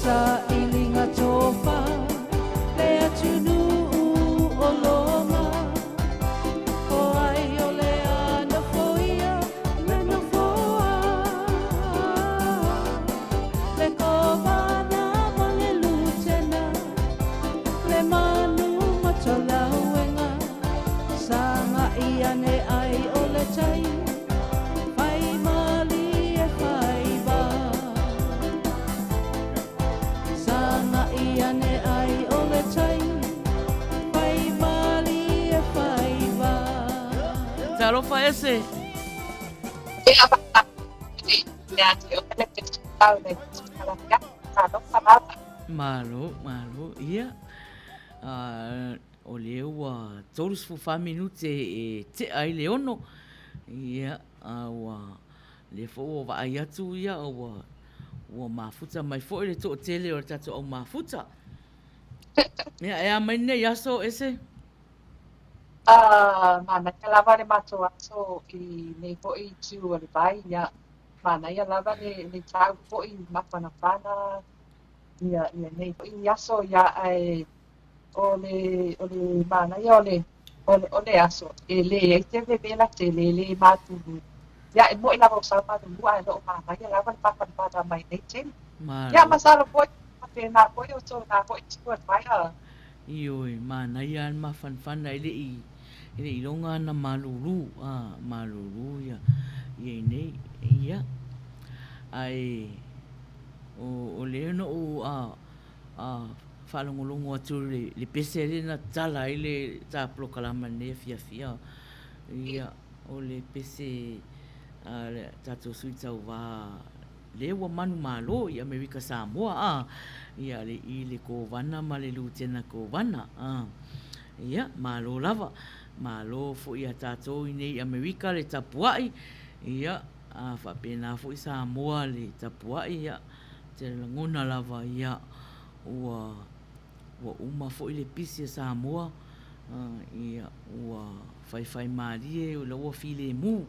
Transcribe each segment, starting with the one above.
Faiai. alofa ese. E aba ne ati o tele te tau ne ala ya ka no pa Malo, ia. O le ua tolus fu 5 minutes e te ai le ono. Ia, ua le fo o va ai atu ia ua mafuta mai fo le to tele o tatu au mafuta. Ia, e a mai nei aso ese. mana ka lava le mato aso I nei po I tiu le vai ya mana ia lava le tau po I mapana pana ia nei po I aso ia ai o le mana ia o le aso e le te vela te le matu ia e mo I lava o sa pa du ai lo mana ia lava le mapana pana mai nei te ia masalo po te na po o so na po tiu vai ha Ioi, mana ia an mafanfana ele I longa na malulu, malulu ia nei, ia. Ai, o le no whalongolongo atu le pese le na tala I le ta plokalama ne fia. Ia, o le pese tato sui tau wā le ua manu malo I Amerika Samoa, ia le I le kovana ma le lutena kovana, ia, malo lava. Malo fo ia tatou I nei Amerika le tapuai, ia, whapena fo I Samoa le tapuai, ia, te langona lava, ia, ua uma fo I le pisi Samoa, ia, ua whai marie, ula ua file mu,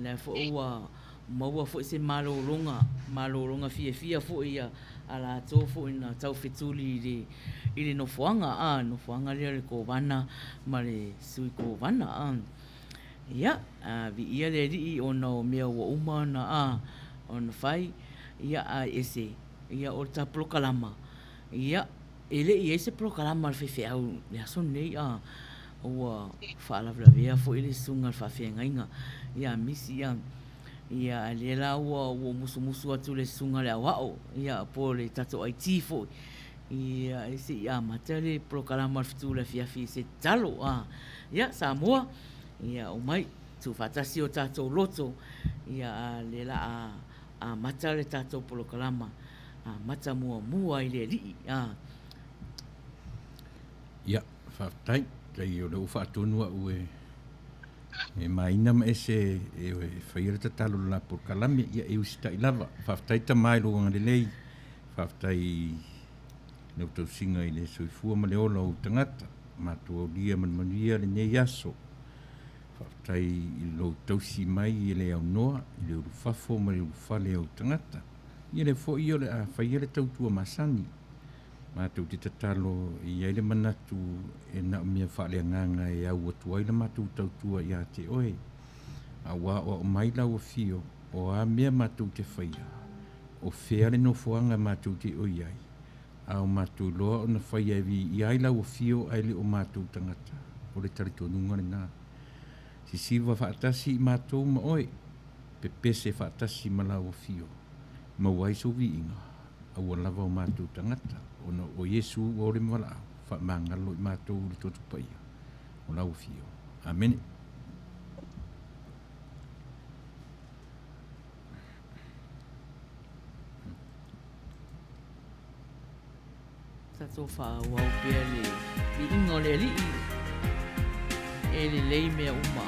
le fo ua maua fo I se malolonga fia fo ia, ala tō fo ina tau whetuli I le nofoanga, nofoanga lea le kovana, ma le sui kovana, ia, vi ia le rii o na o mea ua uma na, o na whai, ia a ese, ia o ta prokalama, ia, ele I ese prokalama le whewhe au, le aso nei, ua whaalavlavea fo I le sunga le whawhengainga, ia misi, ia le la ua musu atu le sunga le awao ia po le tato ai tifo ia ese ia mata le prokalama fitu le fiafi se talo ia Samoa ia o mai tu fatasi o tato loto ia le la a mata le tato prokalama mata mua I le li ia fatai kai o le ufa atunua ue e Maina ma ese e whaira ta talo la por kalami ia e usita I lava whaftai ta mai lo ngā lelei whaftai nau tau singa I le soifua ma le ola o tangata mātua o lia Manuia le nei aso whaftai I lo tau si mai I le au noa I le urufafo ma le urufale o tangata ia le fo I o le a whaia le tau tua masani mātou te tatalo I aile manatu e na mea whaale nganga e au atua ila mātou tautua I a te oe. A wā o mai lau a fio o a mea mātou te whaia. O whea le no fuanga mātou te oi ai. A o mātou loa o na whaia vi I ai lau a fio aile o mātou tangata. O le taritonunga le nā. Si siwa whaatasi I mātou ma oe. Pepese whaatasi ma lau a fio. Ma waiso vi inga. A ua lava o mātou tangata. Ona o Yesu o le mala fa mangalo I mātou le totu paia o lau fio amen tato wha wau pia le ingo le li e le lei mea uma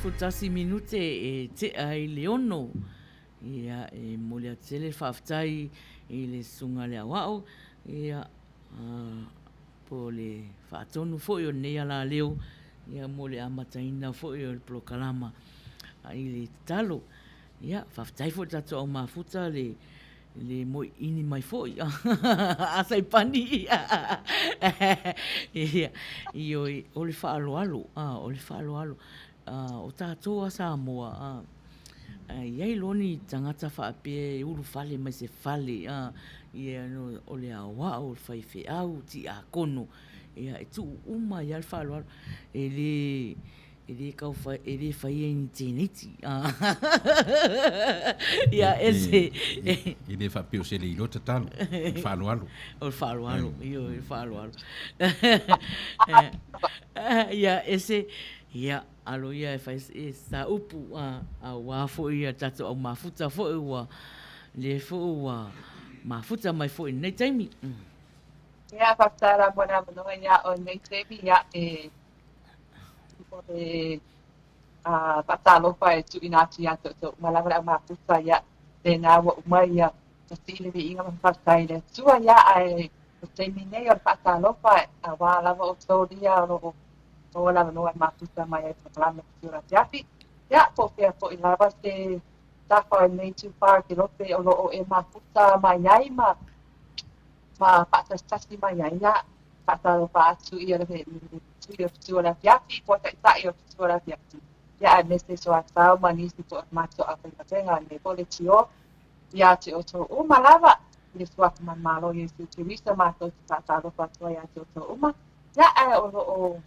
futasi minute e te ai leono. Ia e mole atele whaafitai i le sunga le awao. Ia po le whaatonu fo i o nea la leo. Ia mole amataina fo i o le prokalama i le talo. Ia whaafitai fo tato au mafuta le moi ini mai fo i. Asai pani. Ia i o le whaaloalo. O le whaaloalo. O tātou a Samoa. Iai loni tangata whaapea uru whale mai se whale. Ia no o le awa o le whaife au ti a kono. Ia e tu uma i al whaaloalo. E le kau whai e le whai ni teniti. Ia ese. E le whapeo se le ilota talo. Whaaloalo. O le whaaloalo. Ia le whaaloalo. Ia ese. Ia alo ia e fai e sa upu a wafo ia tato au mafuta fo ua le fo ua mafuta mai fo nei taimi. Ia whaptara mona Manuia ia o nei taimi ia e o le patalofa e tu inati ia to malawala mafuta ia te na wa umai ia tili vi inga mawhastai le tua ia ai o taimi nei o patalofa a wa lava o tōria o o la no mafuta mai e programa Fetu Ole Afiafi. Ya po i lava te tafa nei tu park i lope o lo e mafuta mai ai ma pata stasi mai ai ya pata lo pa tu i le tu i Fetu Ole Afiafi po ta i Fetu Ole Afiafi. Ya neste so atau manisi po mato apa tenga ne pole tio ya te o to uma lava le swak man malo ye tu vista mato pata lo pa to ya to uma ya o lo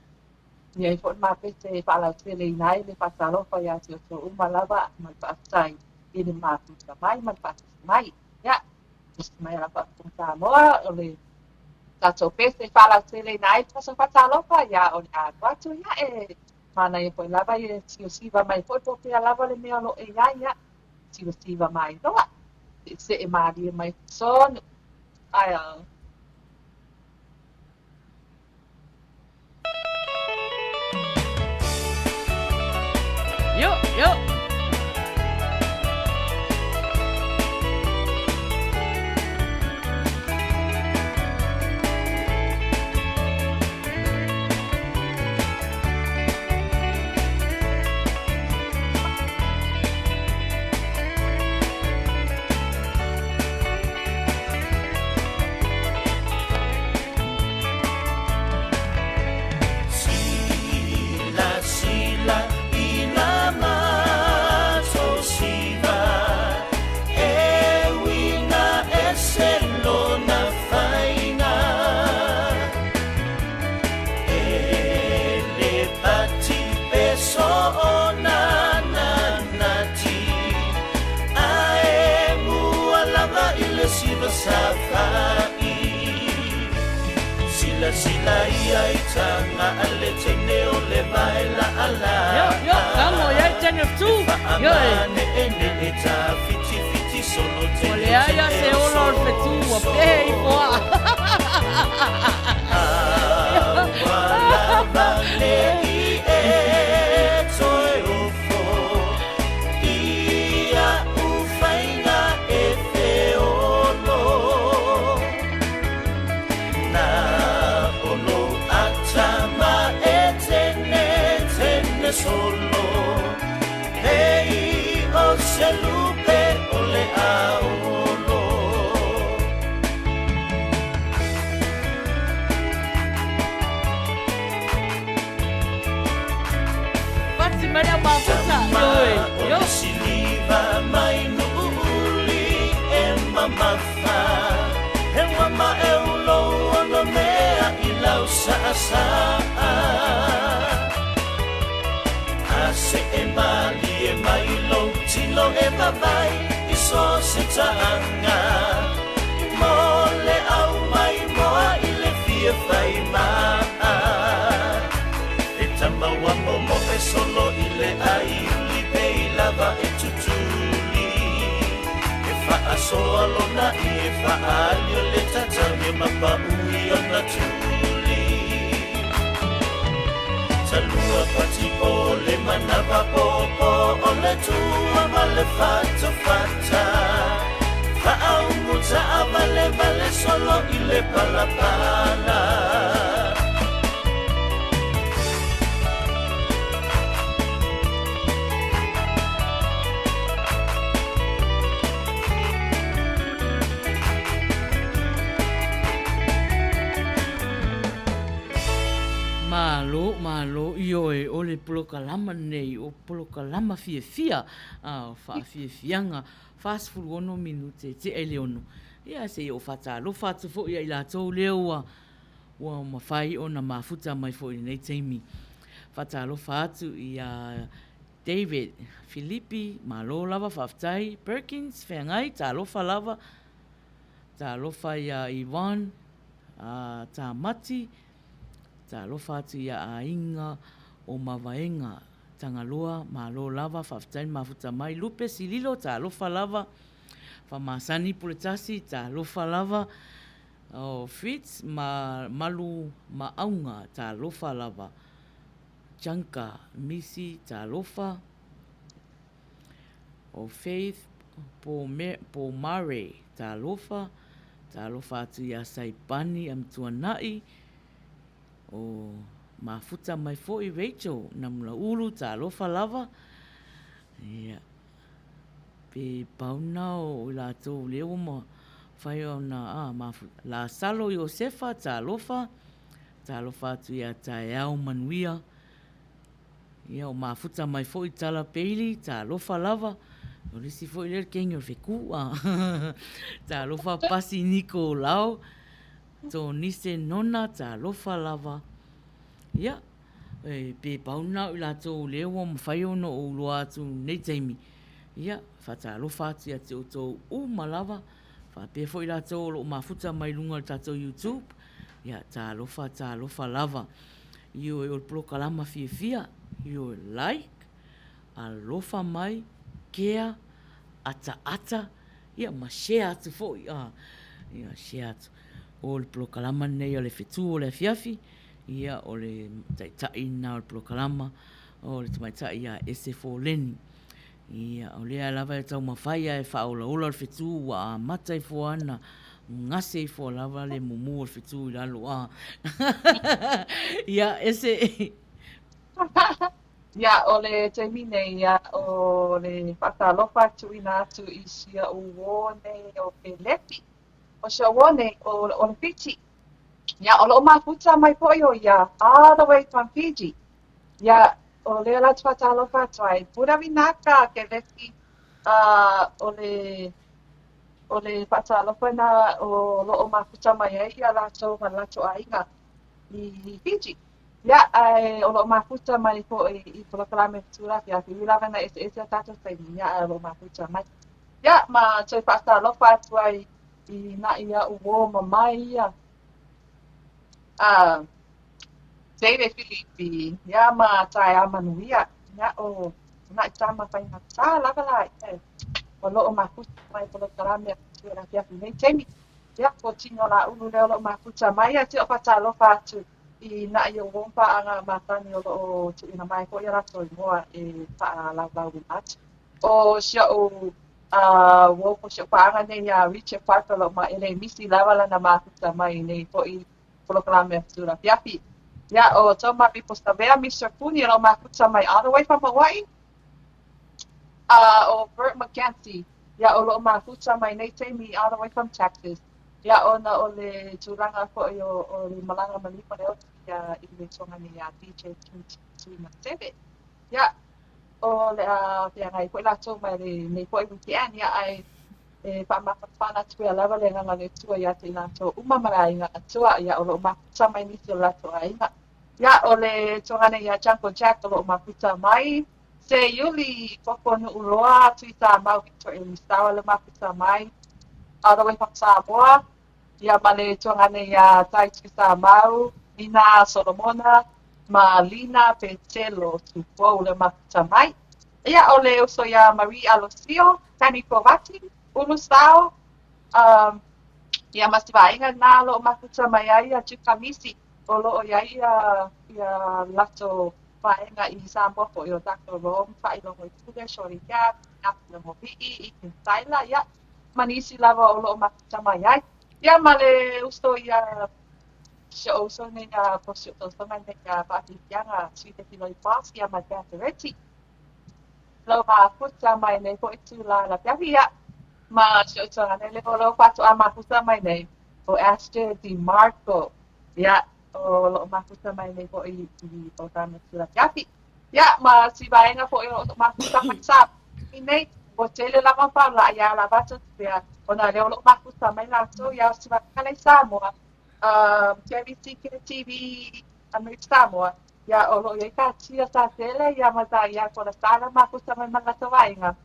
ia i fo ma pese pala tele nai le pasalo fa ya se o uma lava ma pasai i le mafuta mai ma pasai mai ya mai la pasata moa o le tato pese pala tele nai pasalo fa ya o a quattro ya e mana e poi lava e si va mai poi po lava le mea lo e ya si va mai no se e mari mai son ai Yo. Sila ia i tanga ale tene o le mai la ala. Yo, kamo ia tene tu. Yo. E ta fiti solo tene. Ole aia se olo al Fetu a pe i poa. Wala vale i e toi ufo. Ia ufaina e te olo. Solo hei o se lupe o le aolo Pati mana mafuta yo siliva mai nuuli e mamafa he wama e ulo ono mea i lau sa se e mali e mai lo tilo e mamai i so se taanga mole au mai moa i le fia fai maa e tamaua momo e solo i le ai uli pe i lava e tutuli e faa soa lona i e faa alio le tatami mapa ui o na tuli Talua pati po le manapa popo o le tua ma le fata fata. Fa'au muta a vale solo i le palapala. Malo io e o le polokalama nei o polokalama fia fa fianga fast food 1 minute te ele ono ia se o fata lo fata fo ia ila to leo wa mafai ona mafuta mai fo nei teimi fata lo fatu ia David Filippi malo lava faftai Perkins Faiai ta lo lava ta lo ia Ivan ta mati ta lofa atu ia a inga o mawaenga tangaloa malo lava faftain mafuta mai lupe sililo ta lofa lava famasani puletasi ta lofa lava o Fritz malu maunga ta lofa lava Janka Misi ta lofa o Faith po Mare ta lofa atu ia Saipani am tuanai o mafuta mai foi Rachel na mula ulu ta lofa lava ia pe pauna o la to leo mo fai ona mafuta la salo Josefa ta lofa tu ia ta au Manuia ia o mafuta mai foi tala peili ta lofa lava o lisi foi le kengo feku ta lofa pasi Nico lao to nise nona ta lofa lava ia pe pauna ila to lewa mfai ono o loa tu nei taimi ia fata lofa atu ia to malava fa pe foi ila to lo mafuta mai lunga ta to YouTube ia ta lofa lava io e o plokalama fia io like a lofa mai kea ata ia ma share atu foi ia share atu o le plokalama nei o le Fetu Ole Afiafi ia o le taitai na o le plokalama o le tamaitai ia ese Foleni ia o lea lava e tau mawhaia e whaola le Fetu wa mata i foana ngase i fo lava le mumu o le Fetu i lalo ia ese ia o le taimine ia o le whakalofa tuina atu i sia uone o ke lepi o se wone o le Fiji. Ia o lo mafuta mai poio ia all the way from Fiji. Ia o le ala tuatalo fatwai. Pura vinaka ke leki o le fatalo na o lo mafuta mai ia lato ainga i Fiji. Ia o lo mafuta mai po i polokalame tura ia ki lava na ese tato sai ia lo mafuta mai. Ia ma se fatalo fatwai i na ia uo mamai ia David Filippi ia ma tai a Manuia ia o na tama pai na sa lava lai o lo mafuta mai polo karame tura ia nei temi ia ko tino la ulu le lo mafuta mai ia te o patalo fatu i na ia wompa anga matani o lo tu ina mai ko ia rato i moa e pa la at o sia o wo ko se paanga nei ia riche patalo ma ele misi lava la na mafuta mai nei po i polokalame tura piapi ia o toma mi posta vea Mr. Puni lo mafuta mai all the way from Hawaii o Bert McKenzie ia o lo mafuta mai nei temi all the way from Texas ia ona o le turanga ko o le malanga malipa le ia i le tonga ni ia DJ Tuna Tebe ia o le ia ngai ko la to mai le nei ko i weekend ia ai pa mapapana tua lava le nganga le tua ia te nato umamara inga tua ia o lo mafuta mai ni te lato ainga ia o le tongane ia Jungle Jack o lo mafuta mai se yuli poponu uloa tuita mau Victoria Mistawa le mafuta mai all the way from Samoa ia male tongane ia tai tuita mau Nina Solomona ma Lina Petelo tupo le mafuta mai ia o le uso ia Maria Lucio Tani Kovati Ulusao, ia masti vainga na lo mafuta mai ai a tukamisi o lo ia lato Whaenga I Samoa po I o Dr. Rome, whailongo I tuga, shori kia, apina mo vii, I kin taila, ia, manisi lava o loo makuta mai ai. Ia, male usto ia, se o so ne nga posio to so mai nga papikianga, suite tino I pas, ia ma te reti. Lo makuta mai nei po I tu la piahi, ia, ma se o so ane le lo pato a makuta mai nei, o Astor Di Marco, ia, o lo makuta mai nei po I o tana tu la piahi. Ia, ma si vaenga po I o makuta mai sa, I nei, o tele la mapa la ia la bata ia, o na le o lo makuta mai la so, ia si vakale Samoa, TV Amerika Samoa, ia o lo ia ka tia sa tele, ia mata ia ko la sala makuta mai mangata vaenga.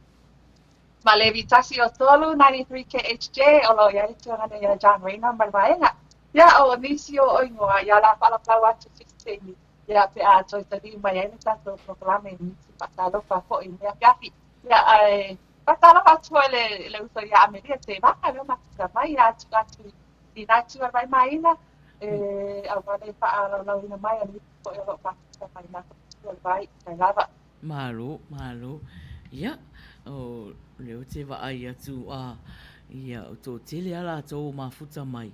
Ma le vitasi o tolu 93 KHJ, o lo ia ito ngana ia John Rayner mai vaenga. Ia o nisi o oingoa, ia la pala plau atu 16, ia pe a toi tadi mai ai tato proklame nisi patalo pa po I mea piapi. Ia ai, patalo atu le uso ia Ameria te vaka leo makuta mai, ia atu I natu a vai Maina, a wale pa a lau ina mai a nisi po I lo makuta mai makuta vai, kai lava. Malo. Ia, o leo te wa ai atu a ia o tō tele ala tō mafuta mai.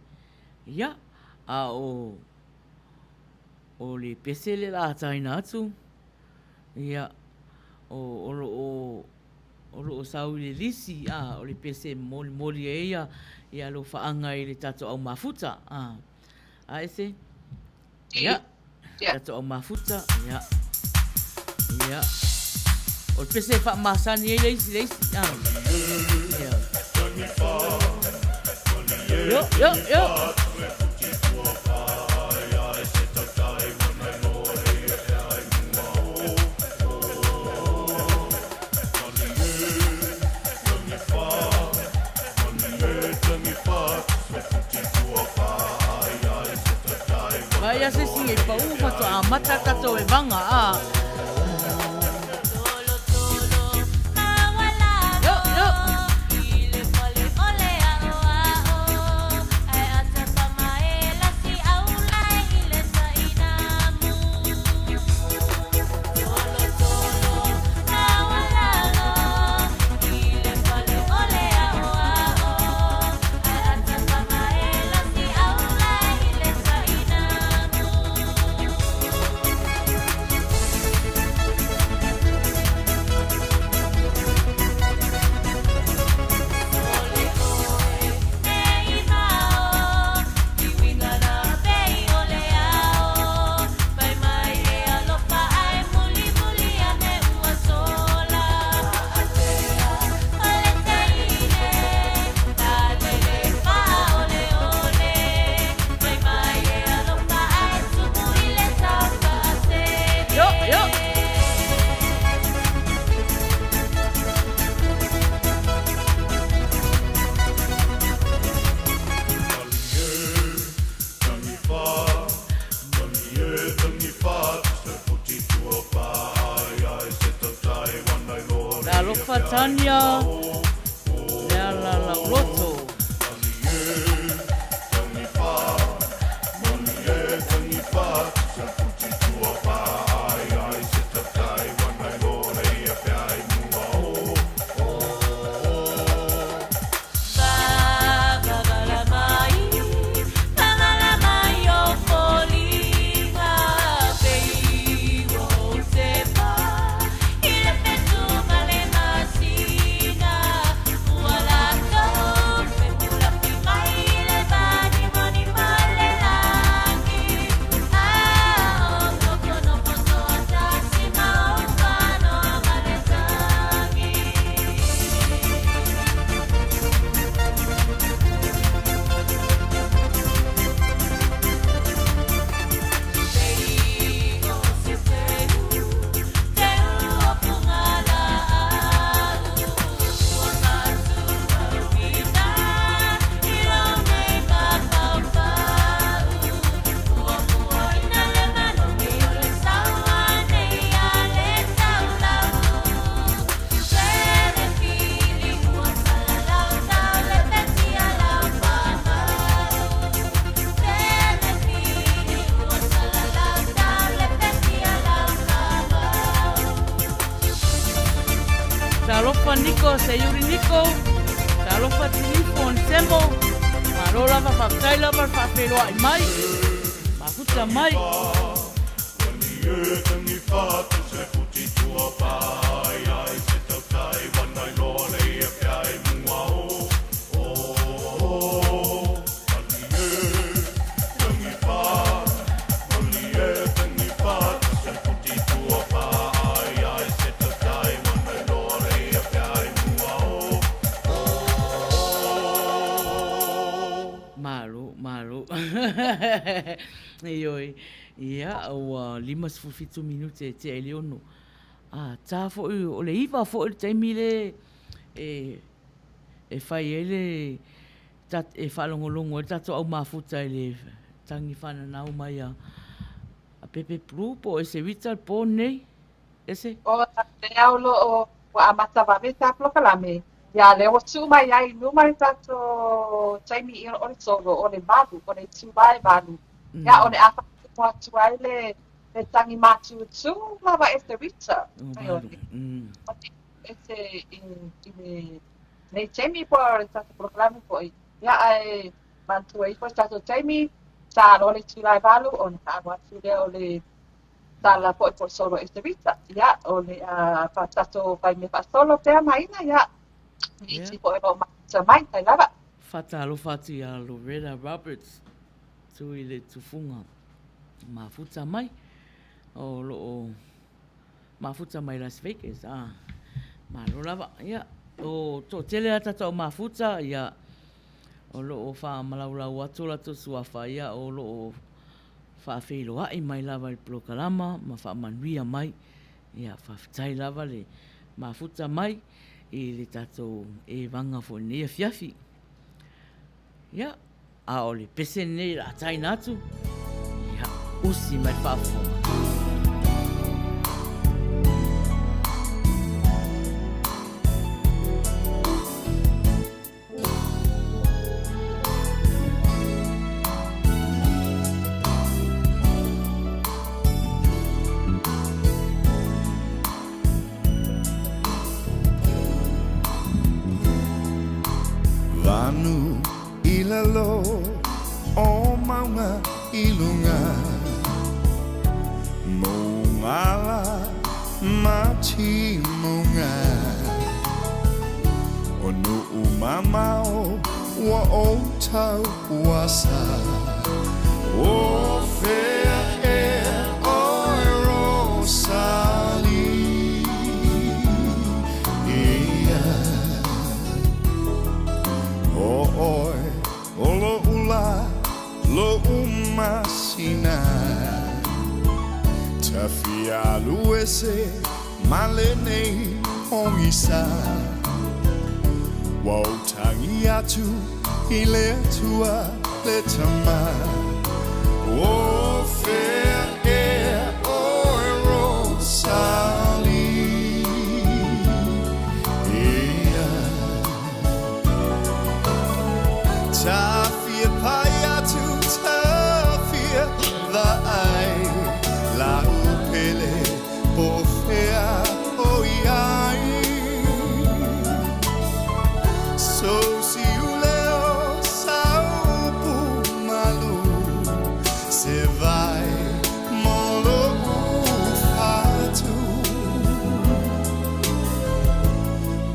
Ia, a o le pesele la taina atu. Ia, o lo sau le lisi, o le pese moli e ia lo whaanga I le tato au mafuta. A ese? Ia, tato au mafuta, ia. O le pese wha masani e leisi. Ia. Yo. Vai a se singe pa mato a mata tato e vanga Tanya la roto. Masina ko. Talofa tilipo on semo. Malo lava whaktai lava whawheroa I mai. Mafuta mai. Wani e tangi whātu se puti tua Faiai se tau tai wanai loa nei e Faiai mua o. Wani e tangi whātu se puti tua Faiai se tau tai wanai loa nei e Faiai mua o. Malo. Ioi. Ia, o 5 minute te ele ono. Tā foi o le iwa foi te mile e fai ele e whalongolongo e tato au mafuta ele tangi whananau mai a pepe pru po e se vital po nei. Ese? O te aulo o amata wame ta plokalame. Ya le o tu mai ai numai tato taimi i o le solo o le malu, o le tu mai malu. Ya o le afa mua tu ai le tangi matu tu lava e te rita. Ese nei taimi po tato proklame po i. Ya ai mantu ai po tato taimi sa o le tu lai malu o le anua tu le o le tala po i po solo e te rita. Ya o le pa tato pai me pa solo pea Maina ya. Iti po e o sa mai tai lava. Fatalo fati a Loretta Roberts tu i le tufunga. Mafuta mai. O lo mafuta mai Las Vegas. Malo lava. Ia. O to tele ata to mafuta. Ia. O lo fa malaulau atu la to suafa. Ia. O lo fa feilo ai mai lava i Plokalama. Ma fa Manuia mai. Ia. Fa fitai lava le mafuta mai. I le tato e vanga Foleni Afiafi. Ia, a o le pese nei la tai natu. Ia, usi mai whaafonga. Vanu ilalo o maunga ilunga Mungala mati munga Onu umamao wa o tau wasa O fea e o sali Oi, olo ula, lo umasina Tafia luese, malene ongisa Wautangi atu, ile tua letama O fea e o rosali Tafia paya tu tafia the ai la upele pofea oiai So si uleo saupu malu se vai molo ufatu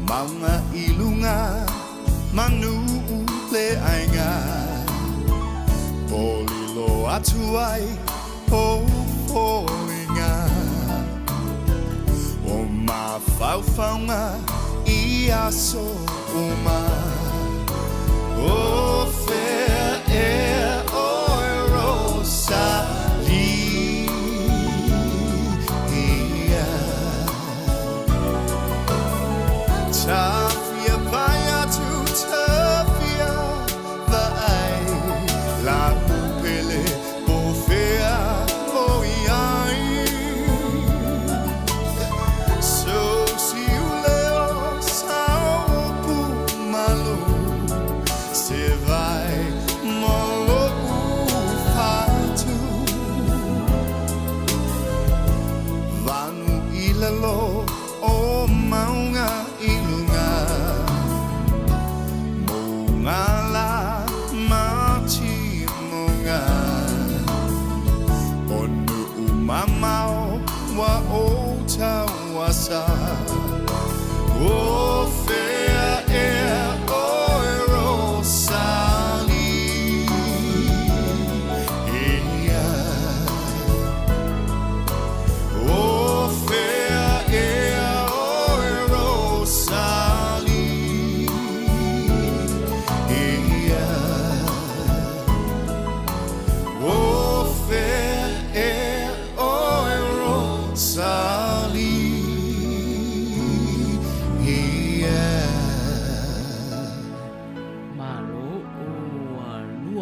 Maunga ilunga manu le ainga Polilo atuai o polinga O ma faufaunga I aso uma O fea e o rosali Tafia paya tu tafia La pupele bofea oiai So si uleo saupu malo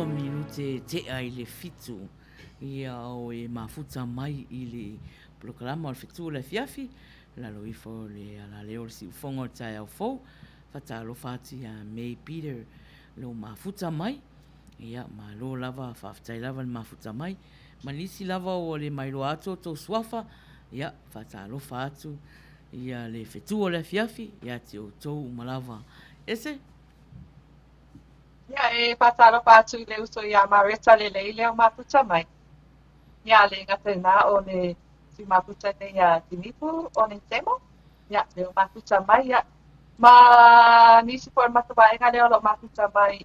2 minute te ai le fitu ia o e mafuta mai i le programa o le Fetu Ole Afiafi la loifo le ala leo si ufongo tai au fou fata lo fati a May Peter lo mafuta mai ia ma lo lava faafetai lava le mafuta mai manisi lava o le mailo ato to swafa ia fata lo fatu ia le Fetu Ole Afiafi ia te o tou malava ese Ia e patalo patu i le uso ia mareta le leile o maputa mai. Ia le ngata na o le si maputa ne ia tinipu o le temo. Ia le o maputa mai ia. Ma nisi por matuba inga le o lo maputa mai i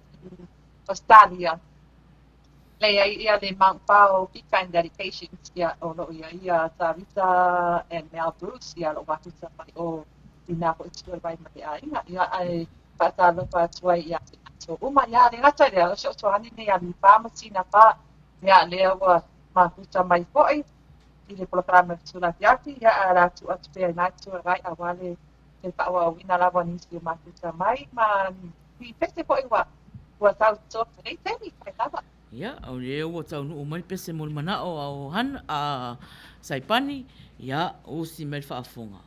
Australia. Le ia le mangpa o Pika and Dedications ia o lo ia Tarita and Mel Bruce ia lo maputa mai o i napo itua vai mai a inga. Ia ai patalo patu ai ia. So uma ya le ngata le so so ani ne ya mi pa ma sina pa ya le wa ma puta mai foi i le programa sula fiati ya ara tu at pe na tu rai awale le pa wa wina la wa ni si ma puta mai ma mi pese foi wa tau so nei temi kai tava ya o le o tau no mai pese mo mana o han a saipani ya o si mel fa afonga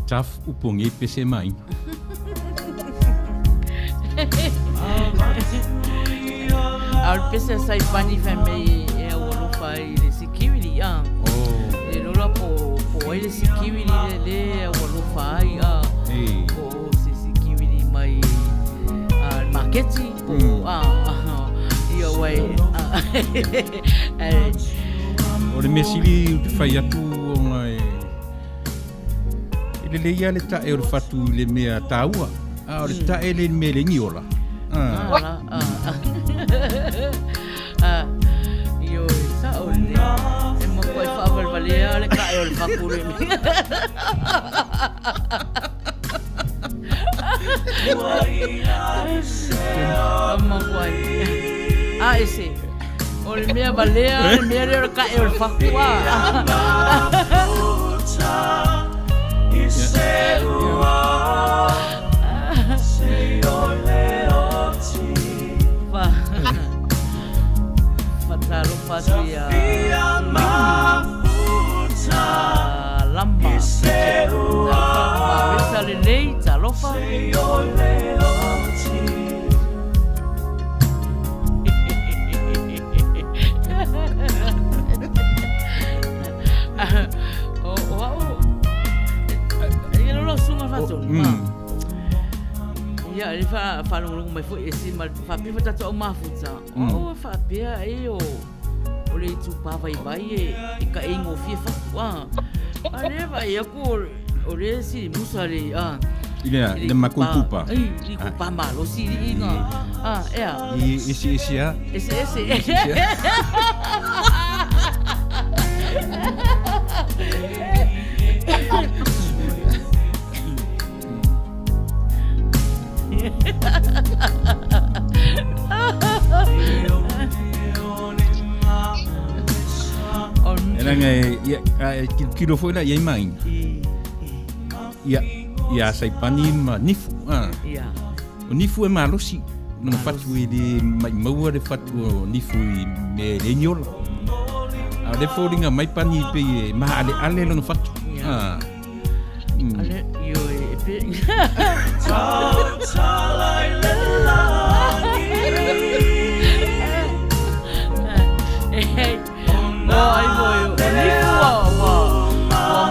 Taf upongi pese mai. Al pese sai pani fame e o lo fai le security ah. Oh. E lo la po le security le o lo fai ah. O se security mai al marketing po io wai. O le mesili fai atu le leia le tae o le fatu le mea taua. O le tae le mea le ngiola. Io sa o le e mo koe whaavalvalea le kae o le whakure me. Ama koe. Ese. O le mea valea le mea le kae o le whakua. Fatalo patria Marisa le nei talofa. Ia lo sunga faton. Ia le fa long mai foi esse mal fa pifa tatu mafuta. O fa pia e o le tu pa vai e ka ingo fifa. Wa. Ale vai aku o le si musale Ile makuntupa. I kupa malo si inga. Esse a. Esse. Kilo foi lá e Maina. Ia sai pani ma nifu. O nifu e malosi. Não fatu ele mai maua de fatu nifu me lenyola. A de foringa mai pani pe ma ale no fatu. Ale yo pe. Ai voi,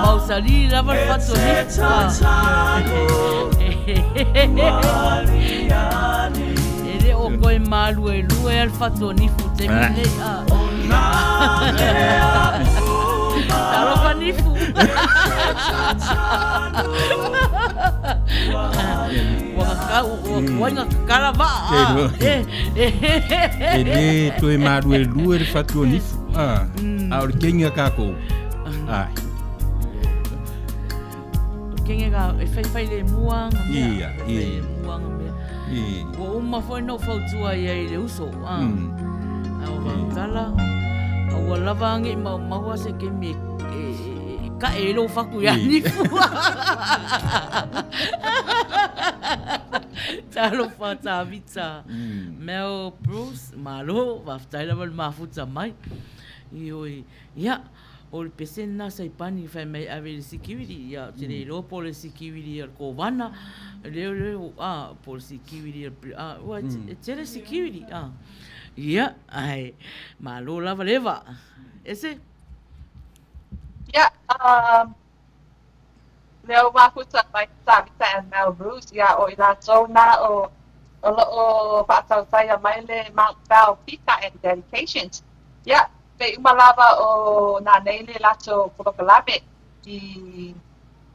mau sali lava il fatto e o coi malu e lui al fatto nifu temine talo fa nifu wanga kalava ele tu e malu e lui al fatto nifu al kenga kako kenga fai le muang ia muang o uma foi no fautua ia le uso au tala au lavangi mau se ke me ka elo faku ya ni talo fata vita Mel Bruce malo va ftai la mafuta mai ioi ya o le pesena sai pani fai mai ave security ya tire lo pole security ko vana le pole security what tire security ya ai malo lava leva ese ya leo mafuta mai sabita and Mel Bruce ya o ila zona o patau saya mai le Mount Val Pika and dedications ya pe umalava o na nele lato proklame di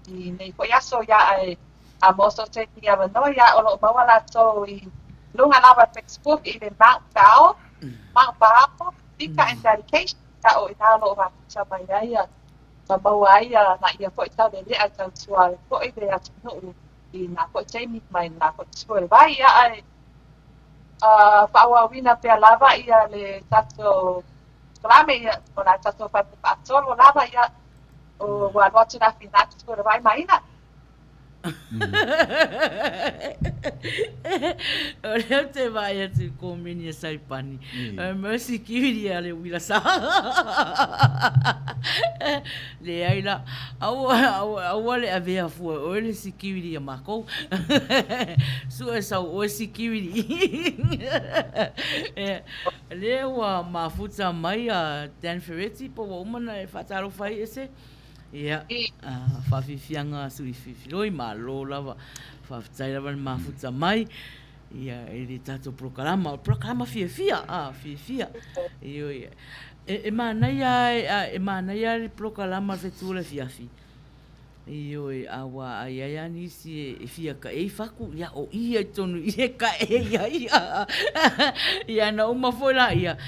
nei poyaso ya a moso te ki ava no ya o mawa lato I lunga lava Facebook I le Mount Val Pika and dedication ya o ina lo va cha mai ya mawa ya na ia po ita de a ta sual po ide a no I na po Jamie mai na po sual vai ya pa wina pe lava ia le tato Klame ia o na tato fa solo lava ia o watch na finat ko vai Maina Olha te vai tu comini sai pani mercy kiri ale wila sa le ai la au le avea fu o le security mako su esa o security le wa mafuta mai a Dan Ferretti po uma e fatalo fai ese ia fa fianga sui filoi malo lava fa tsai lava mafuta mai ia ele tato proclama fia io e Manuia le proclama Fetu Ole Afiafi io awa ia ni si fia ka e faku ia o ia tonu ia ka ia na uma foi lá ia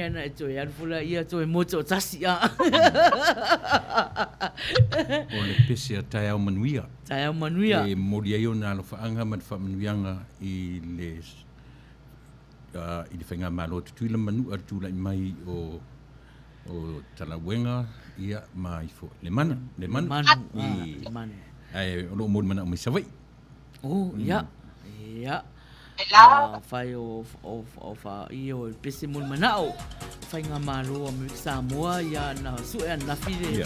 na to ia fula ia to moto tasi o le pese tai au Manuia e moria yo na lo faanga mat fa Manuianga I le whainga malo tuila manu atu lai mai o Talawenga ia mai fo le mana ai o lo mo mana o misawai ia fai o fa io pese mo mana o whainga malo o Samoa ia na su e na file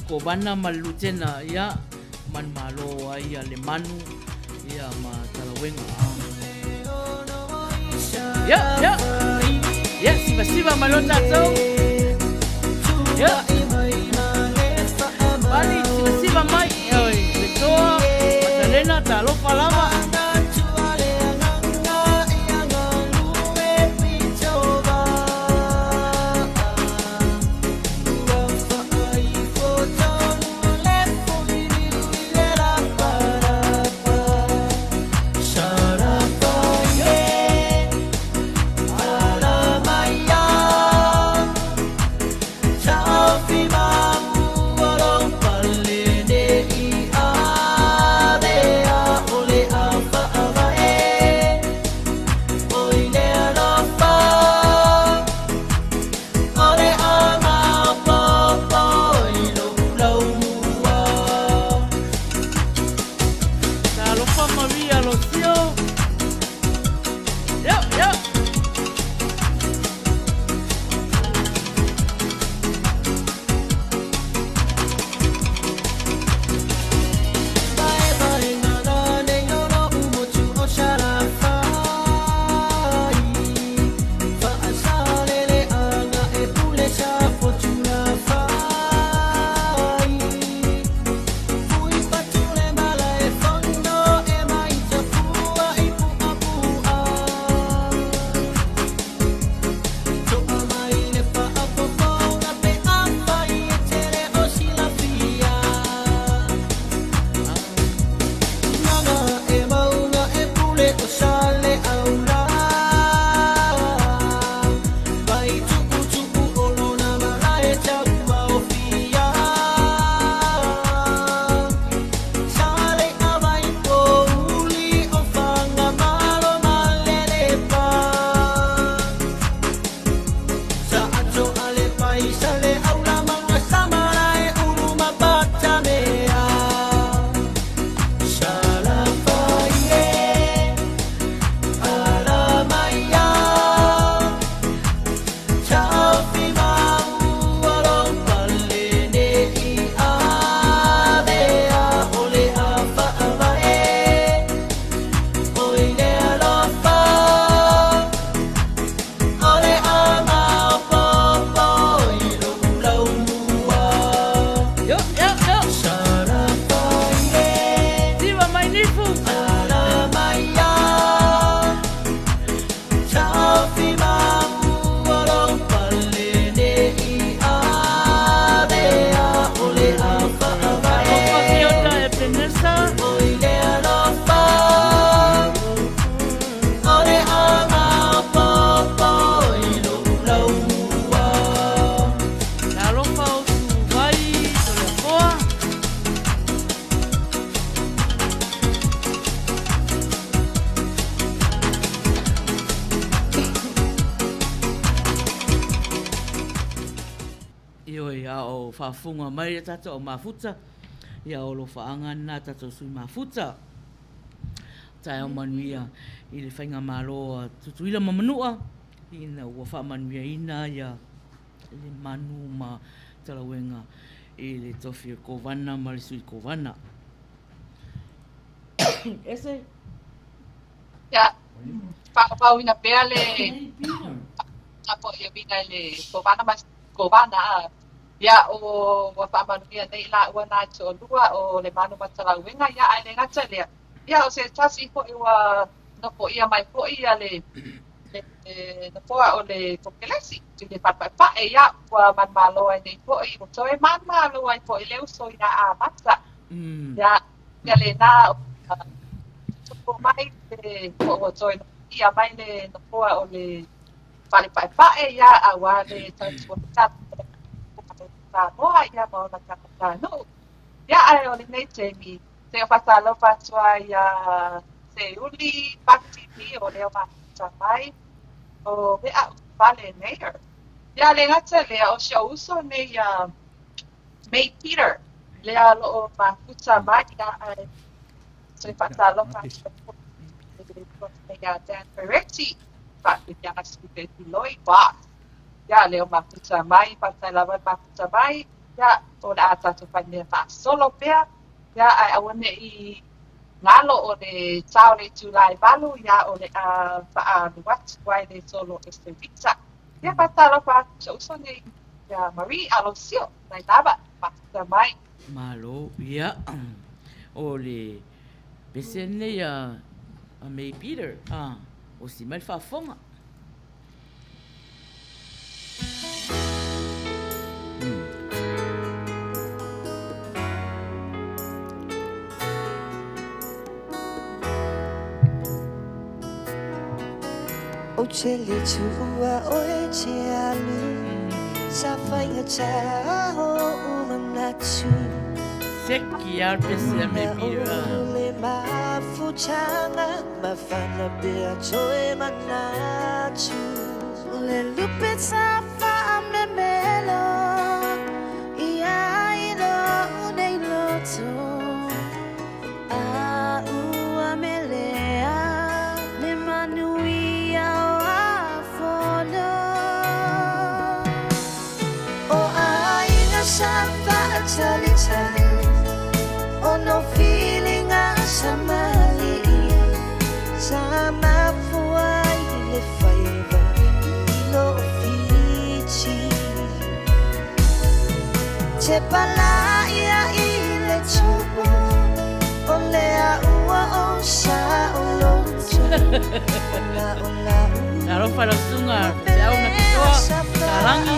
kovana ma lutena ia man malo ai le manu ia ma talawenga ya siva malo tato ya bali siva mai oi le toa matalena talo palama Funga mai tata o mafuta ia o lo faanga na tata sui mafuta tai o Manuia i le whainga malo tutuila ma manua ina ua wha Manuia ina ia le manu ma talawenga i le tofi kovana ma le sui kovana ese ya pau ina pea le apo ia vina le kovana mas kovana ya o wa Manuia nei la ua na to lua o le manu matalawenga ya ai le ngata le ya o se tasi ko iwa no po ia mai po ia le no po o le populasi tu le pa ya wa man malo ai nei po i to e man malo ai po i le uso ina a matsa ya le na po mai le po to ia mai le no po o le pa ya awa le tatu moa ia mo na kaka no ya ai o nei temi se fasalo fatua ia se uli pati ni o le ma mai o be a vale neir ya le ngata le o show uso nei May Peter le alo o ma futa mai ya ai se fasalo fatua ya Dan Peretti fa ya na sute loi ba ya leo mafuta mai patai lava mafuta mai ya o le ata tu pa ne fa solo pea ya ai awane I ngalo o le tau le tulai balu ya o le fa what why they solo este pizza ya patalo pa so ne ya Marie Alosio nai lava pa mai Malo, ia. O le pesene ia a May Peter. O si mai whaafonga. O te le tua o e te alu Sa whainga tā o umanatu Seki ar pesene May Peter. Le mafutanga mafana bea toe manatu Le lupe sa wha me melo Ia ilo nei loto A ua me lea Le manuia o a fono O a inga sa wha tali tali Oh no feeling asamali Sama fuai le faiva Ilo fichi Te pala ia ile tupu O lea ua o sa o lotu Ola ola Naro whara sunga. Te au na kitoa. Karangi.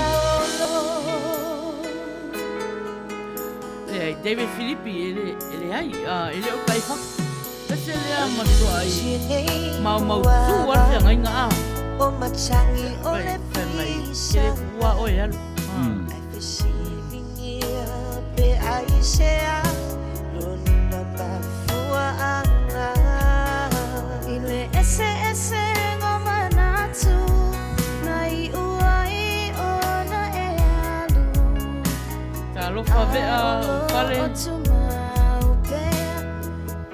David Filippi, ele ai. Ele o kai whak. Pese lea matua ai. Mau tu wate ngai ngā au. O machangi o le Whai pisa Ele kua oe alu. Ai fesivingia pe ai sea Lona mafua anga Ile ese ngomanatu Nai uai ona e alu Ka lofa vea whale. O tumau pea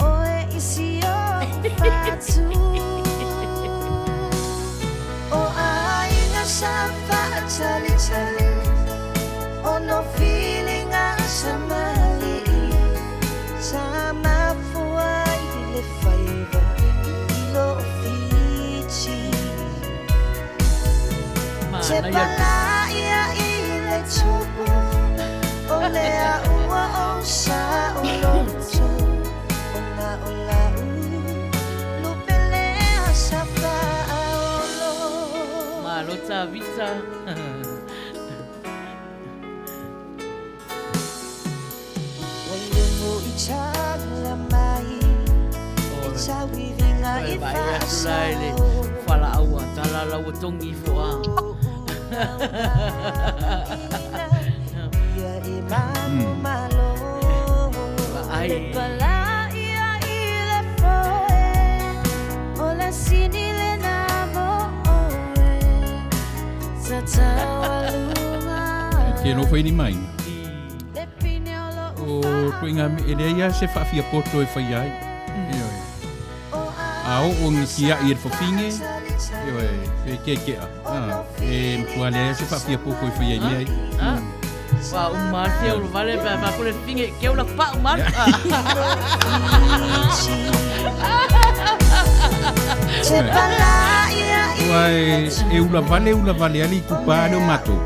Oe isi o fatu O ainga sa tali tali O no feeling asamali Sama fuai le faiva Ilo fichi Te Mana ia. pala ia ile tupu O lea ua o sa o lotu Ona o lau Lupe lea sa whaolo Malo ta visa. Wailengo I tala mai I tawiringa I Vai atu lai le whasao whala aua. Tala lau tongi fua. Ia e mamu malo Ai. Le pala ia I le foe O le sini le namo oe Sa tawalunga Ke no whaini mai. Le pine o lo O tuinga me ele ia se whawhia poto e Faiai. Ao o ngikia I e whawhinge. E ke a. E mtua lea se whawhia poto e Faiai nei. Wa umar te o vale ba ko le finge ke o la pa umar. Te pala ia I Wai e ula vale ali kupa no mato.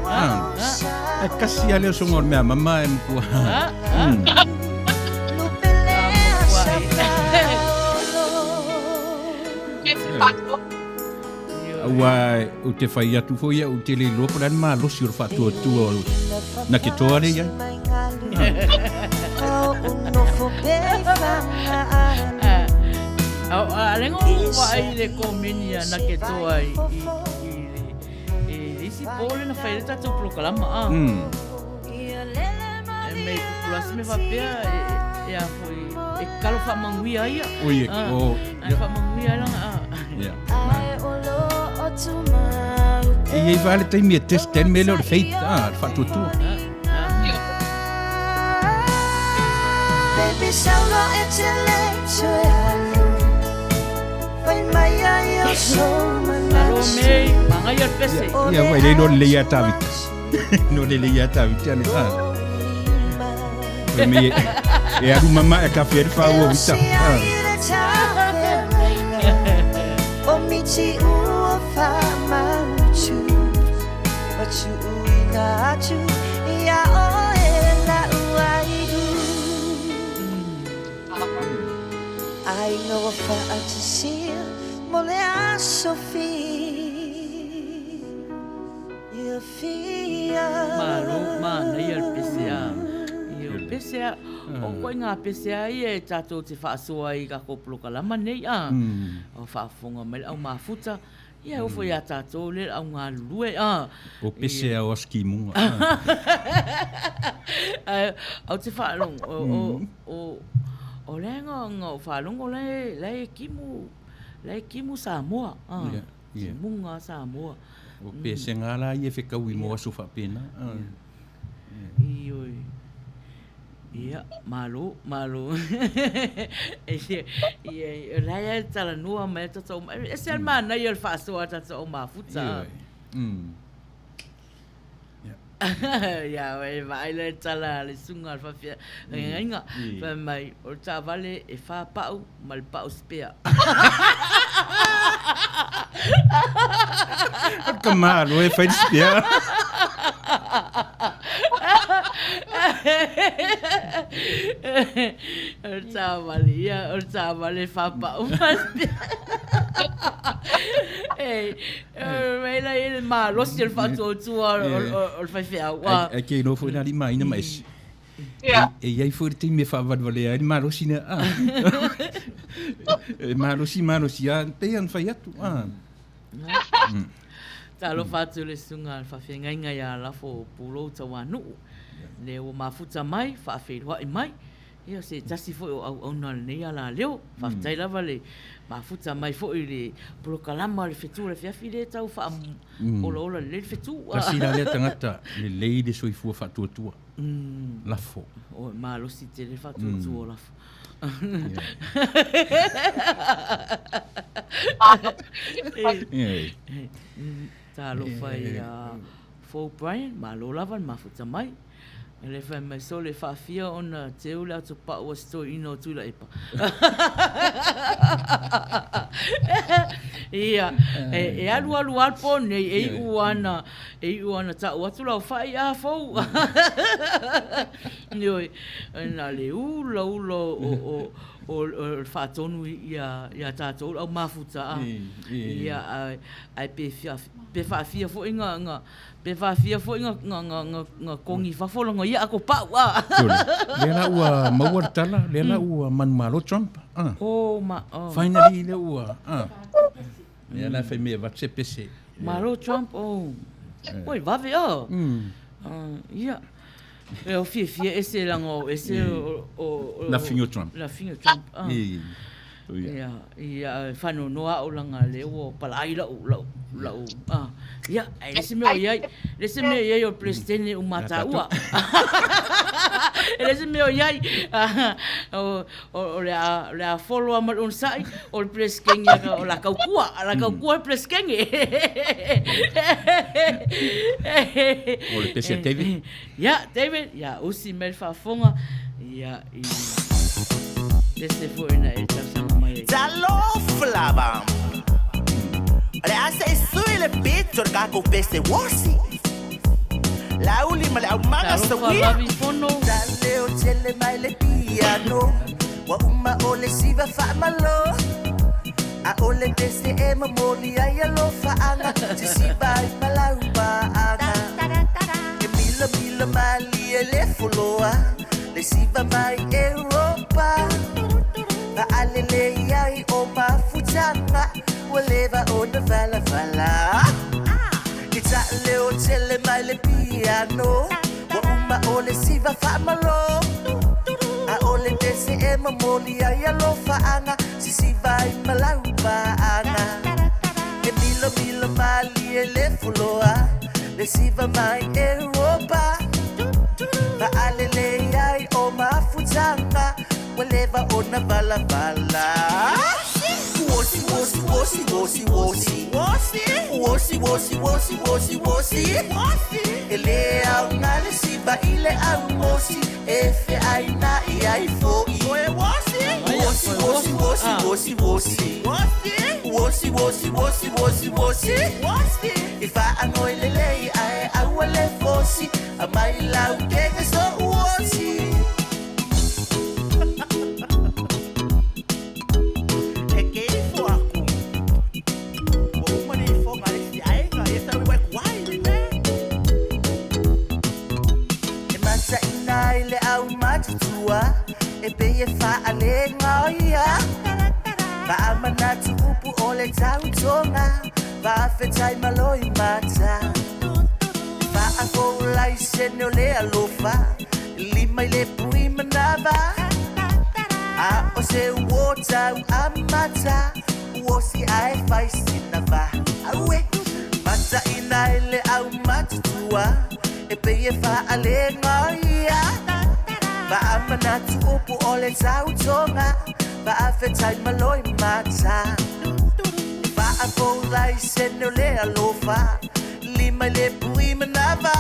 E kasi ale o songor mea mama e mkua. lupe lea sa whaolo Wai o te whai atu fo ia o te le lopo ran ma losi o whatua tua o na ke toa re ia. O unofo pe whanga Alengo wa ai le kominia na ke toa I isi pole na whaere tatu prokalama. E mei kukulasi me whapea e a foi e kalo whamanguia ia. Oie, o. Ai whamanguia langa. Ai olo o tumau E ei vale taimi e testen mele o le feita, whatua tua. Baby saulo e te le tue alu Vai mai ai o so Alo mei, mangai ar pese. Ia wai le no le ia tawita. No le ia tawita ne. me e aru mama e ka fer fa o vita. O michi ua fa mauchu, machu ina chu, ia o e la uaidu. Ai no fa atisia, mole a Sophie, ia fia. Mana ia PCA. Ia PCA. O koe ngā PCA i e tātou te whaasua i ka koplo kalama nei a. O whaafonga mai au mafuta. Ia ofo ia tātou le au ngā lue a. O PCA o aski munga. Au te whaalong. O lenga ngā whaalong o le kimu. Le kimu Samoa. Munga Samoa. O PCA ngā la i e whekau i moa sufa pena. Ioi. Ia, malo. Ia, raya tala nua mai tatou mai. Ese al mana ia le whaasoa tatou mafuta. Ia, vai le tala le sunga al whawhia. Inga, mai, o tā vale e whapau, ma le pau spea. Ka malo e whai spea. O tā vale whapau, ma spea. Reina e ma losi el whatua tua o le whaiwhea. E kei no fwoi nari Maina mais. E iai fwoi te me whawadwale ai, ma losi na. Ma losi a, te an whai atu. Tā lo whātu le sunga al whawhia ngai a lafo pūlo tau anu. Le o mafuta mai, whawhirua i mai. Ia se tasi fwoi o au na nei ala leo. Whawhtai lava le mafuta mai fwoi le polokalama le Fetu Ole Afiafi le tau wha ola le Fetu. Tasi la lea tangata, le lei le soifua whatuatua. Lafo. O malosi te le whatuatua lafo. Tā lo whai Fo Brian, malo lava mafuta mai. Le whai mai so le whawhia o na te ule atu pa ua sto ino tula epa. Ia, e alu alpo nei e uana ta ua tula o whai a fau. Nioi, na le ula o whatonu ia tātou au mafuta. Ia, ai pe whawhia fo inga pe whawhia fo inga kongi whawholonga ia ako pau. Lena ua mauaratala, lena ua manumalo Trump. Finally le ua. Lena whai mea vatse pese. Malo Trump, oi, vave o. Ia. E o fia ese lango, ese o... La fingo Trump. La fingo Trump. Ia, whanu noa o langa leo o palai lau. Ia, lese mea iai o presidente o mataua. Lese mea iai o le a follow amal on sai o le presidente o la kaukua o presidente. O le pese David. David, usi mel whafonga. Ia, lese fo ina e tasanga mai. Talo flabam. Le hace sui le picture kako pese wasi. La ulima le aumanga sa wia. Dale o tele mai le piano. Wa uma ole siva fa malo. A ole pese e mamoli ai alo fa anga. Ti siva i malau pa anga. E mila mali e le fuloa. Le siva mai Europa. Va alele ai o mafutanga. Waleva o na vala. Kita leo tele mai le piano. Wa uma ole siva fa malo. A ole dese e mamoli ai alo fa anga. Si siva i malau pa anga. E mila mali e le fuloa. Le siva mai Europa. Va alele ai o mafutanga. Waleva o na vala. Wosi. Ele au ngale si siva ile au mosi e Faiai na ai fo'i. Oe wosi wosi wosi wosi wosi wosi wosi wosi wosi wosi wosi wosi ifa anoi lelei ai au le fosi a mai lau kenga so wosi. E ke fo aku o mani fo ngai si ai ka e sa we kwai le e masa inai le au matutua e pe e fa ale ngoia ba amana tupu ole tautonga ba fetai maloi mata ba ako lai sene ole alofa lima ile pui manaba a o se wota amata o si ai fai sinava awe mata ina ile au matutua e pe e fa ale ngoia ba amana tupu ole tautonga ba fetai maloi mata ba ako lai sene ole alofa lima le pui manava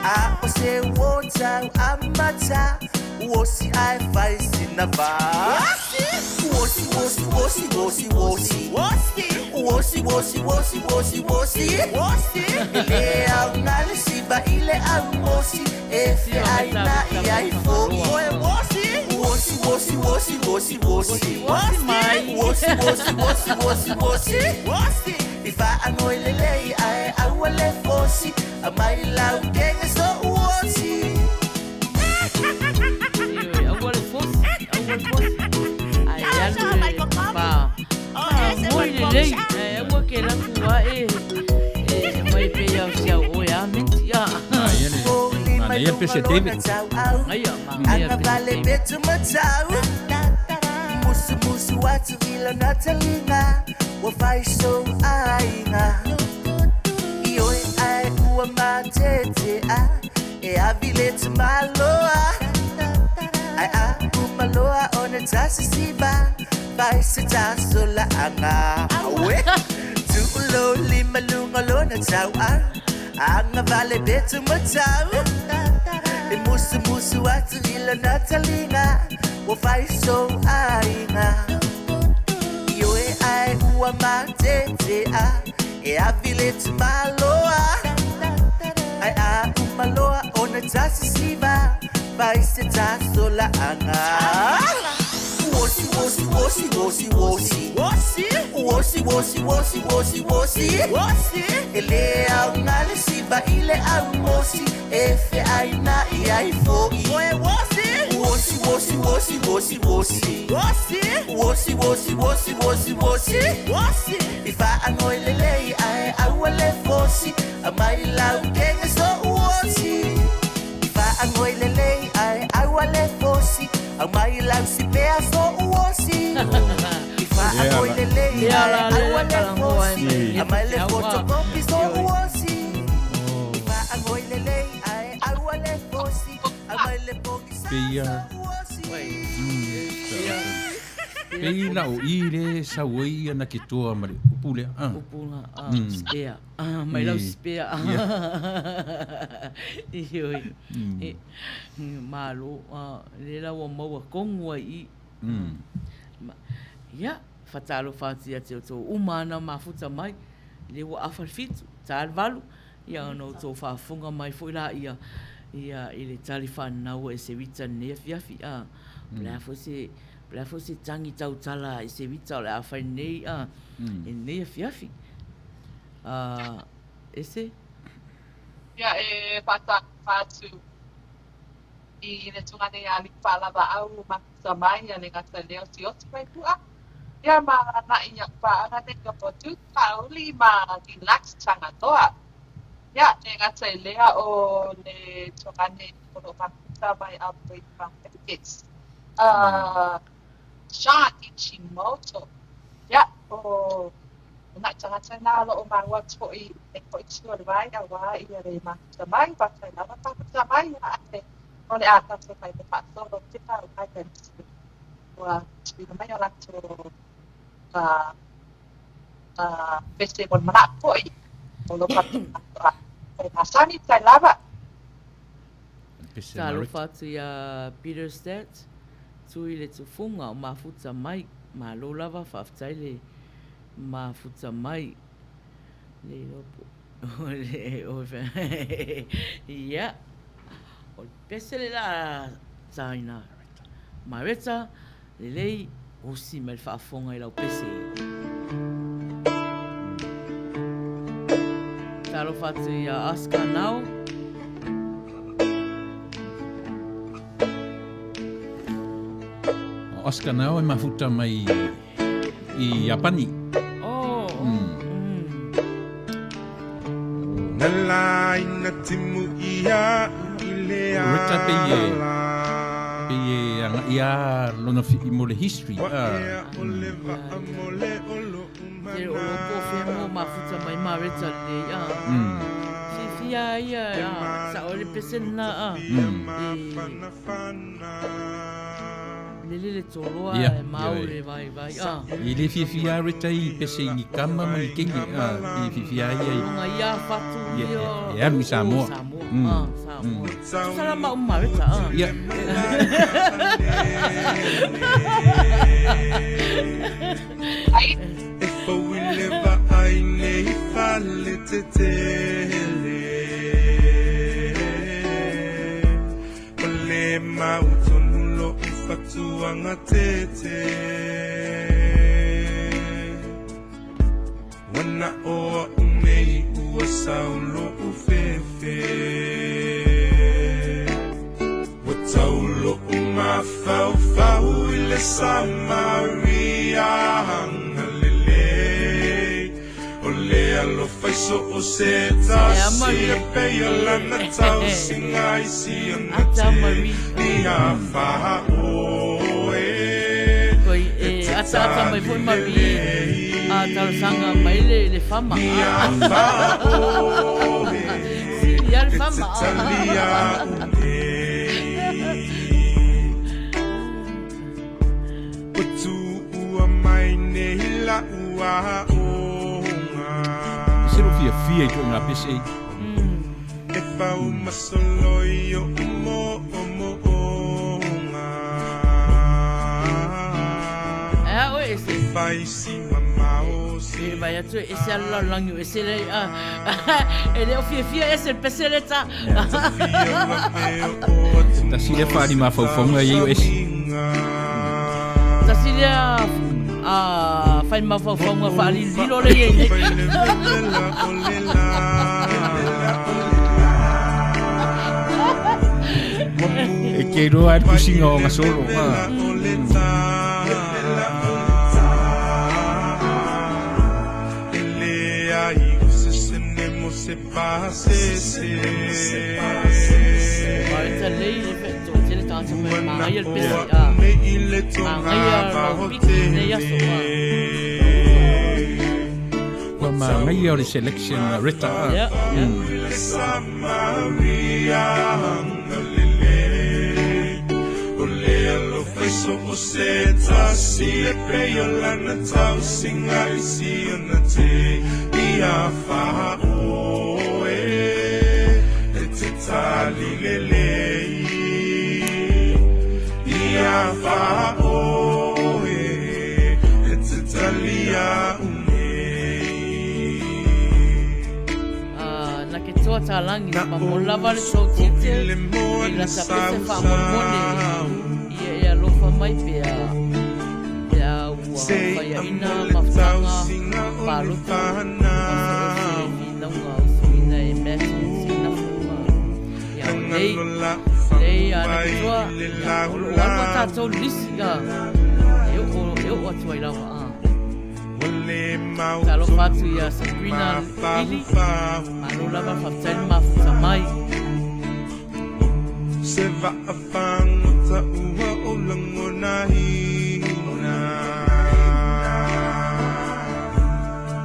a o se wota amata o si ai fai sinava wosi wosi wosi wosi wosi wosi wosi wosi wosi wosi wosi le au ngale siva ile au mosi e Faiai na ai fo'i. Oe wosi wosi wosi wosi wosi wosi wosi wosi wosi wosi wosi wosi ifa anoi lelei ai au le fosi a mai lau kenga so wosi. Awal fosi ai alu ba moi lelei awal ke la kuwa mai pe ya sia o ya mentia Mana ia pese David. Aia, Ana vale betu matau musu musu watu ila natalinga wa fai so ainga ioi ai ua matete a e avile tu maloa ai a umaloa ona tasi siva vai se taso la anga awe tu lo lima lunga lona tau anga vale betu matau e musu musu atu ila natalinga wa fai so ainga ioi ai ua matete a e avile tu maloa ai a umaloa ona tasi siva vai se taso la anga wosi wosi wosi wosi wosi wosi wosi wosi wosi wosi wosi ele au ngale siva ile au mosi e Faiai na ai fo'i. Oe wosi wosi wosi wosi wosi wosi wosi wosi wosi wosi wosi wosi ifa anoi lelei ai au le fosi a mai lau kenga so wosi ifa anoi lelei ai au le fosi a mai lau si pea so wosi ifa anoi lelei ai au le fosi a mai le fotokopi so wosi ifa anoi lelei ai au le fosi a mai le poki so wosi. Peila o ile sa wei ana ki toa mari upule upula spea mai lau spea ioi malo le la wa mo kongwa i ya fatalo fatia te to umana mafuta mai le wa afalfitu talvalu ya no to fa funga mai foi la ia ile talifan na o se vita ne fiafi la fosse tangi tau tala e se vita la fa nei e nei fiafi ese ya fatu i le tunga ne ali pala ba au maksa mai ne ngata leo si oti mai tua ya ma na inya pa na te ka potu tauli ma di lax tanga toa ya ne ngata lea o le tunga ne ko maksa mai a break from tickets Sean Ichimoto. Ya, nak jangan na lo mawa toi e ko itio le vai awa i le ma mai pa na pa mai ate ole ata se kai te paso lo te pa ai te wa ti mai ala to festival mana koi lo pa e pasani tai lava pese Talo marita. fatu ia Peter Stats. Tui le tufunga o mafuta mai. Ma lo lava whaftai le mafuta mai. Le lopo. Ia. O pese le la taina. Marita, le lei usi me le whaafonga i lau pese. Talo fatu ia Oscar now. Oscar nao e mafuta mai i Japani. Oh. Nala ina timu ia ile ala. Rita pe anga ia lona fi mole history. Te o lopo whemo mafuta mai marita le ia. Fia ia sa o le pesena le toloa e mau le vai. I le fia rita i pese ni kama mai kengi. I fia ia. Nga ia fatu ia. Ia mi Samoa. Samoa. Sala ma marita. Ia. If we never I nei falle tetele. Ole mautonulo ufatuanga tete. Wana o unei ua saulo ufefe. Wataulo umafau ile Samaria. Ole alo faiso o se tasi e peia lana tau singa I si ana te ia wha oe. Koi ata mai foi mari a tausanga mai le fama. Ia wha oe. Si ia le fama. Talia une. Putu ua mai ne hila ua Sero fia i tōna pese. E whau masoloi o mo nga. E oe ese. E whai siwa mao se. E vai atu ese ala langu ese le e le o fia ese pese le ta. Ta sile whaari ma whauwhaunga i o ese. Ta sile fai ma whauwhaunga whaari lilo le ye. E kei roa e pusinga o ngā solo. Se passe Marita lei le fetu te le tata mai mangai al pese mangai al piki ne yaso Kua ngai o le selection reta. Samaria Ole alo faiso o se tasi e peio lana tau singa I si ana te ia wha oe e te tali lelei ia wha oe e te talia na ke toa talangi ma mo lava le so tite i la tapese wha mormone ia ea lofa mai pea ua whaiaina mawhtanga paluta o se vinanga o suina e metu sina fuma ia o lei ana ke toa o alwa tātou lisi ka e o atua i lawa Talo fatu ia Sabrina Lili Manu lava whaftai mafuta mai Se va a whanguta ua o langona hina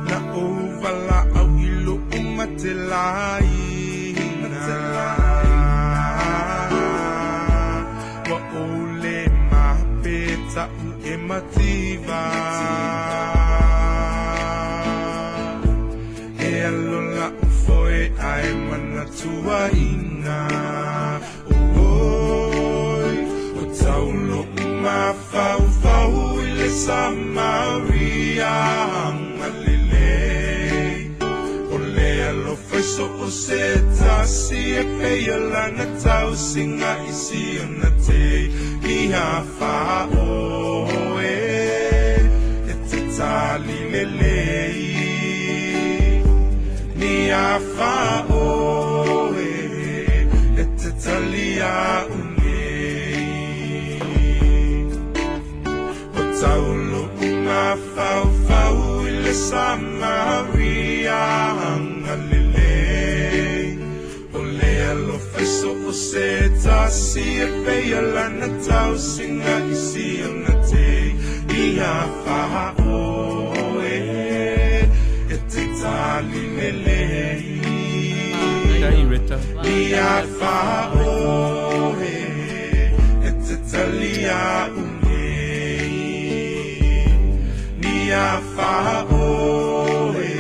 Na o wala au ilo o matelaina Wa o le mapeta u e mativa E alola u foi ai mana tua ina Samaria Galilei Ole alofa so o se tasi e pea lana tau singa isi ona te I a wha oe e te tali lelei Ni a wha oe e te tali a unei O taulo unga whau I le Samaria Galilei Ole alofa so o se tasi e pea lana tau singa isi ona te I a wha oe e te tali lelei Ni a wha oe e te tali a unei Ni a wha oe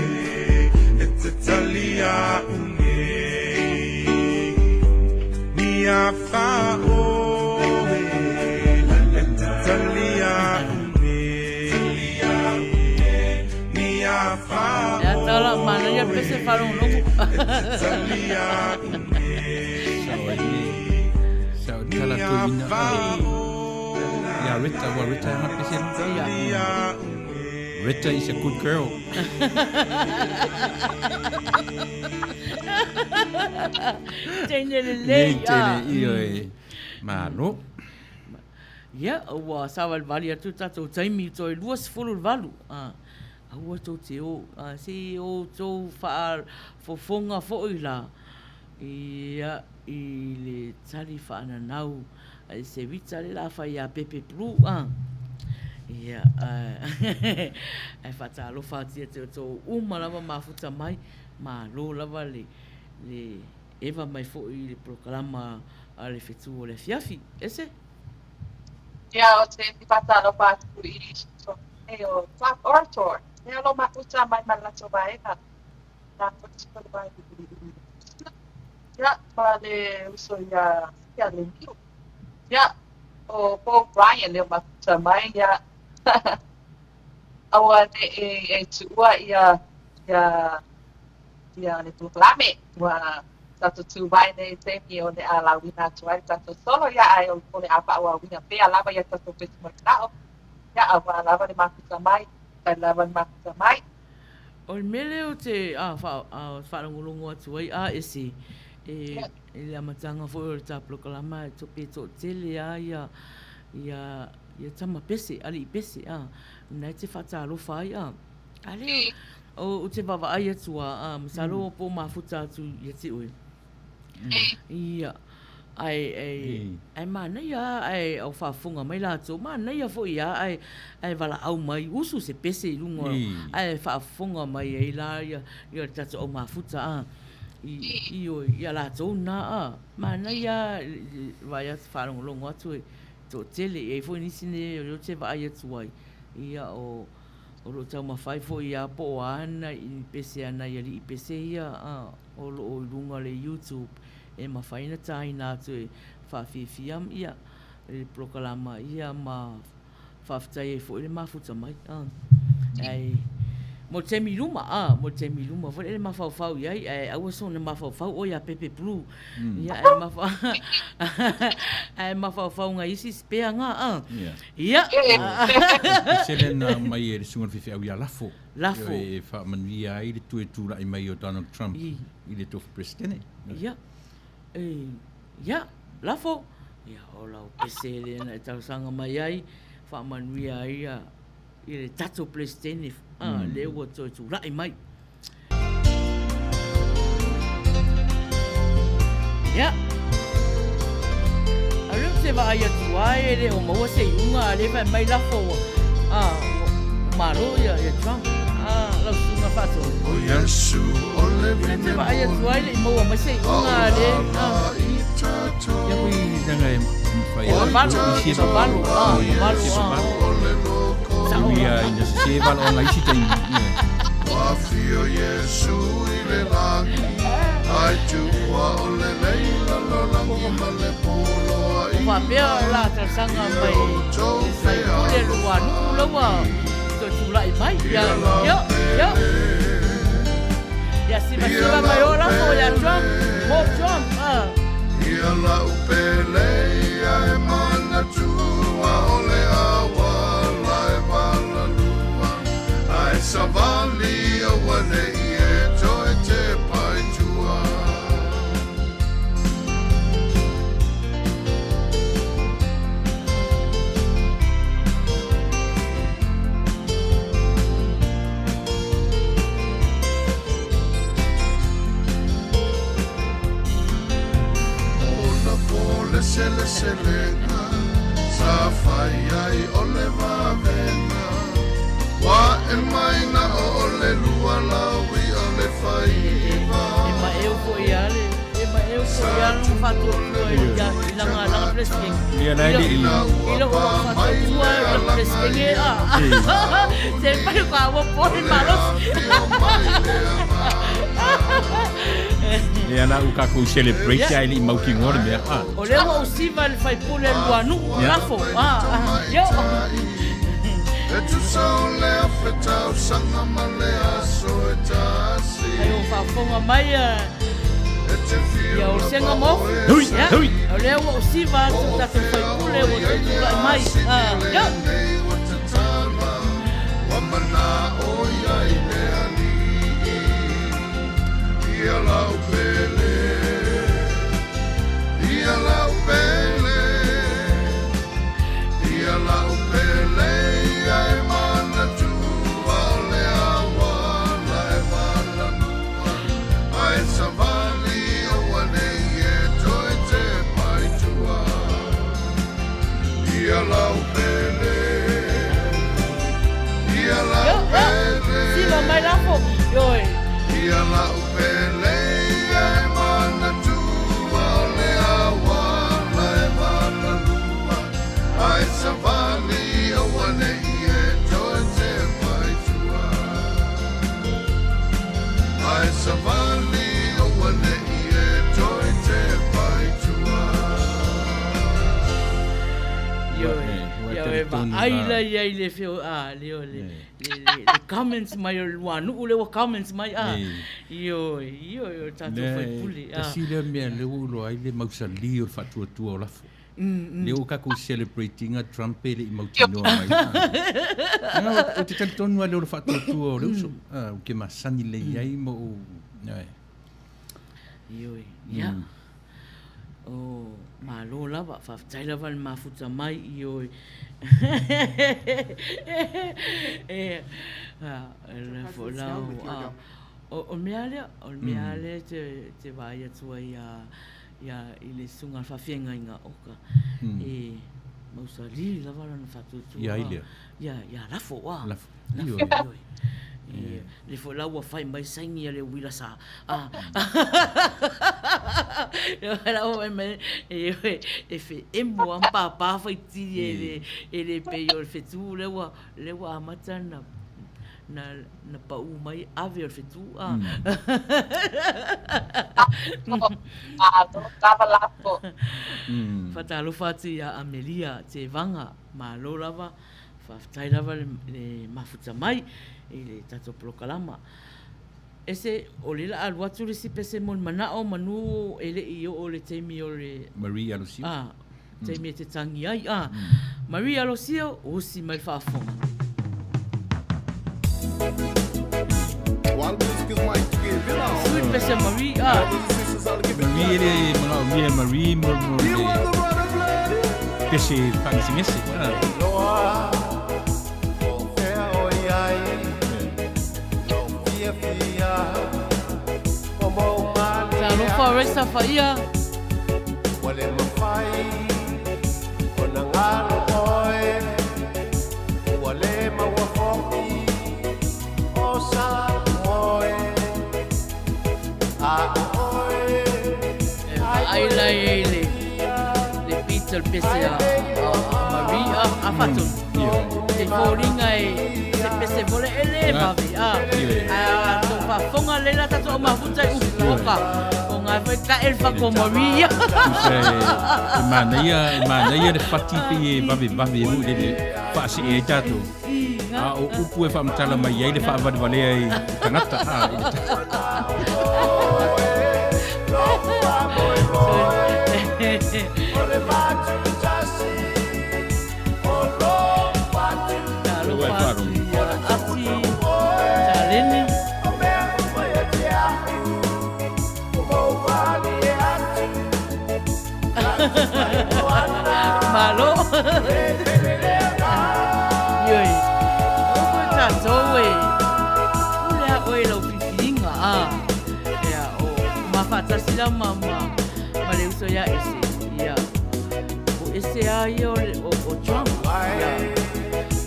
e te tali a unei Ni a wha oe e te tali a unei Ni a wha Ya tala Manuia pese farong logo. tali a unei Sao tala tuina. Ya Rita, wa Rita ma pese. tali a unei Rita is a good girl. Tene Nei le. tele io e malo. Ya, ua sawa vali atu tatou taimi toi luas fulu valu. Aua tau te o, se o tau wha fofonga fo'i la. Ia, I le tali whaana nau. Ai se vita le la whai pepe plu. Ia, ai whata alofa tia te o tau lava mafuta mai. Ma lo lava le eva mai fo'i le proklama a le Fetu Ole Afiafi. Ese? Ia o te tipatalo patu I e o Clark Orator. E alo makuta mai malato vaega. Na potiko le vai. Ia, pa le uso ia le niu. Ia, o Paul Bryan le makuta mai ia. Aua e tuua ia le tuklame. Wa tato tu vai ne temi o le ala wina tuai tato solo ia ai o le apa o wina pe alava ia tato petu markao ia awa lava le makuta mai kai lava le makuta mai O le mele o te whaarangulungu atu ai ese e le amatanga fo o le taproklama e tope to tele ia tama pese ali pese nai te whatalofa ai ale o te wawa ai atu masalo po mafuta atu ia te ue ia ai Manuia ai au whafunga mai lato Manuia fo ia ai wala au mai usu se pese I lunga ai whafunga mai ai la ia tato au mafuta ia lato na Manuia vai atu wharongolongo atu to tele e fo nisine o te wa ai atu ai ia o lo tau mawhai fo ia po ana I pese ana ia li pese ia o lo lunga le YouTube e mawhai na tai nā tu e whawhiwhiam ia le proklama ia ma whawhitai e fo le mafuta mai ai mo te miluma fo le mawhawhau iai ai aua so ne mawhawhau o ia pepe blue ia ai mawhawhau nga isi spea nga ia Sele na mai e le sunga fifi au ia lafo. Lafo. E wha Manuia ai le tue tūra I mai o Donald Trump I le tofu presidente. Ia. Ia, lafo. Ia, o lau pese le na e tausanga mai ai, wha Manuia ai I le tato presidente, le ua toi tūra I mai. Ia. Alu se va ai atu ai le o maua se iunga le vai mai lafo. Maro ia Trump. Lau sunga fato. O Yesu ole Se va ai atu ai le maua mai se iunga le. Ia kui nanga e whai O balu. Ia ina se wala o ngai sitai. Wafio Yesu I le langi Ai tua ole leila lo langi ma le polo ai pia la tersanga mai sai pule luar nu lawa to tulai mai ya ya si masila mai ora ko ya Trump mo Trump ia la upele ia e mana tua ole awa la e vala lua ai savali o wane ie toe te pai tua Selenga sa Faiai ole vavena wa e Maina ole lua lawi ole Faiva ma eu ko iale fatu ya langa presiding Ia nai di ilo fatu wa presiding se pai ko avo por malos Ia na uka ko celebrate ai li mau ki ngor me o le mo siva le fai pule luanu rafo yo e tu sole afetau sanga male aso e tasi ai fa fonga mai ya o senga mo hui o le mo siva tu ta fai pule o tu la mai yo wa mana o ia i le ani ia la upele ia la upele ia la upele ia e mana tua ole awa la e vala nua ai savali o wane ie toe te pai tua ia la upele ia la upele siva mai rafo yo ia la upele ia e mana tua ole awa la e vala lua ai savali o wane ie toe te pai tua ai savali o wane ie toe te pai tua yo ai la ia le feo le comments mai luanu le comments mai yo tanto foi puli si le me le ulo ai le mausali o fatu tu o la le o ka ko celebrating a Trump le i mautino mai o te tantonu le o fatu tu o le so o ke masani le ai mo yo ya o malo lava fa tsaila van mafuta mai yo le fola o meale te vai atua ia ile sunga fa fienga inga oka mausali lava na fatu tu ia ile ya lafo wa yo le fola wa fai mai saingi le wila sa la o me e fe emo am papa foi ti ele peio el fetu le wa matana na pa u mai ave el fetu tava lá pô fatalo fati a Amelia te vanga ma lo lava fa tai lava le mafuta mai ele tato prokalama ese o le la alwa tu si pese mon mana o manu ele io o le temi o le Maria Lucia temi te tangi ai Maria Lucia o si mai fa fo sui pese Maria pese pangsimese Foresta Faiai wale mafai ona ngalo oe wale mawafoki osa oe oe ai la ele le pizza pese Maria afatun e foringa se pese vole ele mavi to fa fonga lela tato mafuta uka Ngai fai ta el fa ko Maria. Manuia le fati pe vavi hu le fa si e tato. O upu e fa mtala mai ai le fa vale ai tangata Malo. Yoi. Opo ta zoe. Ula oi lo pitinga Ya o mafata sila mama. Male uso ya ese. Ya. O ese ayo o Trump. Ya.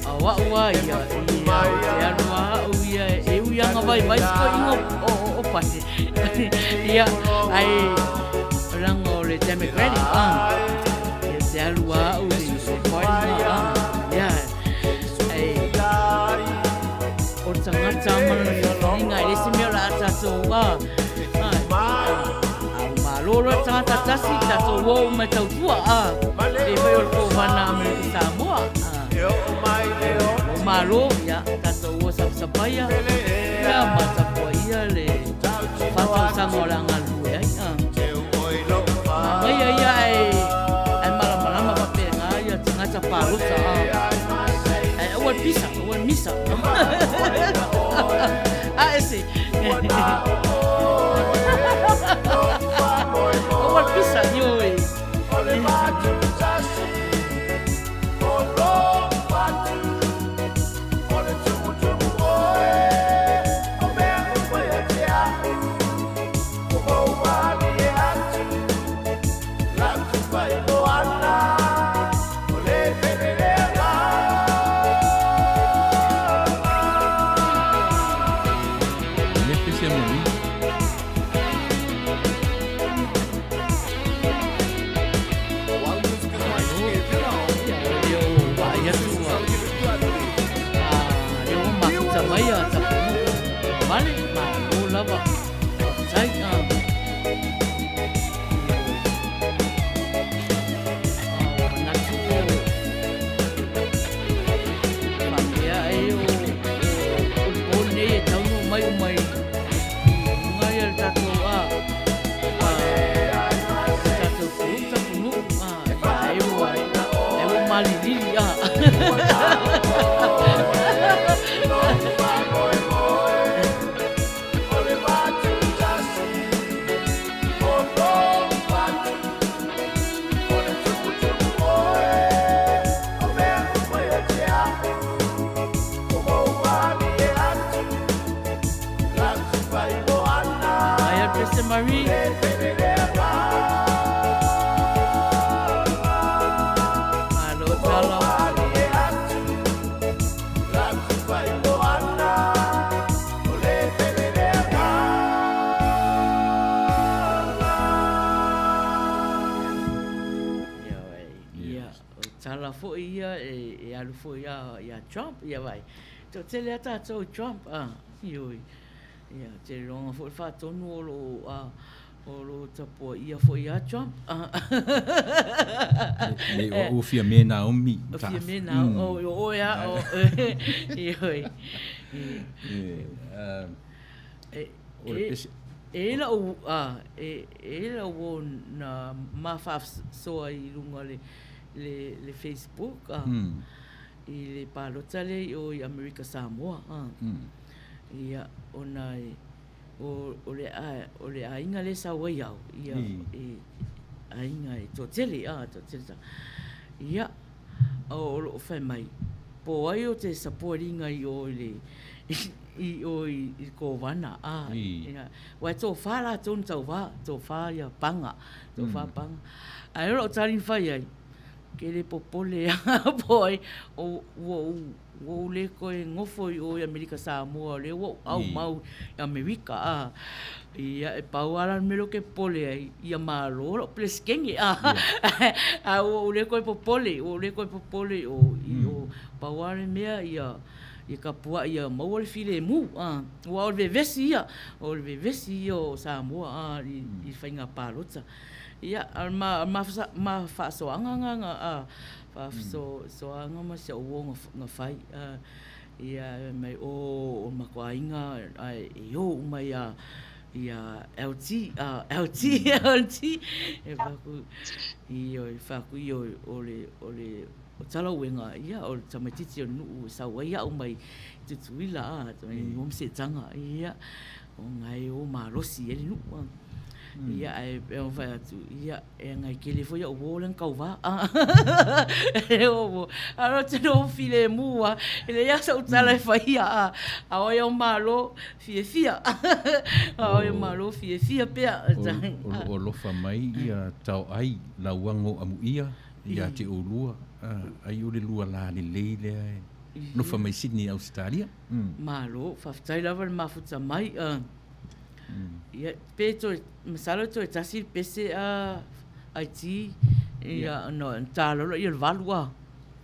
Awa ya. Ya lua o ya e uya ngabai mai ko ingo o pase. Ya ai rango le Democratic ya lua o le ya ai o tanga tama nga le simela tato malolo tata tasi tato wo me tau tua e vai o ko vana me Samoa malo ya tato wo sapaya ya mata po ia le fata sangola ngalu ya ai malama pape ya tanga parusa o misa ese o pisa yo Marie. Malo talo. Tala fo ia e alu fo ia Trump ia vai. To tele ata to Trump ioi. Ia te ronga fo fa tonu o lo tapo ia fo ia Trump. Le o fia mena o mi. O fia mena o ia o ioi. Ela o na mafa so I lunga le Facebook I le palotale o I America Samoa ia ona o le ainga le sa wai au ia ainga to tele ia o fai mai po ai o te supportinga I o le I ko wana ia wa to fa la ton to fa ia panga to fa panga ai o tali fai ai ke le popole boy o le ko ngofo o America Samoa le o au mau America ia e pauala melo ke pole ai ia malo ples kenge o le ko popole o pauala mea ia ia ka pua ia mau le file mu ua o le vesi ia o le vesi o Samoa i whainga pālota ia ma whaasoanga nga whaasoanga ma se o nga whai ia mai o makuainga e o mai ia LT e whaku i o le o tala wenga ia o tamatiti o nuu sawa ia o mai tutuila mai ngom se tanga ia o ngai o marosi ele nuu ia e vai atu ia e ngai kele foi o volen kauva e o aro te no file mua ele ia sa utala e fai a o ia malo fia o ia malo fia pea o lofa mai ia tau ai la wango amu ia te olua ai o le lua la le leile no fa mai Sydney Australia malo fa tai lava le mafuta mai ia peto masalo to tasi pese IT ia no talo ia valua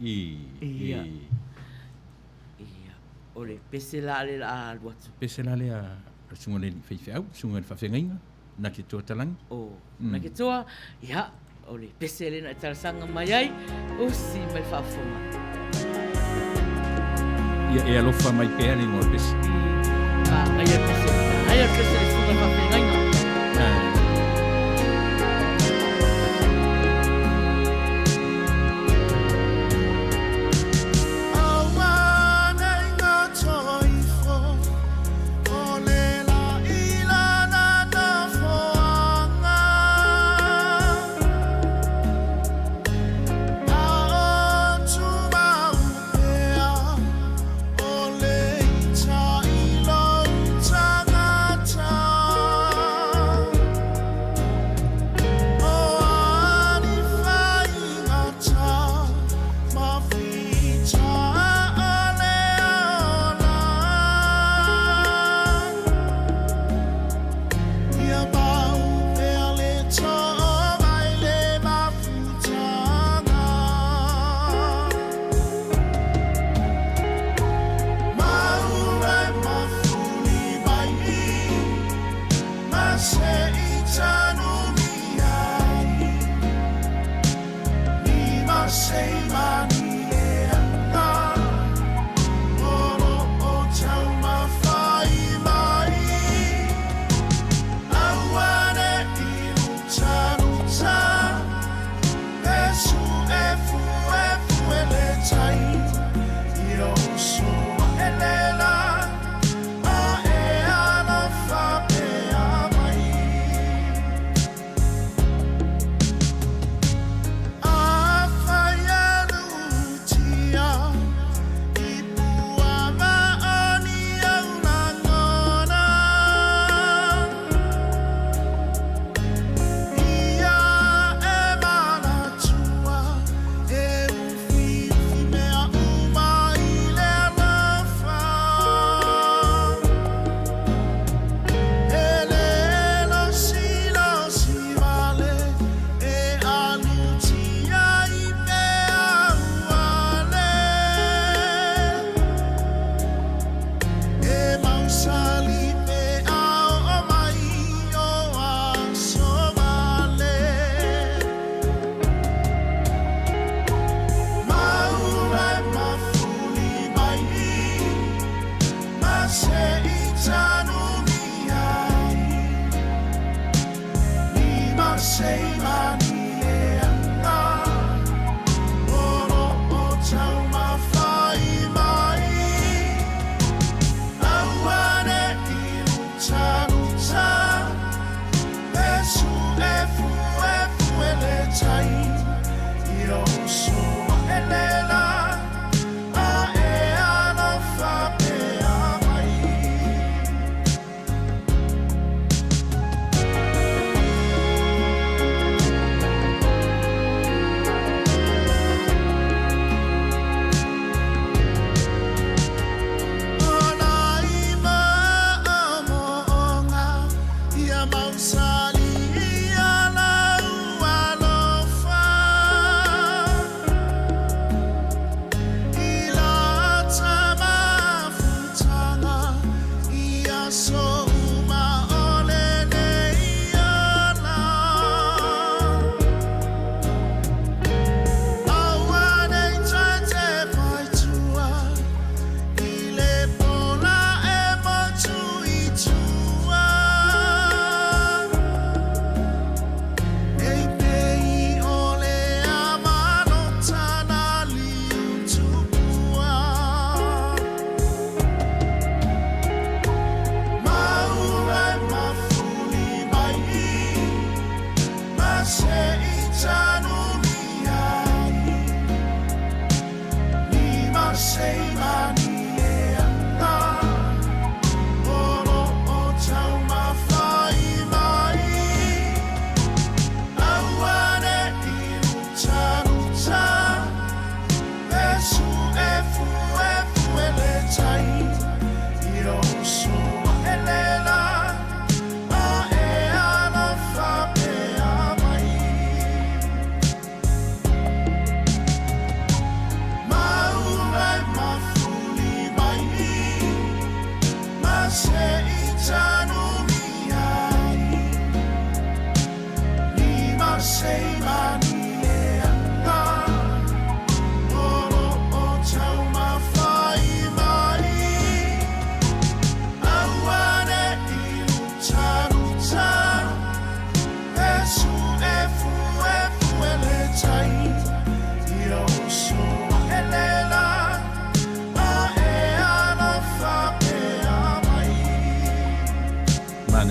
ia ole pese la le lua pese la le sunga le fai sunga fa fengaina na ke to talang na ke toa ia ole pese le na tarsanga mai ai o si mai fafonga ia e alofa mai pele mo pese ai pese le sunga fa fengaina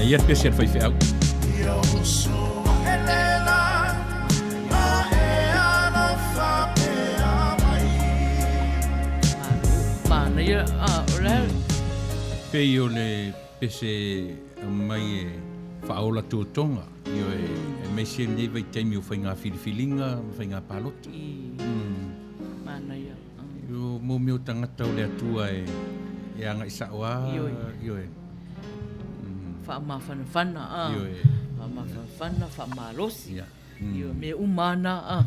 ia pese fai fe au. Mana ia ole Pei o le pese mai e whaola tūtonga. Io e mei se nei vai teimi o whai ngā whiriwhilinga, whai ngā pāloti. mana ia. Io mō meo tangata o le atua e anga i saoa. Io e. Whaamawhanawhana. Io e. Whaamawhanawhana, whaamalosi. Ia. Io me umana.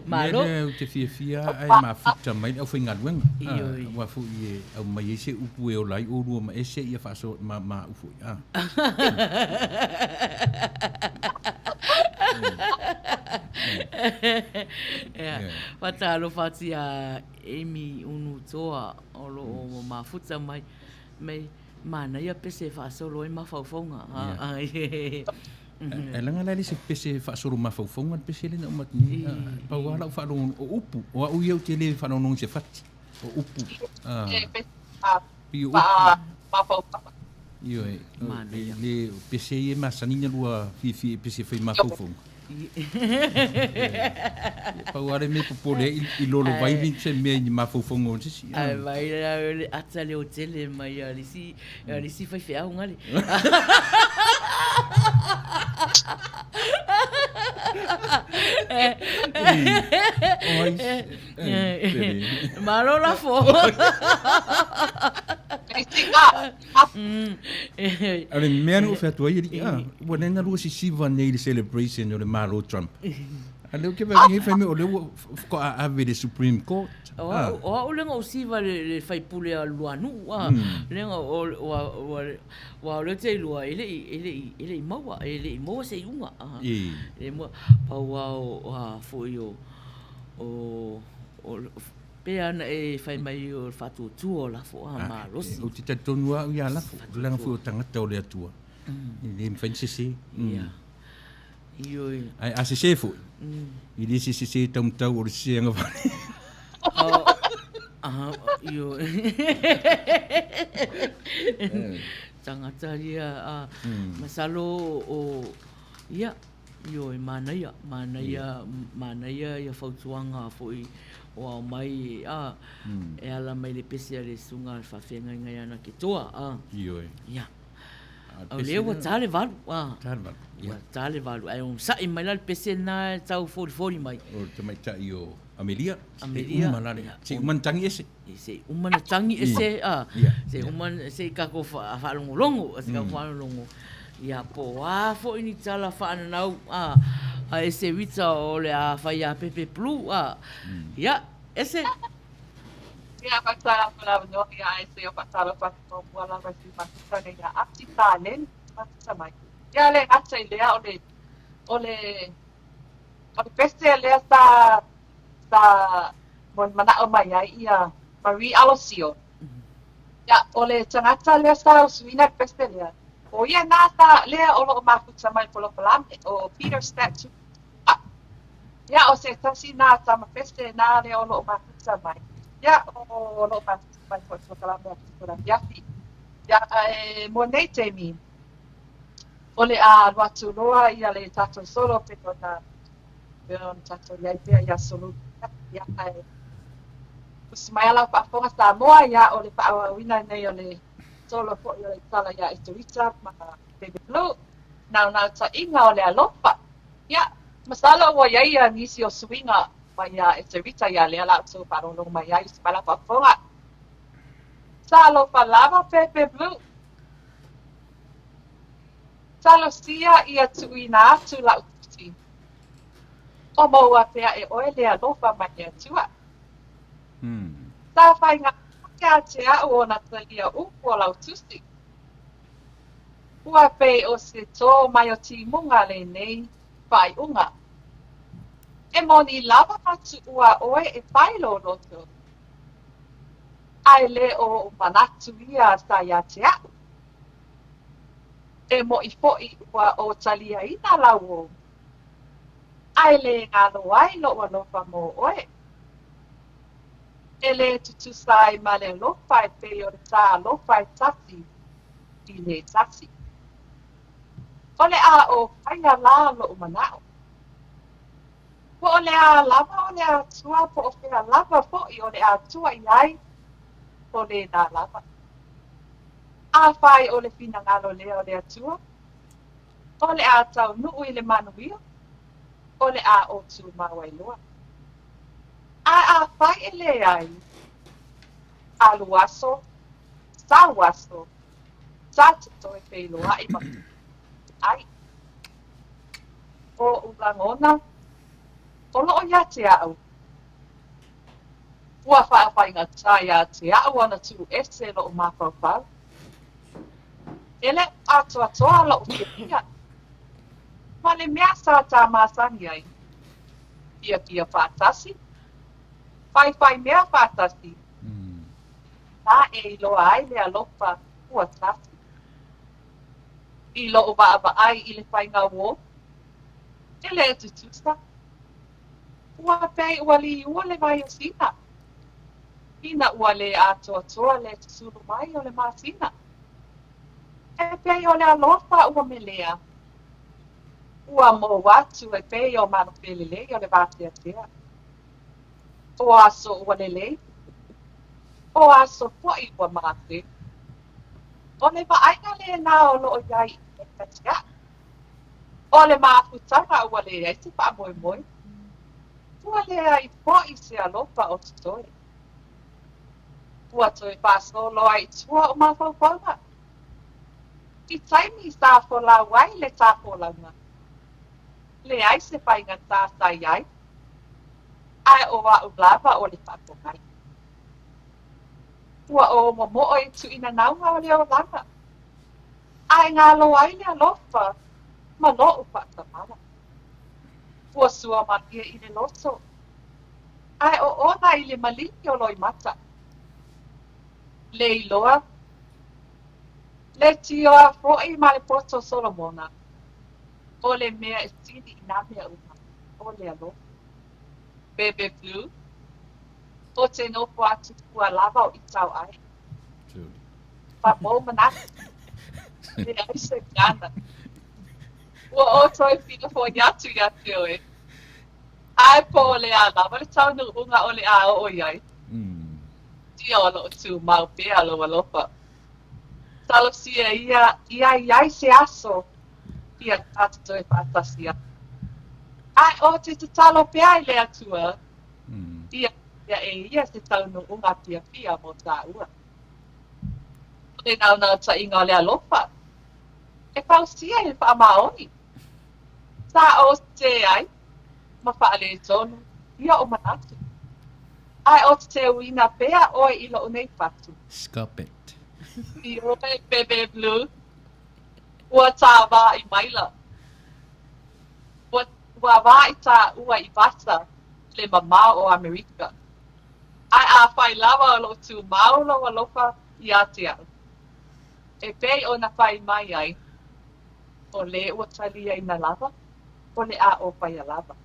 Malo. Ia o te fia ai mafuta mai au whai ngā luenga. Io. Wafu i e au mai ese upu e o lai o rua ma ese ia whaaso ma ufu i. Watalo whati a Amy unu toa o lo o mafuta mai mana ia pese whaasolo e mawhauwhaunga. E langa lali se pese whaasolo mawhauwhaunga pese le na umat ni. Pauala u whaanong o upu. O au iau te le whaanong se whati. O upu. Pio upu. Io e. Le pese e masanina lua fifi pese whai mawhauwhaunga. Pauare me popole I lolo vai se me ni mawhauwhaunga o sisi. Ai vai le atale o tele mai alisi fai fea ngale. Malo la fo. Ale mea no whea tua iri. Wane nga rua si siva nei le celebration o le Maro Trump. Ale o ke vai ngai whai me o leo ko a ave le Supreme Court. O lenga o siva le fai pule a luanu. Lenga o le te lua ele I maua se iunga. Ele maua paua o foi o pea na e fai mai o fatu tua la fo ma rosi. O te tatonua ia la fo. Lenga fo tangata o le atua. Ele mwhain sese. Ioi. Ai a sese fo. Ili sese taumtau o le sese anga whane. Ioi. Tangata ia masalo o ia ioi Manuia ia fautuanga foi o mai e ala mai le pese le sunga whawhenga ngai ana ki toa. Ioi. Ia. O leo wa tale valu. Tale valu. Ai sai mai la pese na tau 40 mai. O te mai ta I o Amelia. Se umantangi ese. Se umantangi ese. Se uman se kako whalongolongo. Se kako whalongolongo. Ia po fo ini tala whaana nau. A ese wita o le a Faiai pepe plu. Ia, ese. Ia patala pala no ia ese o patala patala wala wasi patala ia apti talen patala mai. Ia le ata ilea o le peste le sa mon mana o mai ia Marie Alosio. Ia o le tangata le sa o suina peste le. O ia nata le o lo mafuta mai polo palame o Peter statue. Ia o se tasi nata ma peste na le o lo mafuta mai. Ia o lo mafuta mai polo palame a Fetu Ole Afiafi. Ia mo nei temi. O le a watu loa ia le tato solo pe na tato ia pia ia solo ia usmaila pa fonga sa moa ia o le pa wina nei o le solo po ia le tala ia etuita ma baby blue na ta inga o le alopa ia masala o ia nisi o swinga ma ia etuita ia le ala so pa no ma ia usmaila pa fonga salo pa lava baby blue salo sia ia tuina tu la uti o maua pea e oe le alofa ma ia tua ta fai ngā kia te au o na talia upu o lau tusi. Ua pe o se tō mai o ti munga le nei whai unga. E moni lava matu ua oe e whai lo loto. Ai le o manatu ia sa ia te au. E mo I fo'i ua o talia ina lau o. Ai le ngā loai lo wa lofa mo oe. Ele tutu sai ma le lofai pe o tā lofai tati i le tasi. Ole a o aia la lo manao. Po ole a lava ole a tua po o fea lava po i ole a tua iai po le na lava. A fai ole fina ngalo le ole a tua. Ole a tau nuu i le manuia. Ole a o tu mawailoa. A fai e le ai. A luaso. Sa waso. Sa tito e peiloa i maki. Ai. O ulangona. O loo ia te au. Ua whaawhainga taia te au ana tu ese loo mawhawhau. Ele atoa loo te pia. Ma le mea sa tā māsangi ai. Pia whātasi. Whai mea whātasi. Nā e iloa ai lea lopa ua tasi. I loo wa ai i le whainga wō. Ele e tutusa. Ua pei ua li ua le mai o sina. Ina ua le atoa le tusuru mai o le māsina. E pei o le alofa ua me lea. Ua mo watu e pei o mano pelele o le vātea tea. O aso ua lele. O aso poi ua mate. O le vaainga le nā o loo iai e katia. O le maafutanga ua le ai se pa moi. Ua le ai poi se alofa o tutoi. Ua toi pasolo ai tua o mawhawhanga. I taimi sa fola wai le tā folanga. Le ai se whainga tā sai ai. Ai o wa ulava o le whakongai. Ua o momo'o i tu ina naunga o le o langa. Ai ngā lo ai le alofa. Ma lo u whakamala. Ua sua matia i le loso. Ai o ona i le maliki o loi mata. Le iloa. Le tioa fo'i ma le poto Solomona. O le mea e sini i nā mea uma. O le alo. Bebe Blue. O te nopo atu kua lava o i tau ai. Pa mō manaki. Le ai se gana. Ua o toi whina fo yatu oe. Ai po o le a lava le tau nu unga o le a o iai. Tia o lo tu mau pea lo alofa. Talo sia iai se aso. Ia atu e whātasia. Ai o te talo pea i le atua. Ia se tau no unga pia mo tā ua. E nau ta inga o le alofa. E pausia e wha maoni. Tā o te ai. Ma wha ale tonu. Ia o manatu. Ai o te uina pea oi ilo o nei whatu. Scarpet. I oe Bebe Blue. Ua tā wā i maila. Ua wā i tā ua i basa le mamau o Amerika. Ai a whai lawa o lo tu maulo o lofa i atia. E pei o na whai mai ai. O le ua talia i na lava. O le a o whai a lava.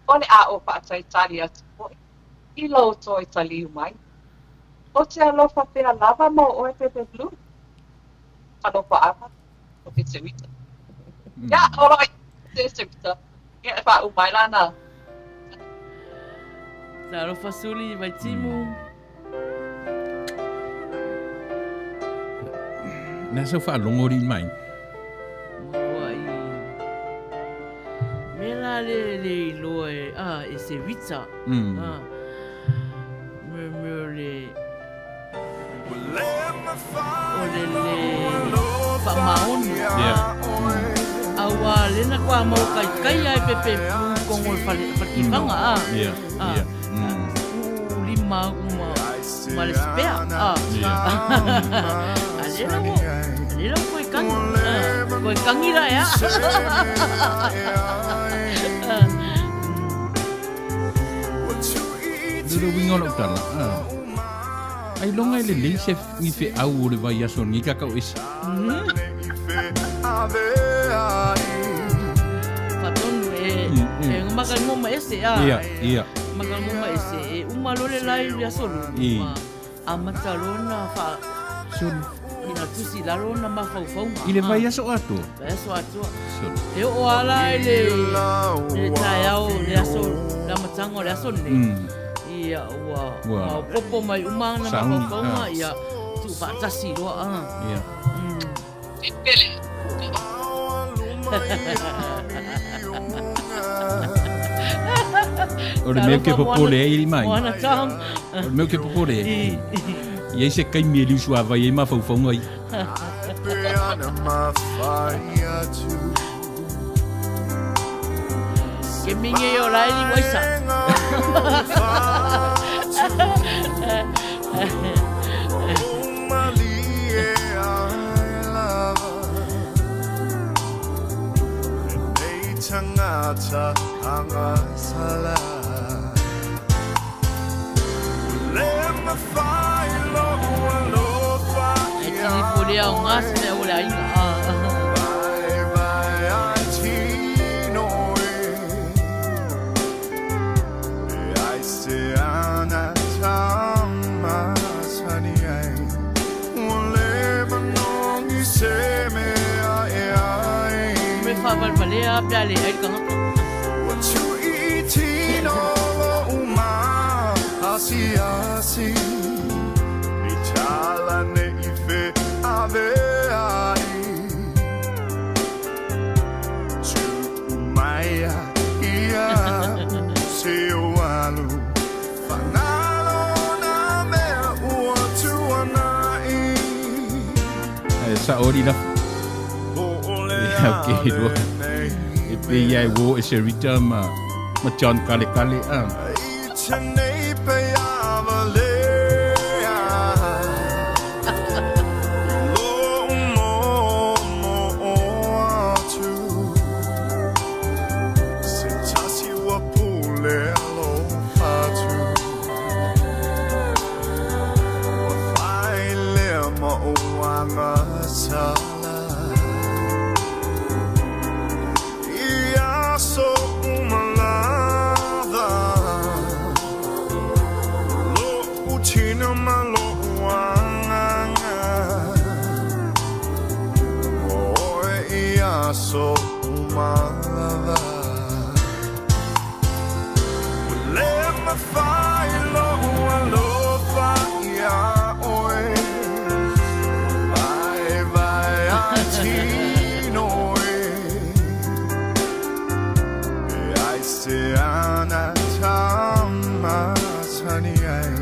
O le a o pa atai tali atu poi. I lo to i taliu mai. O te alofa pea lava mo o e Bebe Blue. Alofa ama. O ke te wita. Ia, oroi, te wita. Ia e wha umai lana. Tā rofa suli i vai timu. Nā sau whaalongori mai. Mua i. Mera le iloa e se wita. Me le... O le whamaonu. Awa lena kua mau kai ai pepe kongo whakifanga. Lima uma le spea. Alera koe kangi. Koe kangi ra ea. Lula winga o tala. Ai longa le lei se mi fe au o le vai aso ni kakao isi. Fatonu e makai ngoma ese a. Ia. Makai ngoma ese e uma lole lai lia solu. A matalona fa. Solu. I na tusi lalo na mafaufaunga. I le vai aso atu. Aso atu. E o ala le tai au le aso la matango le aso ne. Ia ua popo mai umana mafaufaunga ia tu fatasi loa. Ia. O le meu ke popole e ili mai. O le meu ke popole e. Ia se kai mi liu sua vai e mafaufaunga i. Ke minge o lai ni waisa. Tangata angasala Lema failo alofa Eti ni fole au ngas me o lai nga. Bye bye antino I say anatama sani ai Lema nongi se me Fabal balea pale ai ka haka. What you eating all uma asi Itala ne ife ave ai Tu umaya ia se oalu Fanalo na me ua tu anai Sa ori na. Okay, do. E pe ia wo e se rita ma John kale a. So malava let me follow alofa ya oe bye antino I say anatama sani ai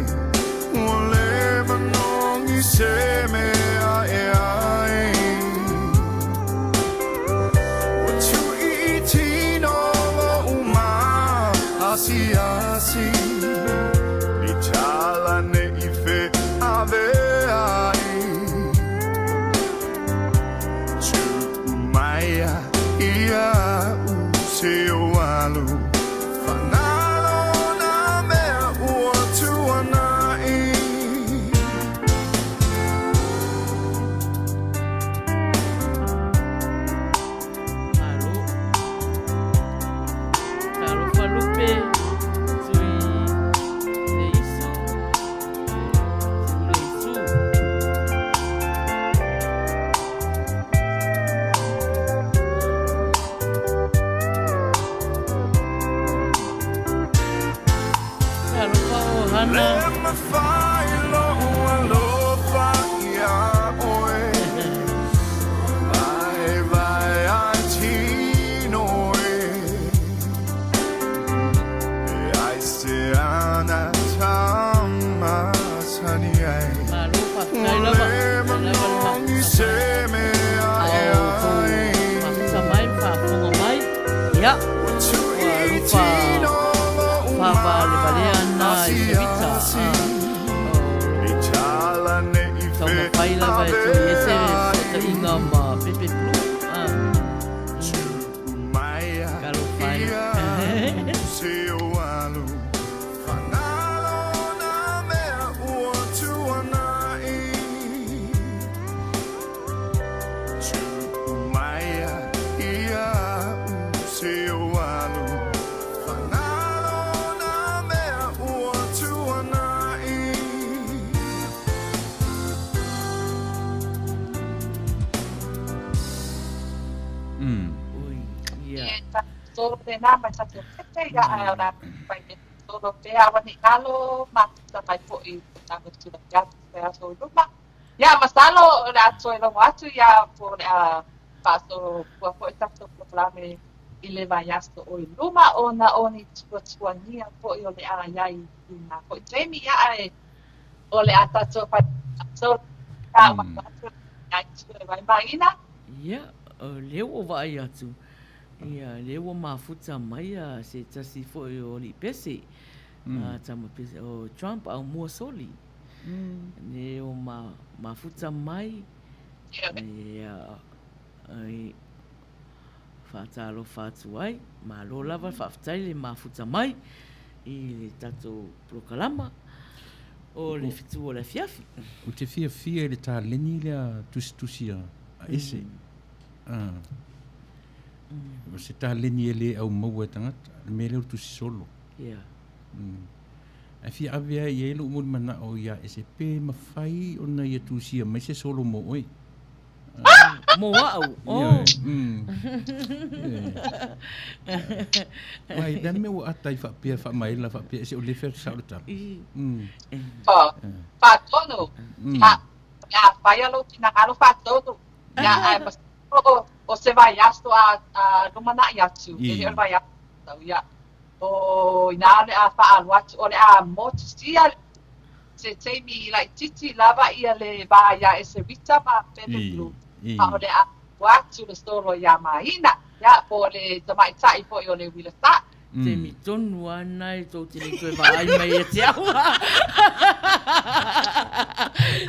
lema nongi se me Asi Itala ne ife ave ai Tu maya ia se oalu Fanalo na me ua tu anai Talo falupe. Let me follow alofa ya oe bye antino I say anatama sani ai lema nongi se me ai Mafisa mai whafunga mai. Ia. Rupa. Papa le balea na i se vita. solo de nada mai sa te ya ai la pai me solo te awa ni kalo ma sa pai po I ta me tu ya te aso luma ya masalo la so lo watu ya por paso po ta to proclame I le vaiasto o I luma ona oni tuania po I o le aya I na po temi ya ai o le ata to pai so ka wa ya tu vai Maina Ia, leo o vai atu. Ia, leo o mafuta mai se tasi fo o li pese. Tama pese o Trump au mua soli. Leo mafuta mai. Ia, ai whātalo whātu ai. Ma lo lava whaftai le mafuta mai. I le tato prokalama. O le Fetu Ole Afiafi. O te fia le tā leni lea tusi a ese. O se tā leni ele au maua tangata, me leo tusi solo. Ia. A fia avea I elo umuri mana o ia ese pe mawhai o na ia tusi a mai se solo mo oi. Mo wau. Oh. Wai, dan me o atai whapia whamaila whapia se o lefer sa o tau. Fatono. Ya whaialo tina alo fatono. Ya ai mas o se vai asto a rumana yatu. Ele vai asto ya. O ina le a fa watch o le a motia se temi like titi lava ia le va ya ese vita ma pelu. Pa o le a watch le storo ya Maina. Ya po le tamai tai po o le wila ta. Te mi tonu ana I tō tini koe vai mai e te aua.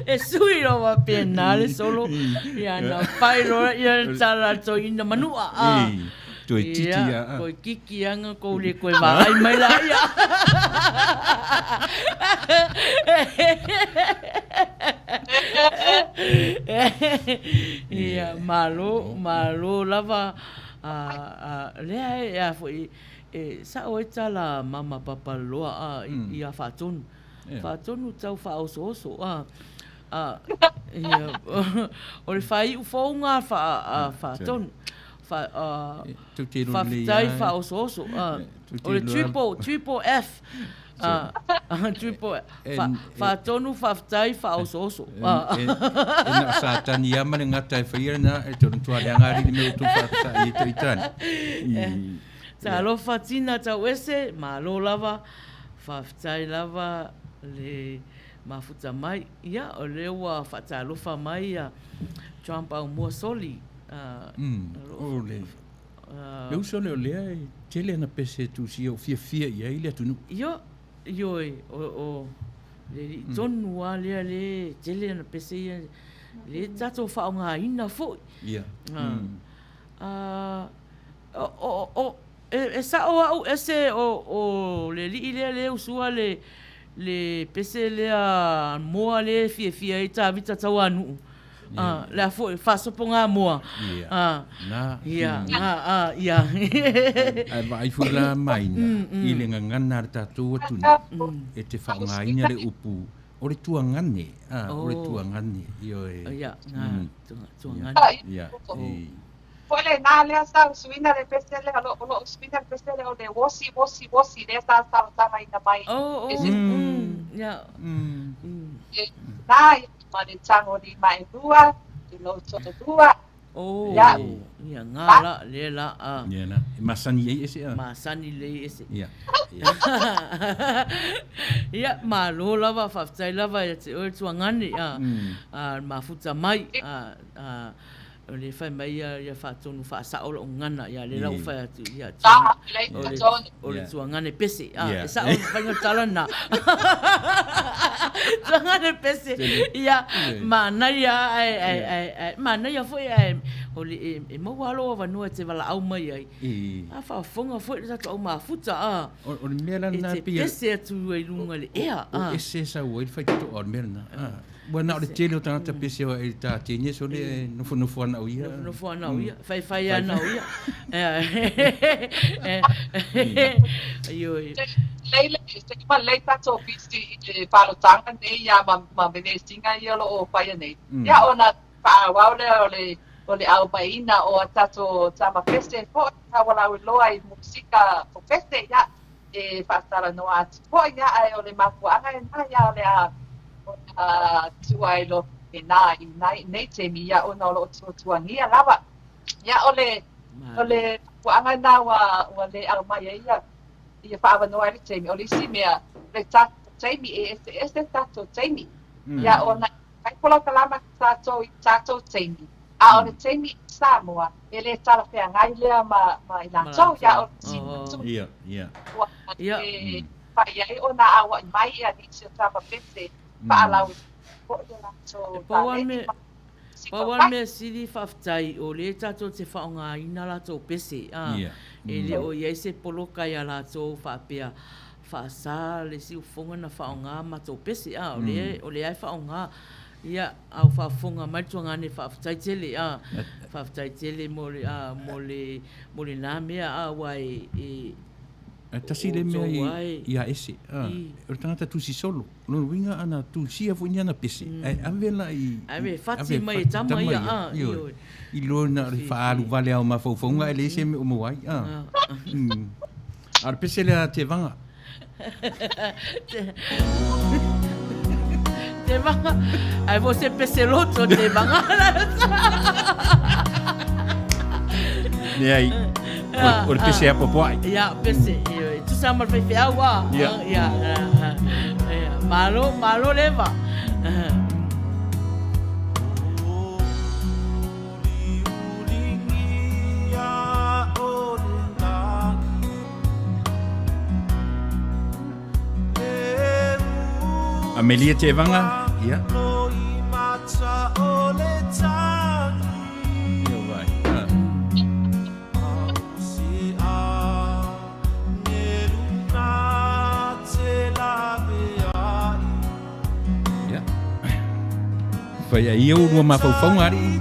E sui roa pēnā le solo. Ia na whai roa ia tara tō ina manua. Toi titi a. Koe kiki anga kou le koe vai mai la ia. Ia malo lava. Lea ea fwoi. Sa o tala mama papa loa I a whātonu. Whātonu tau whaoso-oso. O le whai uwhaunga whātonu. Whaftai whaoso-oso. O le triple F. Whātonu whaftai whaoso-oso. E na sa tani ama le ngata e whaira na e tonu tua le angari ni me utu whātai I taritani. Ta lo fatina tau ese, ma lo lava, whaftai lava le mafuta mai. Ia, o lewa whatalofa mai Trump au mua soli. Ole. Leu sole o lea tele na pese tu si o fia ia I le atunu. Io, o le tonu a lea le tele na pese ia le tato whaonga ina fo. Ia. E sa o au ese o le li le usua le pese le moa le fia I ta vita tau anu. Le fo fa soponga moa. Na. Ia. Ai vai fula Maina. I le ngana tatu atunu. E te whaonga ina le upu. O le tuangane. O le tuangane. Ia. Tuangane. Ia. Pole na le sa suina le pesele lo suina le pesele o de wosi le sa ina mai. Ya. Na ma le tango ni mai dua, di lo so dua. Ya. Ya ngala le la Ya na. Masani ai ese Masani le ese. Ya. Ya malo lava faftai lava o tuangani mafuta mai le fai mai ia whātonu whaasao o ngana ia le lau whai atu ia o le tuangane pese e sa o whainga talana tuangane pese ia Manuia foi o le e maualo a vanua te wala au mai ai a whaafonga foi le tato au mafuta o le mea lana pia e te pese atu e runga le ea o ese sa ua i whai tato o le mea lana Bueno, le tele o tangata pese o e ta tene so le nofo ana o ia. Nofo ana o ia. Fai ana o ia. Leile, se ma leita to pisi e palo tanga nei ya ma me singa ia lo o fai nei. Ya ona pa wa le o le au Maina o a tato tama pese po tawala o loa I musika o pese ia e whaatara no ati po ia ai o le mapuanga e nā ia o le a tuai lo e nā I nei te mi ia o na o tuangia lava ia o le mapuanga nā wa le au mai ia ia whaawa no ai te mi o le si mea le tato te mi e tato te mi ia o na kai pola kalama tato I tato te mi a o le teimi Samoa e le tala whea ngai lea ma I lātou ia o le tīmatu. Ia. Faiai o nā awa I mai ea nisi o tapa pese whaalau o le lātou. Pawan mea siri whaftai o le tātou te whaonga ina lātou pese. E le o iei se poloka ia lātou whaapea whaasā le si ufonga na whaonga ma tō pese. O le ai whaonga ia au whaafonga mai tuanga ne whaaftai tele whaaftai tele mo le nā mea wai tasi le mea ia ese o tangata tusi solo no winga ana tusia fu ina pese ave la ave fati mai tama ia I lona le faalu vale au mafaufonga ele se me o moai ar pese le te vanga te vanga ai você pese l'otro te vanga ne ai o pese a popoai ia pese tu sa mal fe awa ia malo leva Amelia te vanga ia Faiai o rua mafaufonga ari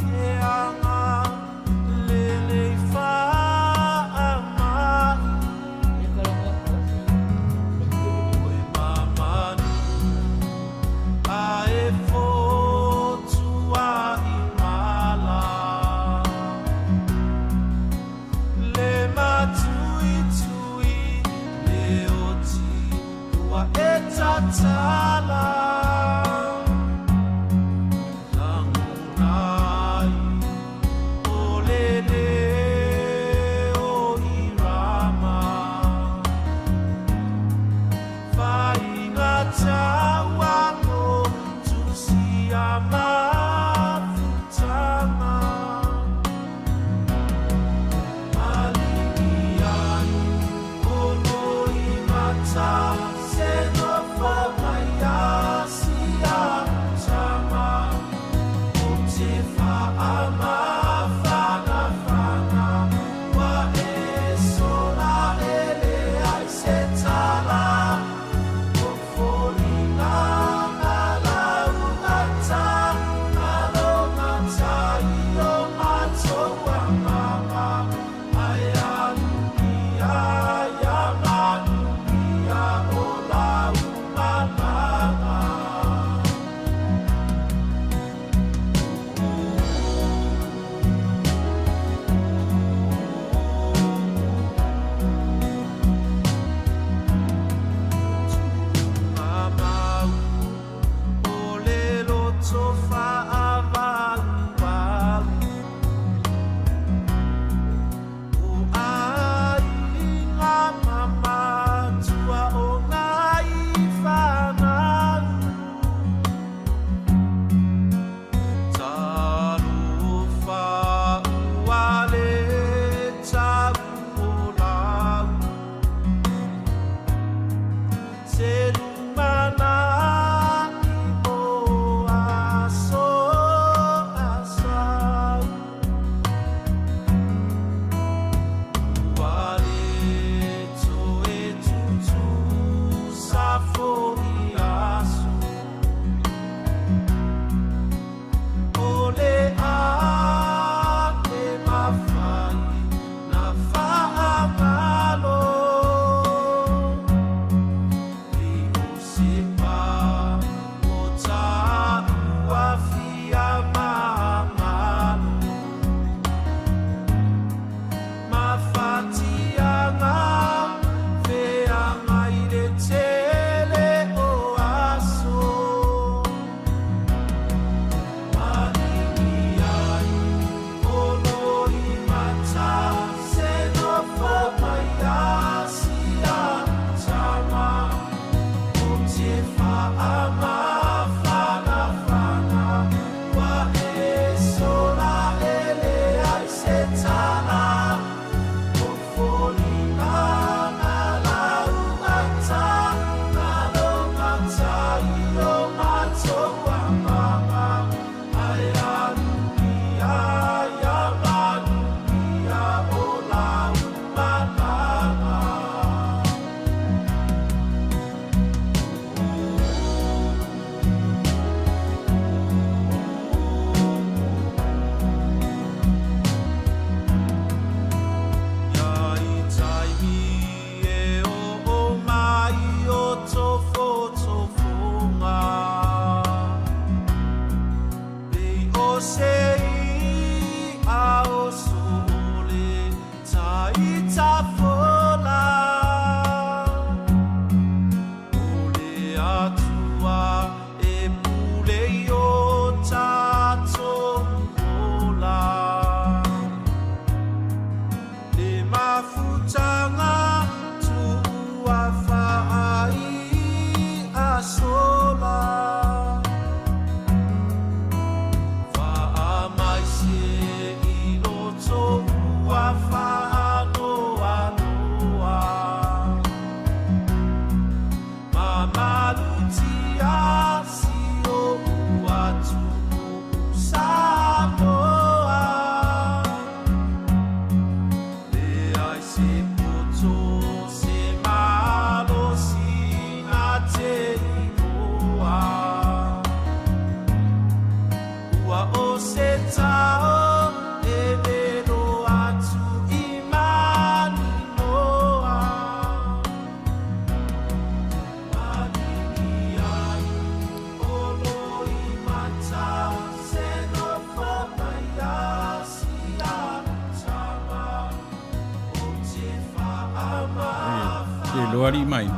Loari mai.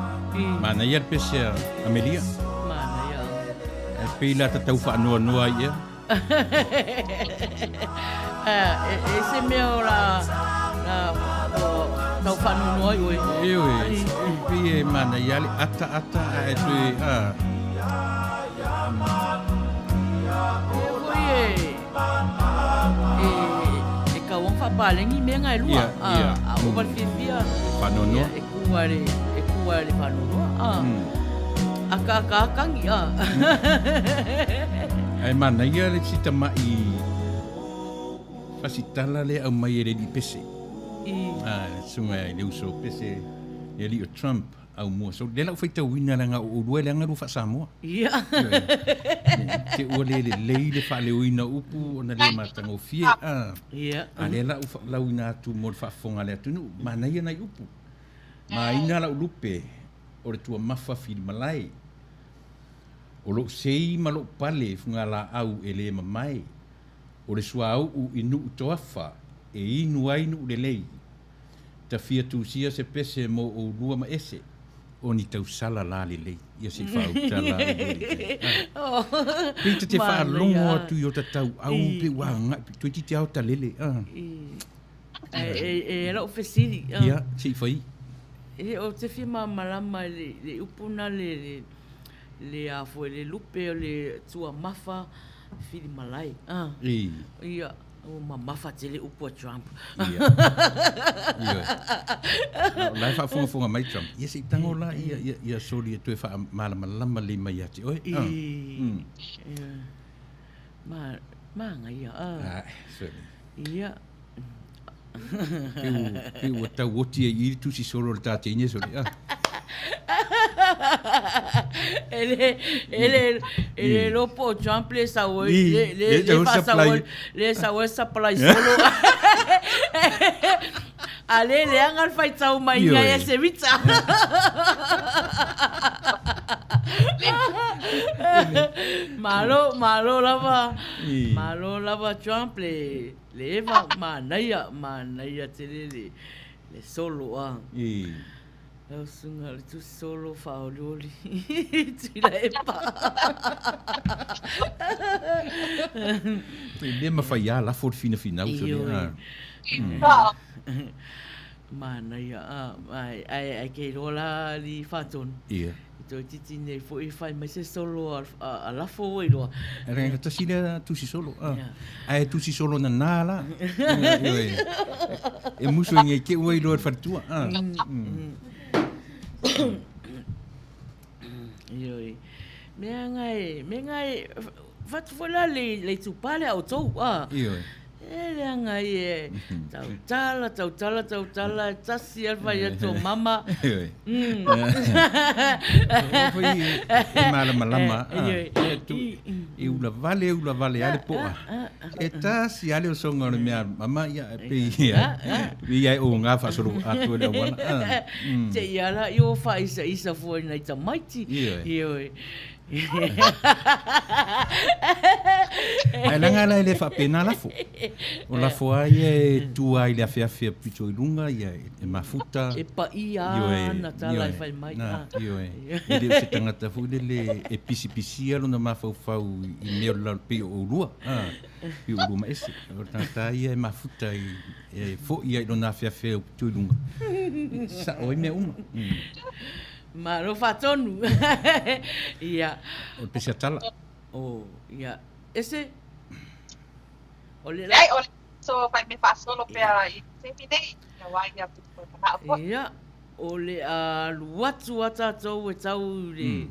Manuia pese Amelia. Manuia. Pila tatau whanua ia. Se mea la tau whanua iwe. Iwe. Pie Manuia le ata e tui E ka wang whapalengi mea ngai lua. A uwal whiwhia. Whanonua. E kuare whanonua. A kangi. Ai Manuia le sita mai fasitala le au mai e di pese. Sunga le uso pese e li o Trump au mua. So le lau whaita wina langa o urua le anga rufa Samoa. Ia. Te ua le le whale uina upu o na le matanga o fie. Ia. A le lau ina atu mo le whaafonga le atunu. Manuia nai upu. Maina lau lupe o le tua mafa fili malai. O lo sei ma lo pale funga la au e le mamai. O le sua au u inu utoafa e inu ainu le lei. Ta fia tu sia se pese mo o lua ma ese. O ni tau sala la le lei. Ia se whau tala. Pita te wha longo atu i o tatau au pe wanga. Tuiti te au ta lele. E lau fesiri. Ia, se i whai. E o te whima malama le upuna le afo le lupe o le tua mafa fili malai. Ia, o mafa te le upu a Trump. Ia. Lai whaafonga mai Trump. Ia se tango la, ia sori e tue wha malama le mai ati. Oi? Ma ngai Sorry. Ia. Ke ua tau oti e iri tusi solo le tate ine sori. Ele lopo Trump le sawe le sawe supply solo. Ale le angal fai tau mai ia se vita. Malo lava Trump le eva Manuia te le solo Eu sunga le tu solo faololi. Tira e pa. Le ma Faiai la for fina usori. Manuia ai ke rola li faton. Ia. To titi nei fo I fai mai se solo a la fo e lo. Era ta sila tu si solo. Ai tu si solo na nala. E muso ngai ke oi lo fatua. Ioi. Me ngai fatfola le tupale au tou. Ioi. Le ngai tau tala tasi alfa ia to mama. Ioi. Malama. E ula vale ale poa. E tasi ale o songa le mea mama ia pe ia. Ia o ngā whasoro atu le wana. Te iara i o wha isa fua nei ta maiti. Ioi. Ai langa la le fa pena la fo. O la fo ai e tu ai le afiafi pito I lunga ia e mafuta. E pa ia na tala fai mai. Io e de se tangata fu le e pisi alo na mafau I meo la pe o lua. Pi o lua ese. O tangata ia e mafuta e fo ia I na afiafi pito lunga. Sa o me uma. Maro fatonu. Ia. O pese tala. Ia. Ese. Ole so fai me fa solo pe I semine. Na wai ia puto na. Ia. Ole a luatu ata tau e tau le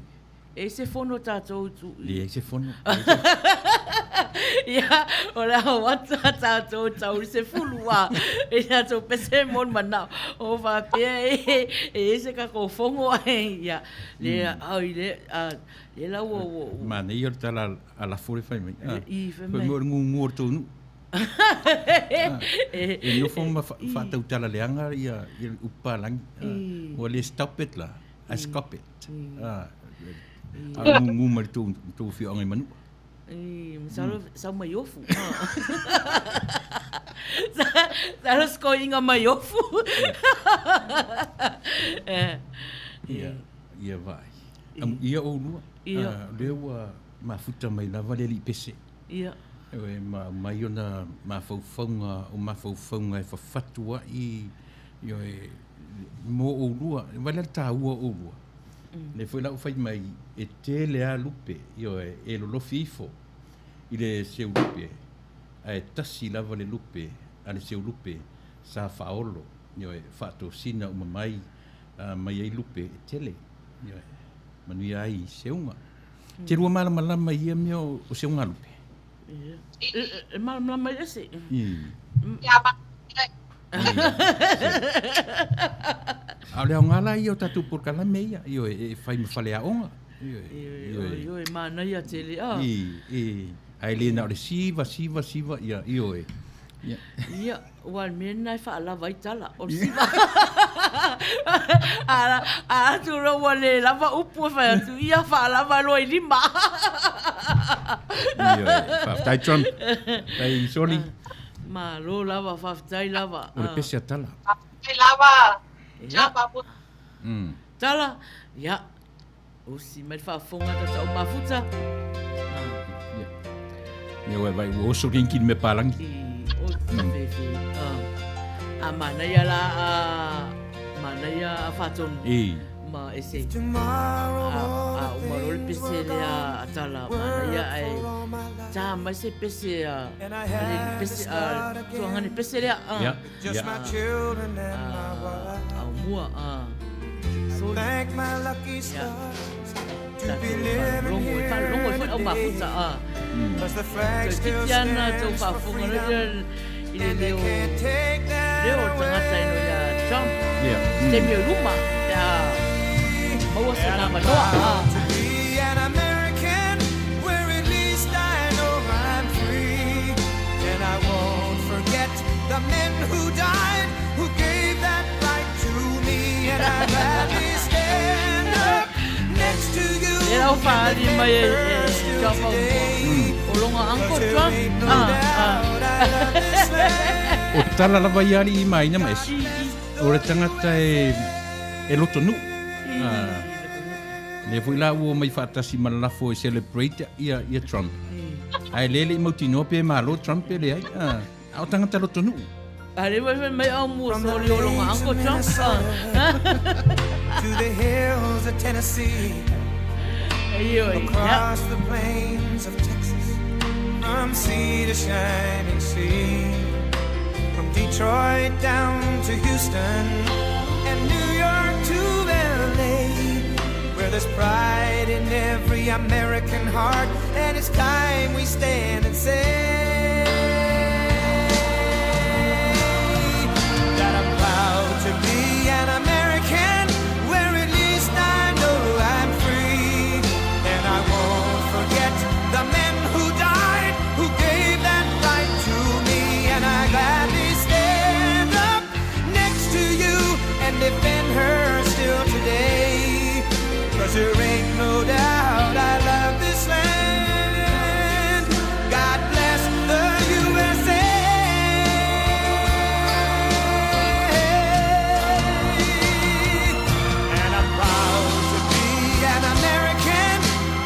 E se fono tātou tu. Le se fono. Ia, o la wata tātou tau se fulua. E tātou pese mon mana. O whapea e se ka ko fongo ai. Ia, le au i le la o. Mana i ora tala ala fore fai mai. I fai Koe mai. mo ngu tonu. E no fo ma fa tau tala leanga ia upalangi. O le stop it la. I stop it. Ngu mari tu fi ongai manu. Misalo sa mayofu. Sa sko inga mayofu. Ia vai. Ia o lua. Lewa mafuta mai lava le li pese. Ia. E mai ona mafaufaunga o mafaufaunga e whawhatua i mo o lua. Wale tā ua o lua. Le foi lau fai mai e te lea lupe e lo fifo i le seu lupe a e tasi lava le lupe a le seu lupe sa faolo e whato sina uma mai mai ei lupe e tele Manuia ai seunga te rua malama ia meo o seunga lupe Malama ese Ia ma. Ale o ngala i o tatu por kala meia e fai me fale a onga Io e Manuia tele ai le na o le siva ia Ia, wan mena e whaala vai tala o siva a tu ro wale lava upu fa tu ia whaala vai loi lima tai Trump tai soli ma lo lava whaftai lava o le pese a tala Ai lava. Chapa pu. Tala, ia. O si mai whaafonga tata o mafuta. ia vai o so rinki me palangi O fefe. A Manuia la Manuia a whaton. Ma ese. A umarole pese lea tala. Manuia ai. Tā mai se pese pese tuangani pese lea. Au mua so Thank my lucky stars to be living here longo foi au mafuta Cause the flag still Tiana stands tau for whafonga freedom ile and they leo can't take that leo tangata ino ya Trump Yeah. te mea luma ya maua sa nga manoa to be an American where at least I know I'm free and I won't forget the men who died who gave that right to me and I gladly stand up next to you e lau whaari mai e Trump o longa anko Trump O tala lava iari i Maina ma esi. O le tangata e loto nu. Le fui la ua mai whaatasi malalafo e celebrate ia Trump. Ai lele i mautino pe malo Trump e le ai. Au tangata loto nu. ale mai au mua soli o longa anko Trump to the hills of Tennessee across the plains of Texas from sea to shining sea from Detroit down to Houston and New York to LA where there's pride in every American heart and it's time we stand and say that I'm proud to be an American where at least I know I'm free and I won't forget the men who died who gave that right to me and I gladly stand up next to you and defend her still today 'cause there ain't no doubt I love this land. God bless the USA. And I'm proud to be an American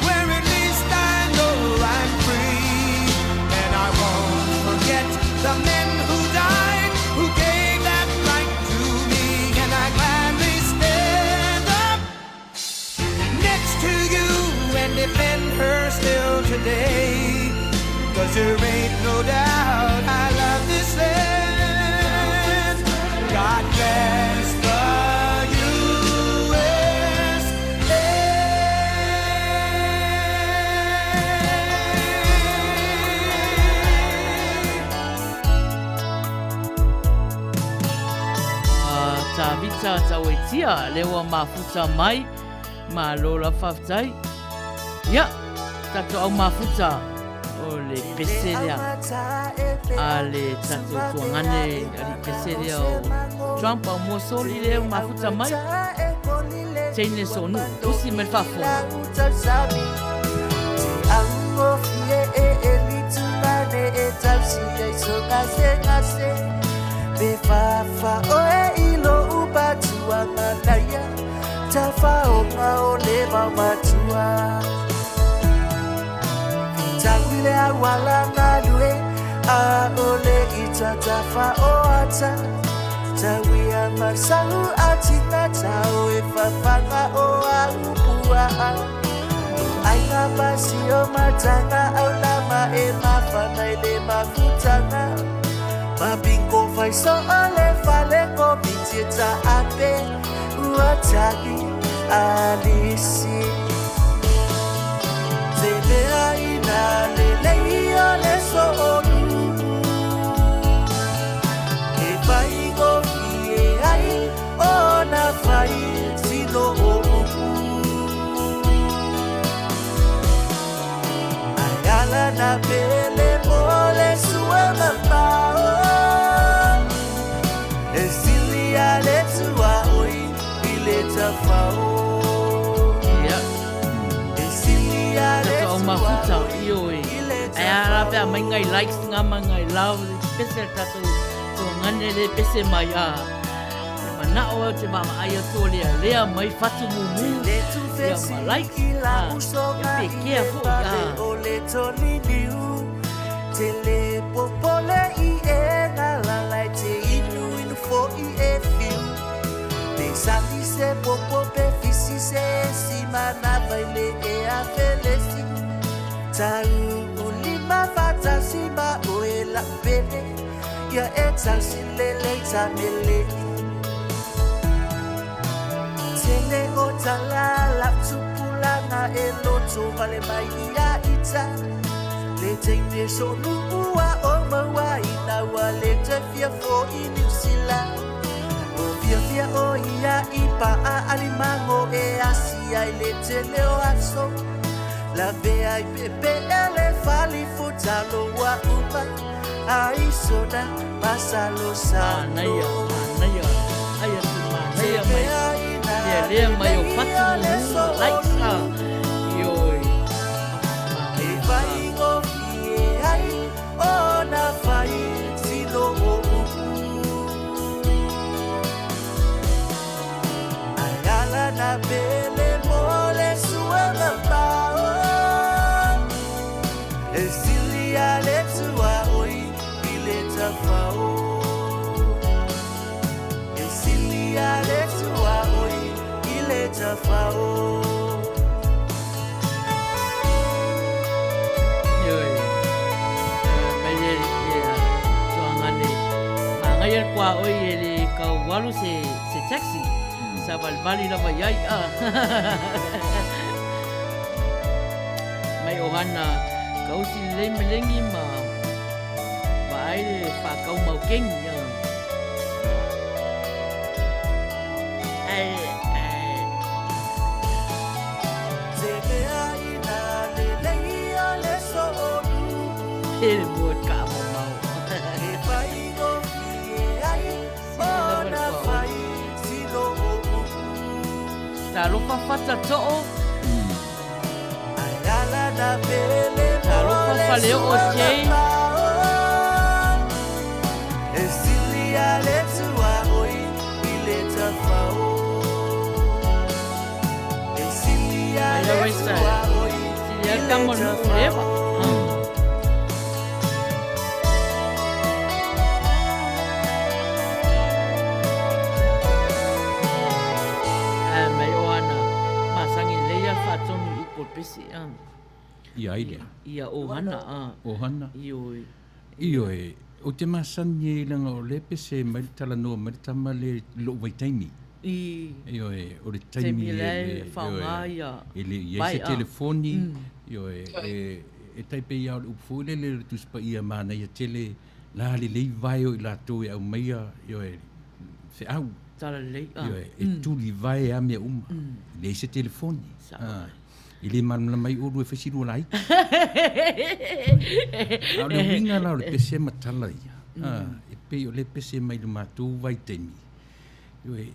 where at least I know I'm free. And I won't forget the men who died who gave that right to me. And I gladly stand up next to you and defend her still today 'cause there ain't no doubt I love this land. God bless the USA. tia le ua mafuta mai ma lola whaftai. Ia, tato au mafuta o le peselea a le tato tuangane a le peselea o Trump au mosoli le mafuta mai. Teine sonu, usi me whafonga. Ango fie e litumane e tausi e so ngase be fa o e ilo upatua Manuia tafa o ma o le matua tawile awala ngadue a o le ita tafa o ata tawia masahu atina tau e fafanga o a upua Aina basio matanga au lama e mafana ele mafutanga Mabingo fai so ale fale ko bitita ape Uatagi alisi Tele aina lele iale so onu E fai go fie ai ona fai sino onu na pele mole sua mambao Esilia le tua oi ile tafao Esilia le Tato au mafuta ioi. E ara pia mai ngai likes ngama ngai love pese tato tuangane le pese mai a. Na o te mama ai tole lea mai fatu mumu. Ia ma likes. Ia pe careful ya. Ole toli liu Tele popole I e na la lai te inu fo I e fiu Te sali se popo pe fisi se si mana vaile e a felesi Tau ulima fata si ma o e la pene Ia e tasi lele tamele Tele o talala tupulana e loto vale mai ia ita Le teine so nuua o maua ina wa le te fia fo I New Zealand O fia o ia ipa a alimango e asia I le te leo aso La vea I pepe ele fali futalo wa upa Ai soda masalo sano Manuia. Ai tu Manuia mai. Lea mai o fatu mumu likes a. Ioi. Vai go fie ai ona fai sino o Ayala na bele mole sua mambao Esilia le tua oi ile tafao Esilia le tua oi ile tafao Ngai kwa oi ele ka walu se taxi. Sa valvali la vai a. Mai ohana ka usi le melengi ma. Vai le fa ka mau keng ya. Ele buat ka mau. Ta lupa fata to'o. Ta lupa faleo o chei. Esilia le tua oi ile tafao Esilia le tua oi ile tafao Pesi Ia ile. Ia ohana Ohana. Ioi. Ioi. O te masani e langa o le pese mai tala noa mai tama le lo vai taimi. Ioi. O le taimi e whaungaia. Ele ia se telefoni. Ioi. E taipe ia o upfule le tuspa ia mana ia tele la le lei vai o i la toi au meia. Ioi. Se au. tala lei. E tuli vai a mea le se telefoni. Ile man mai uru e fesiru lai. Au le winga la le pese matala ia. E pe o le pese mai le matu vai temi.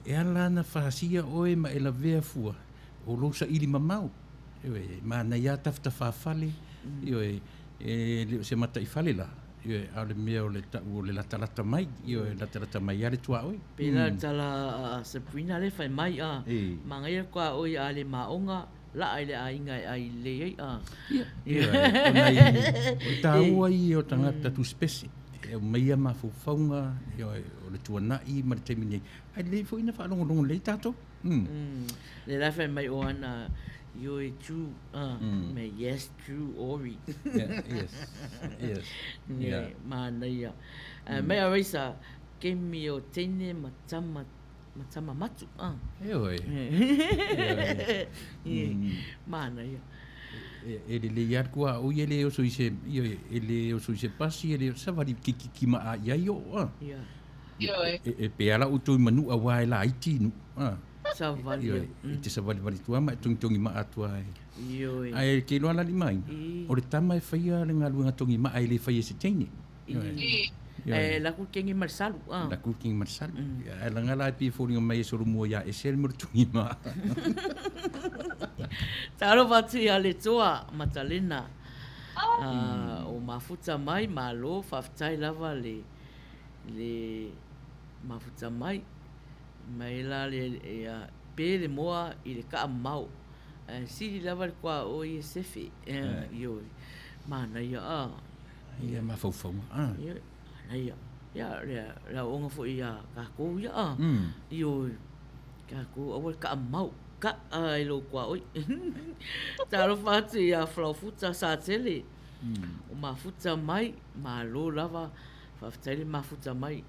E ala na fahasia oe ma e la vea fua. O losa ili mamau. Ma na ia tafta fafale. Se mata i fale la. Au le mea o le latalata mai. Le latalata mai ale tua oe. Pela tala Sabrina le fai mai mangai kwa oe ale maonga. La ai le ainga ai le ai o tau ai o tangata tu spesi e meia mafufaunga o le tuanai ma le taimini ai le fo ina whaalongo le tato le la fai mai o ana yo e true me yes true ori yes Manuia me a reisa ke mi o tene matama matu Manuia ele le iar kua o ele o soise ele o soise pasi ele savari ki ma a ia yo e pe ala o tu manu a wai la iti nu savari te savari vari tua ma tongi ma atua ai ke lo ala limai o le tama e faia le ngalu tongi ma ai le faia se tene la ku kengi marsalu la ku kengi marsalu la ngala pi fori mai so mo ya e sel murtungi ma taro vatu ya le toa matalena o mafuta mai malo faftai lava le mafuta mai la le pe le moa i le ka mau sili lava kwa o i sefi yo Manuia ia mafofo ya la onga fo ia ka ko ya yo ka ko o ka mau ka ai lo kwa oi taro fatu ya flofuta sa tele o mafuta mai malo lava faftele mafuta mai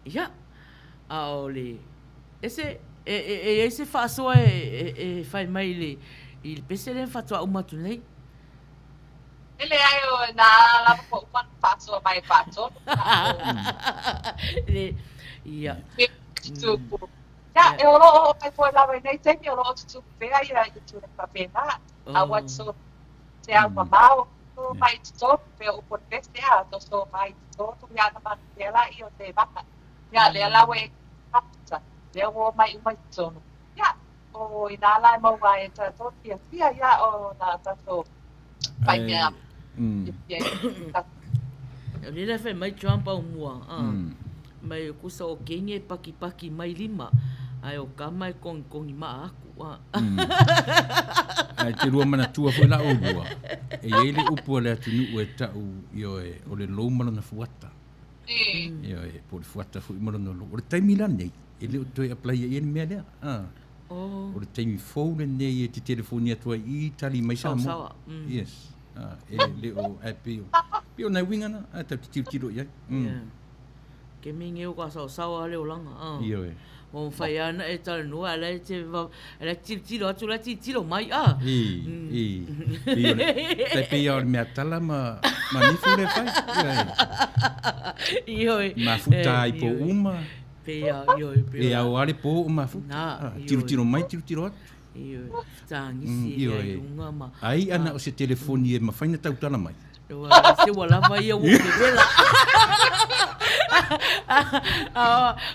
ya aole ese ese faso fai mai le il pesele fatwa o matunei ele ai na la po man paso mai paso ia ya eu lo ai foi lá nei tem eu lo tu pe ai ai tu na pena a what so se a mamau no mai to pe o por este a to so mai to ya na ma ela io te va ya le la we pasta le o mai to ya o ina la mo vai ta to pia ya o na ta so pai ya ni la fe mai trampa o mua mai ku so kenge paki mai lima ai o ka mai kong ma aku ai te rua mana tua foi la o bua e ele upu le tunu e tau yo e o le lo mana na fuata yo e por fuata foi mana no o te milan nei ele o toi apply e me le o le taimi phone nei e te telefonia tua i tali mai sa mo yes le o api pio na winga na ata tiro ya ke minge o ka sa le o langa yo o Faiai na e tala no ala te ala tiro atu la tiro mai te pio me atala ma ni fure fai ma futai po uma pe au ale po uma futa tiro mai tiro tangi ai ana o se telefoni e mafaina tau tala mai se wala vai o vela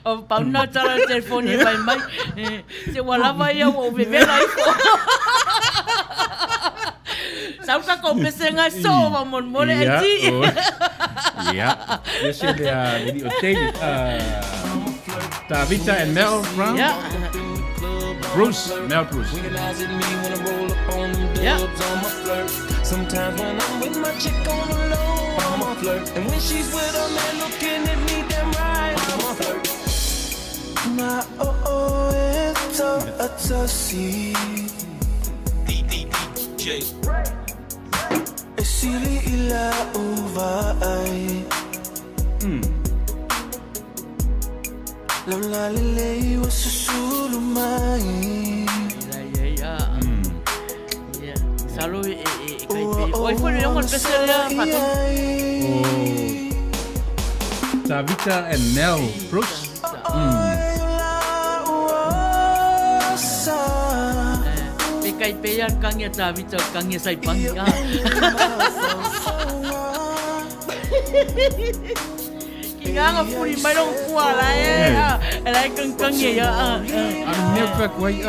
o pauna tala telefoni vai mai se wala vai o vela iko sauka ko pesenga so va mon mole eti ya ese de a di hotel Tavita and Mel Brown Bruce. Yeah. Sometimes when I'm with my chick on the low, I'm a flirt. And when she's with a man looking at me, damn right, I'm a flirt. My it's a tossy. DJ. It's silly ila over I. La lele was a sulu mai. Salo oi foi le one pessoa pato Tavita and Mel Brooks kai pea kangia ta vita kangia sai panga. Nganga furi mai long kuala lai kangia ya. Mea kwa kuai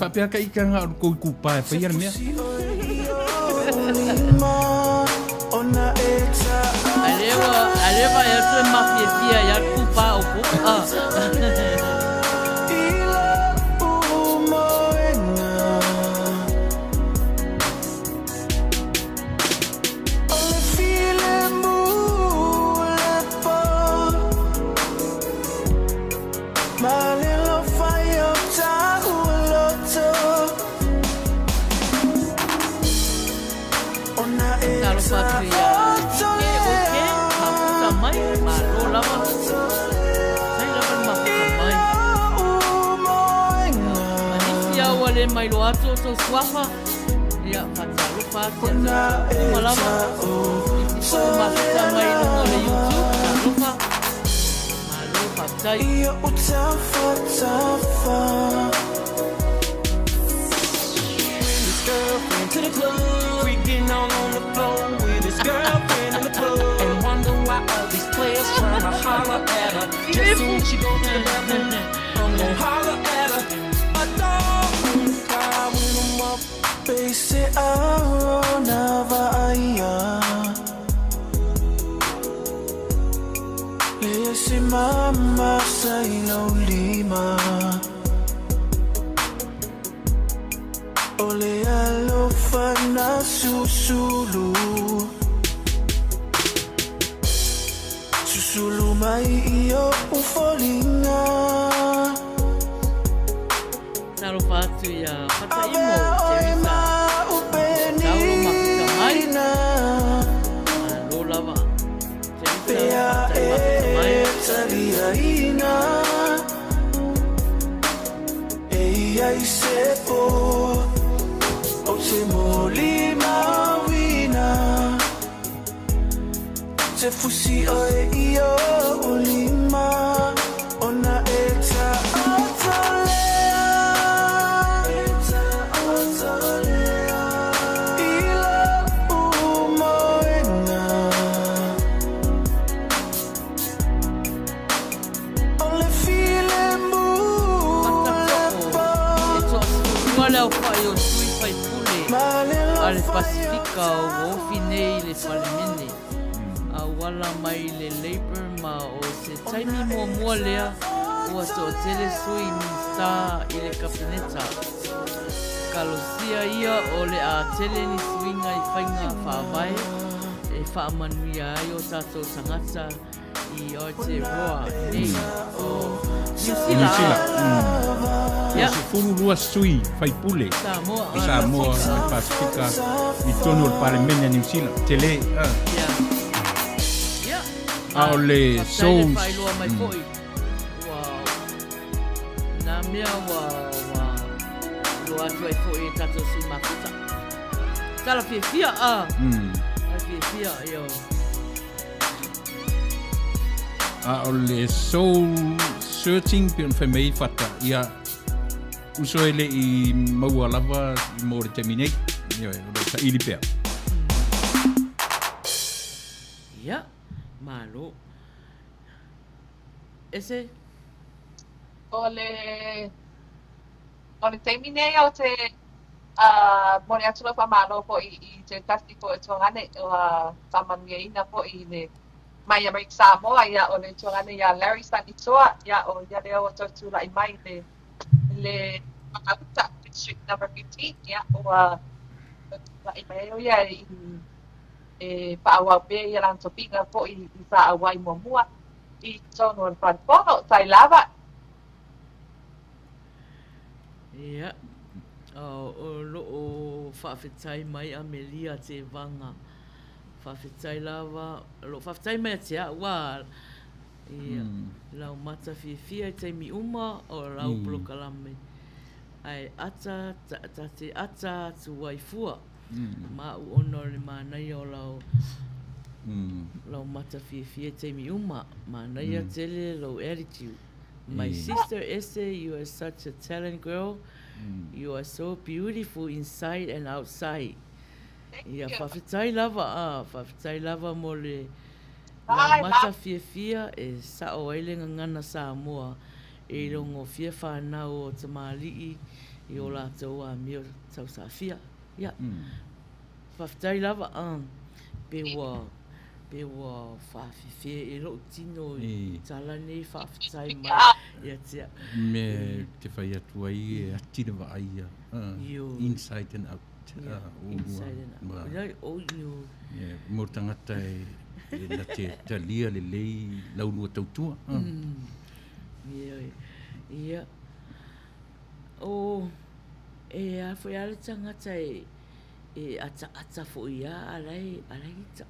Whapea ka ika ngā kou kupa e whaia mea. Alewa e te mafia fia ya kupa o ko. Mai lo ato to suafa ia fatalu fata malama so mafita mai lo le YouTube lufa malo fatai ia utafa His girlfriend to the club, freaking on the floor with his girlfriend in the club, and wonder why all these players trying to holler at her. Just soon she go to the bathroom, I'm gonna holler at her. A dog won't cry when I'm up, base never Lesi mama say no lima. Ole alofana susulu Susulu mai iyo ufolinga Nalo fatu ya fata imo Teresa Naulo makita mai Nalo lava Teresa fata makita mai Talia ina Eia isepo Te moli mawina Te fusi oe iyo ulima Ona eta atalea Ila umoena Ole file mu lepo Wala o whaio sui whai pule Ale Pasifika o wofinei le Falemene A wala mai le labor ma o se taimi mua lea Ua so o tele sui minsta i le kapineta Kalosia ia o le a tele ni suinga i whainga whaavai E wha Manuia ai o tātou tangata I Aotearoa nei o New Zealand Se furu rua sui fai pule Samoa Pasifika I tono o Palemene New Zealand Tele A o le Souls Nā mea wa Lo atu ai fo e tato si mafuta Tala fia fia yo A o le Soul Searching Pion whai mei whata Ia Uso ele I maua lava I mōre terminate Ia sa ili pia Ia Malo Ese Ole teimine o te mone atula whamalo po I te kasi po e tōngane o Manuia ina po I le mai Amerika Samoa ia o le tōngane ia Larry Sanitoa ia o ia leo o tōtula I mai le makauta district number 15 ia o I mai o ia e pa'awau pe ia lan topinga po I sa'awai mua I tono o Whanpono tai lava Ia o loo whawhetai mai a Melia te vanga whawhetai lava lo whawhetai mai a te awa ia lau mata whiwhia I teimi uma o lau polokalame ai ata te ata tu waifua ma u ono le manai o lau mata whiwhia teimi uma manai a tele low attitude My sister Esther, you are such a talent girl. You are so beautiful inside and outside. Ia you. whawhitai lava, whawhitai lava mo le Ai, la mata fia e sa o ailenga ngana sa moa e rongo fia whanau o te mālii i o lātou a mio tau sa fia. Ia, whawhitai lava, pe wa whawhiwhia e lo tino i tala nei whawhitai mai. Ia tia. Me te whai atu ai e atira wa ai inside and out. Inside and out. Ia, o you. Mō tangata e na te talia le lei launua tautua. Ia. O, e a whai ala tangata e ata fo ia alai ta.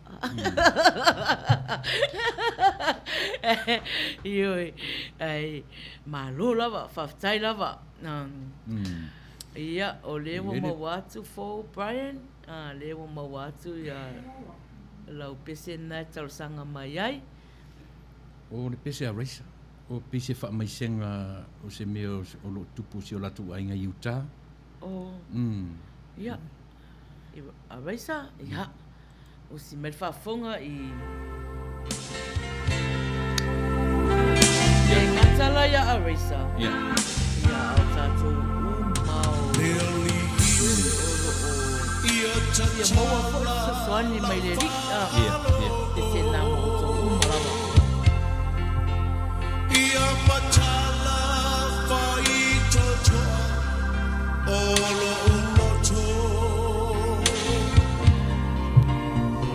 Ioi, ai, malo lava, whawhitai lava. Ia, o lewa mawatu fo Brian, lewa mawatu ia lau pese nai tausanga mai ai. O le pese a reisa. O pese whaamaisenga o se mea o lo tupu si o latu ainga Utah. Ia. A reisa, ia. O si mele whaafonga i... E ngatala ia a reisa. Ia. Ia au tātou umau. Ia maua fo sa soani mai le rika. Ia. E se nā mo tō umarawa. Ia matala whai totoa olo uloto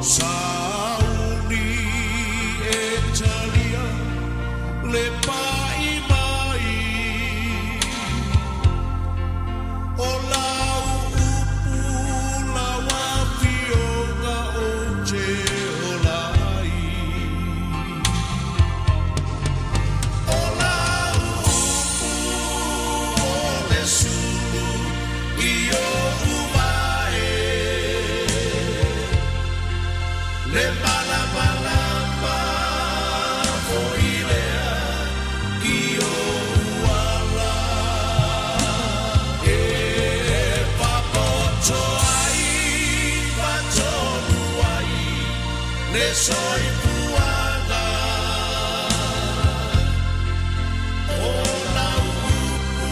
Sauni e talia le pai mai o lau upu la wafionga o te olai o lau upu o le sulu i o uvae le malamalama o ilea i o uala e papoto ai patonu ai le soi puana o lau upu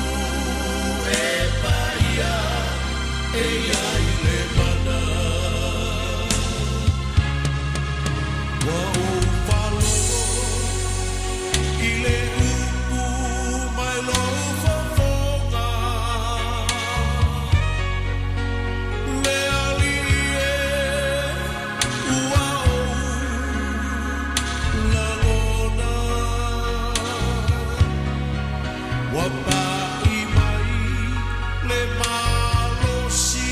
e paia e ai le mana wa o falo i le upu mai lo fofonga le ali e ua o la lona wa pai mai le malo si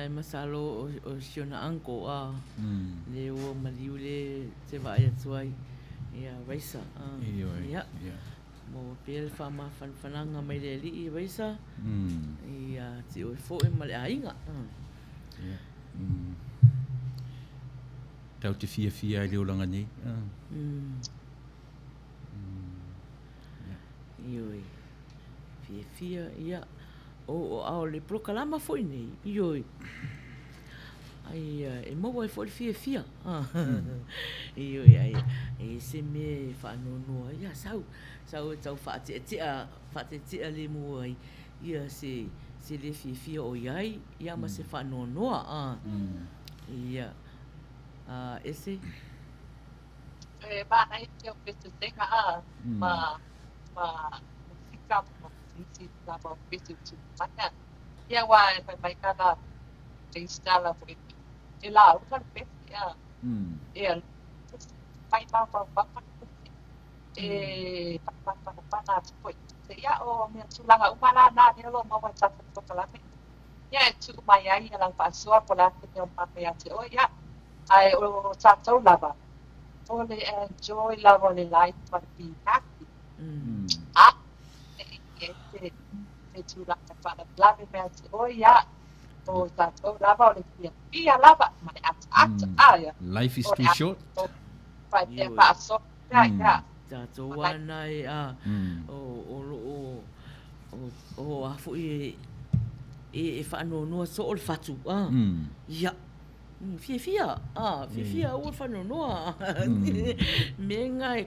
e masalo o siona anko le o maliu le te vai atuai ia raisa ia mo pele fama fananga mai le li raisa ia ti o fo e male ainga ia tau te fia le o langa nei ioi fia ia o ao le prokalama foi nei ioi ai e mo vai foi fia ioi ai e se me fa no ia sau tau fa te le mo ai ia se le fia o iai ia ma se fa no ia ese ba ai eu penso tenga ma fica se lá para penso tu mana ia wa mai kana te instala foi e lá o kan pensa e vai pa e pa foi se ia o me tulanga umala na ne lo mo wa sa ko la me ia tu mai ai ela passou por lá que tem papel ate o ia ai o tatou lava ole enjoy lava le life for being happy e tu la para lava me ate o ia o tatou lava ole ia lava mai ate life is too short vai ter passo ia tatou wana o afu e fa no so o fatu ia fia o fa no me ngai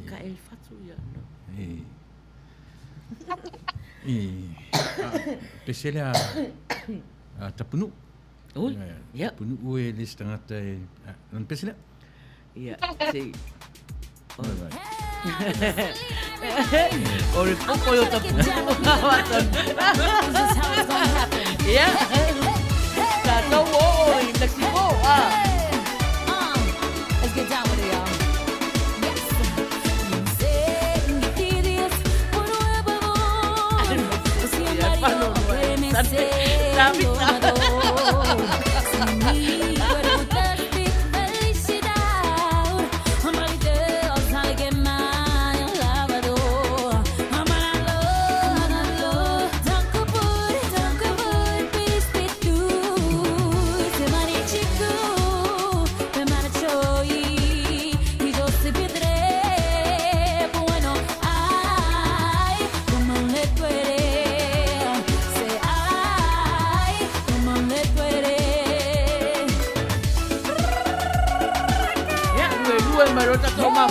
ka e fatu ia no pesele a tapunu ia tapunu ue le stangata nan pesele ia se o le poco yo tapunu ia tatou o i Mexico let's get down with it, y'all. Yes. Sé que tienes por nuevo amor. Siempre Marota toma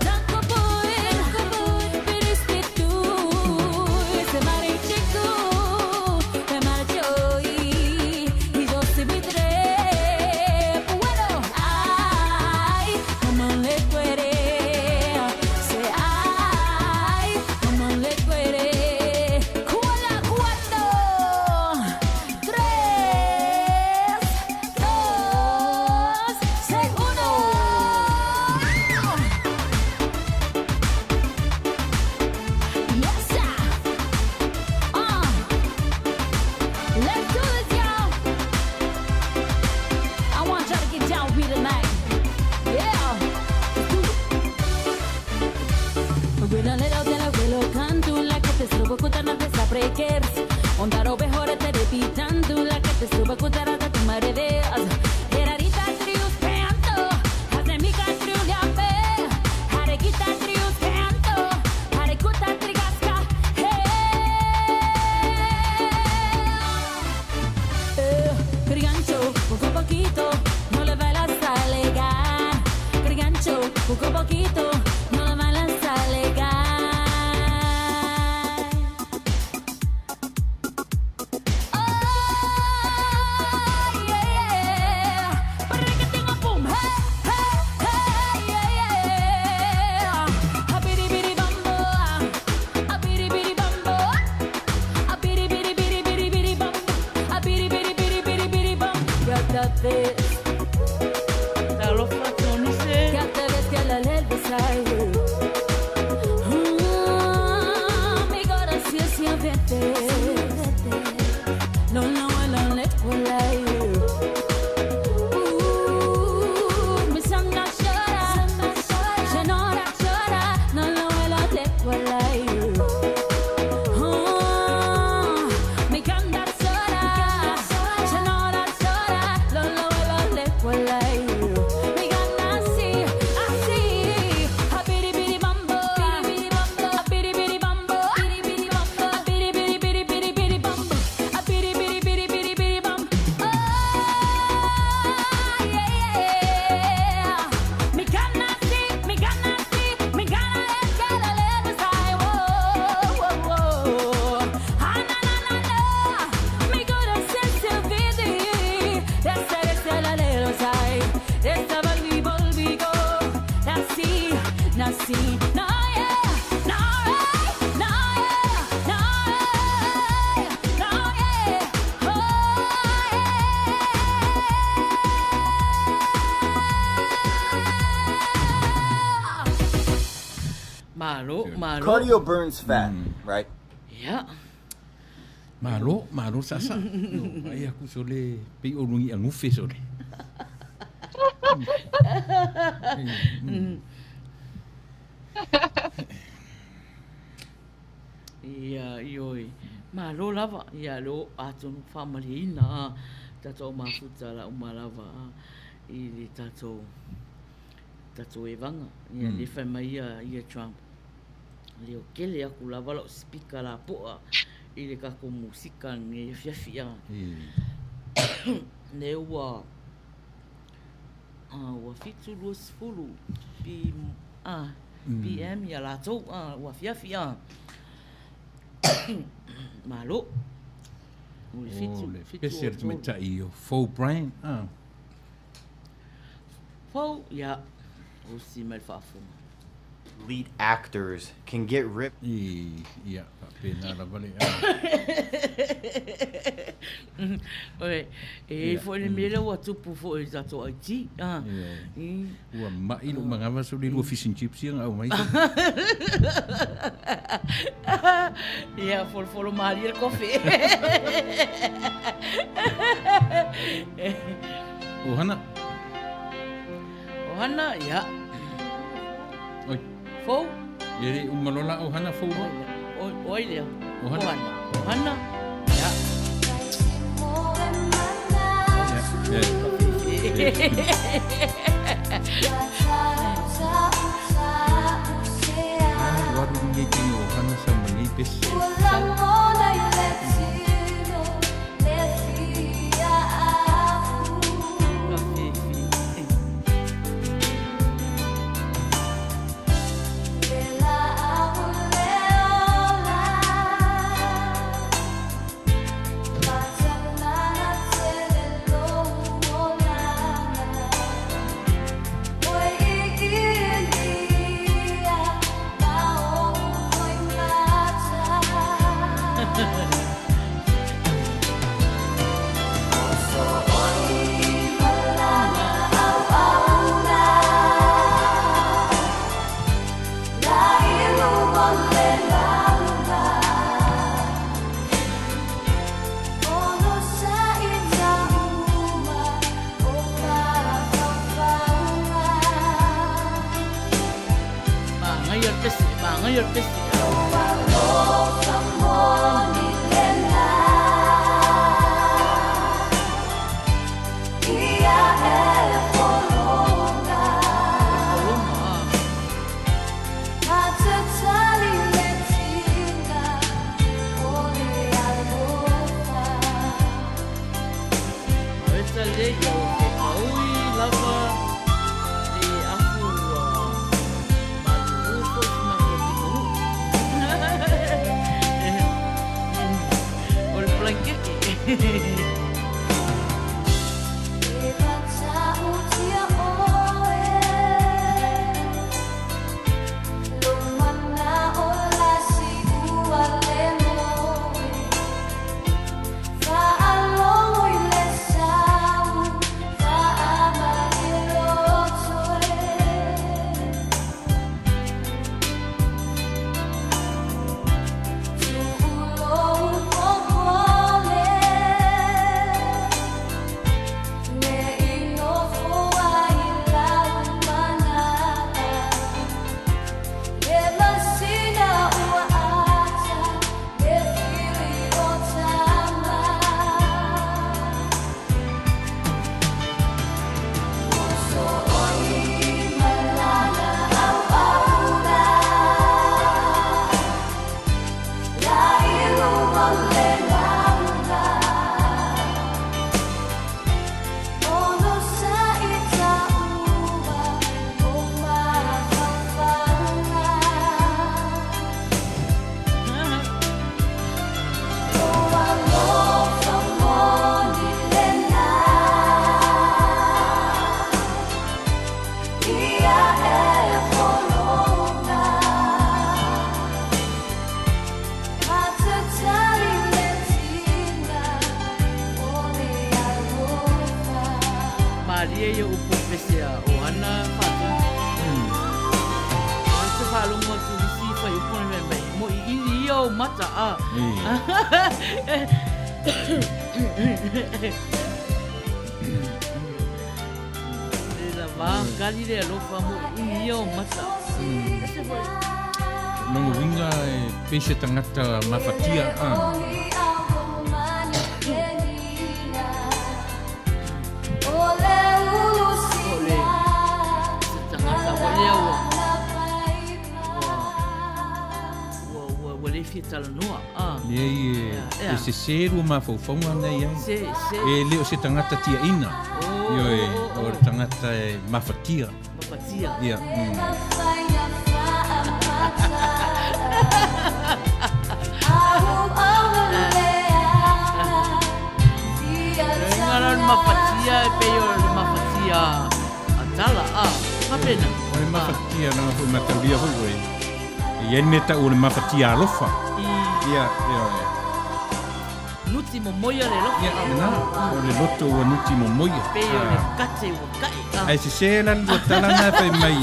Tanto por esta vez. Talo fatoni se. Ya te ves que la ley besai. Mi corazón siempre no lo let go lie. Mi sangre llora, llenora llora, no lo let go lie. Mi canta llora, llenora llora, no lo let go lie. Mi gana así, así, a biri biri bambo, a biri biri bambo, a biri biri biri bambo, a biri biri biri bambo. Oh yeah, mi gana así, mi gana es que la leva sai. Oh, ah na, mi corazón se vede, esta la leva sai, esta volví go, nací, no yeah, no yeah, no yeah, Malo. Cardio burns fat, right? Ya. Malo sasa. No, ai aku sole pe o lungi anu fe sole. Ia ioi. Malo lava. Ia lo atonu family na. Tato mafuta la umalava. Ili tato e vanga. Ia le fai mai ia Trump. Leo kele aku lava lo speaker la poa. Ili kako musika nge fiafia. Ne ua Fetu Ole Afiafi PM ya la tau ua fiafia. Malo. Ule Fetu Peser te meta i o Faux Brian. Fau ya. O si mal fafu. Lead actors can get ripped. Ia, pena la vale. Oi, foi le mele o tupu foi za to IT. Ua mai lo mangava so li lo fish and chips ia au mai. Ia for mari el café. Ohana, ya. Oi. Fou? Yeri umalola ohana fou. Oi le. Ohana. Ya. Waru ngeki ohana sa manipis. Manuia pesi. ali e o pese o ana fatu. Se falo mo tu si fai o pone me mo I o mata a. La va gali le lo fa mo I o mata. No winga pese tangata mafatia se seru mafofonga nei ai leo se tangata tia ina o tangata mafatia ia ngaran mafatia peo mafatia atala mapena o mafatia na fo matambia fo ia neta o mafatia alofa ia nuti momoia le lofa ia o le loto o nuti momoia peo le kate o kai ai se sela lo talanga fai mai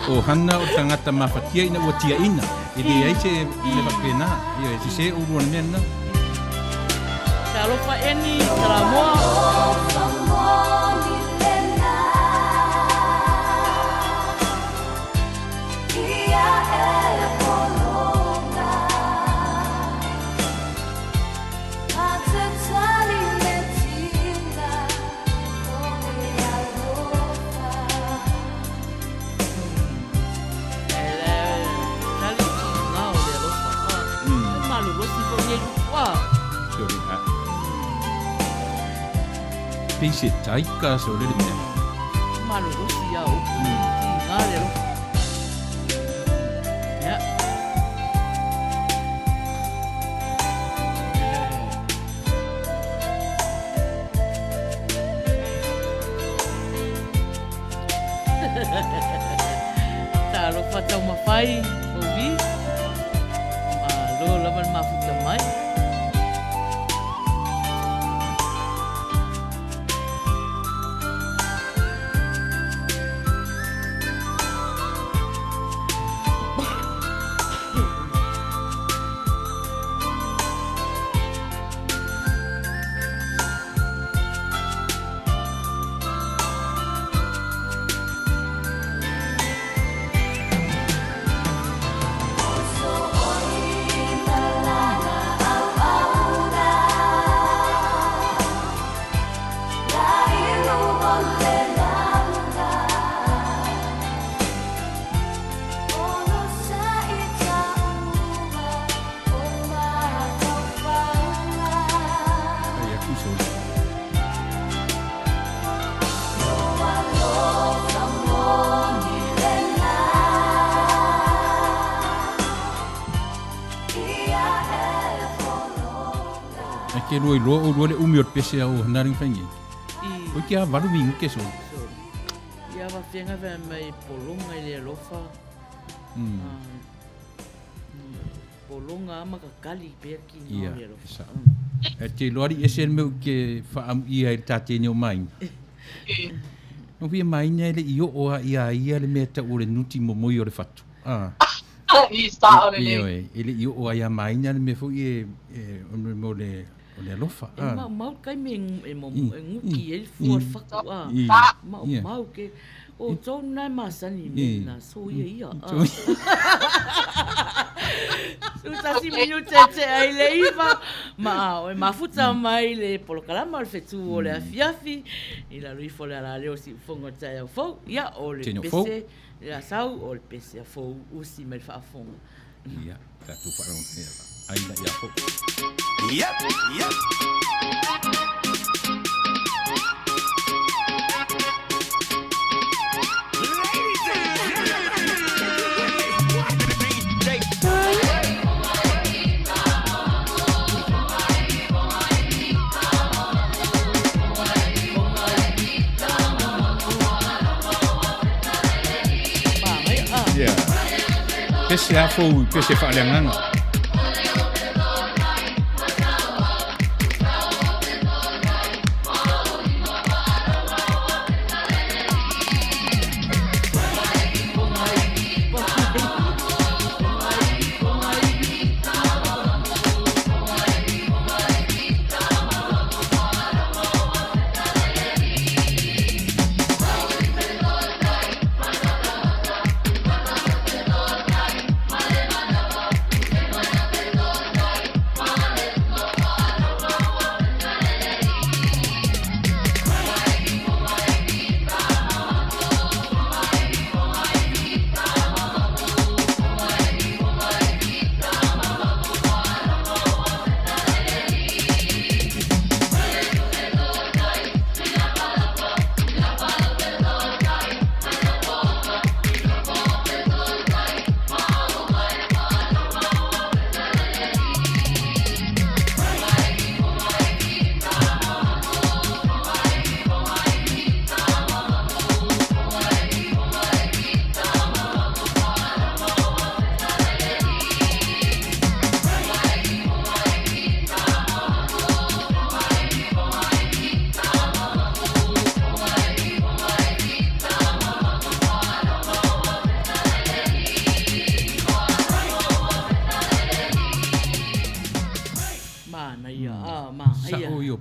o hana o tangata mafatia ina o tia ina ili ai se le bakena ia se se o ruan mena Alofa eni tramoa Pese taika so le me. Malu Rusia o ngale lo. Ya. Talo fatau mafai, ouvi. Malo lavan mafuta mai. Ke roi lo o le umi o pese au naring fangi. O kia varu mi ke so. Ia va fenga ve mai polonga ile lofa. Polonga ama ka kali pe ki no ile lofa. E te lori ese me ke fa am ia il tate ni o mai. No vi mai ne le io o ia le meta o le nuti mo moi o le fatu. I sta o le. Ile io o ia mai ne me fu mo le o le alofa. Mau kai me nguki e fuar faku mau ke o tau nai masani me na so ia. Su tasi minu tete ai le iwa ma o mafuta mai le polokalama le Fetu Ole Afiafi i la luifo le ala leo si fongo tai au fou ia o le pese la sau o le pese a fou usi me le whaafonga. Ia, tatu whaarong hea. Aina ia fou. Yep. Pese a fou, pese whaaleanganga.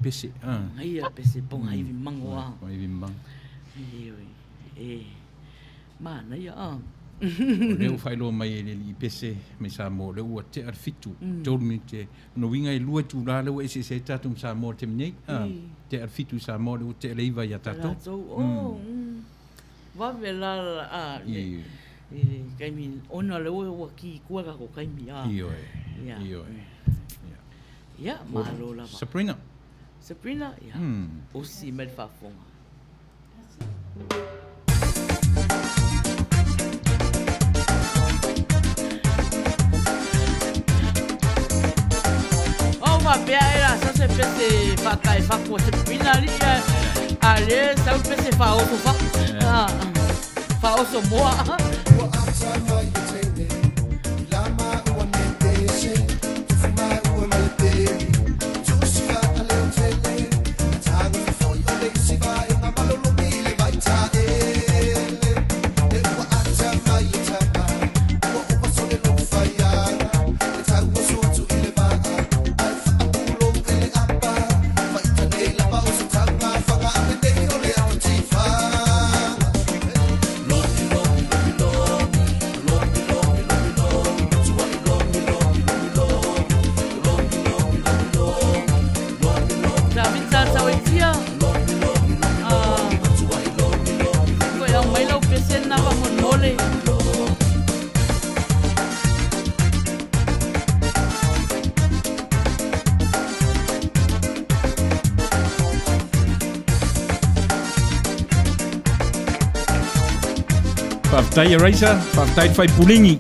pese. Ia pese ponga hivi mangoa. Hivi mang. Mana ia Le o failo mai le I pese me sa mo le o te arfitu. Tolu te no winga I lua tu la le o ese se tatu sa mo te mnei. Te arfitu sa mo le o te leiva ia tato. Va vela kaimi ona le o ki kuaga ko kaimi Io ia malo la Sabrina ia o si mel fa fonga ma bea era sa se pese fa kai fa ko se pinaria ale sa pese fa o fa o so moa Faftai a raisa, faftai fai pulingi.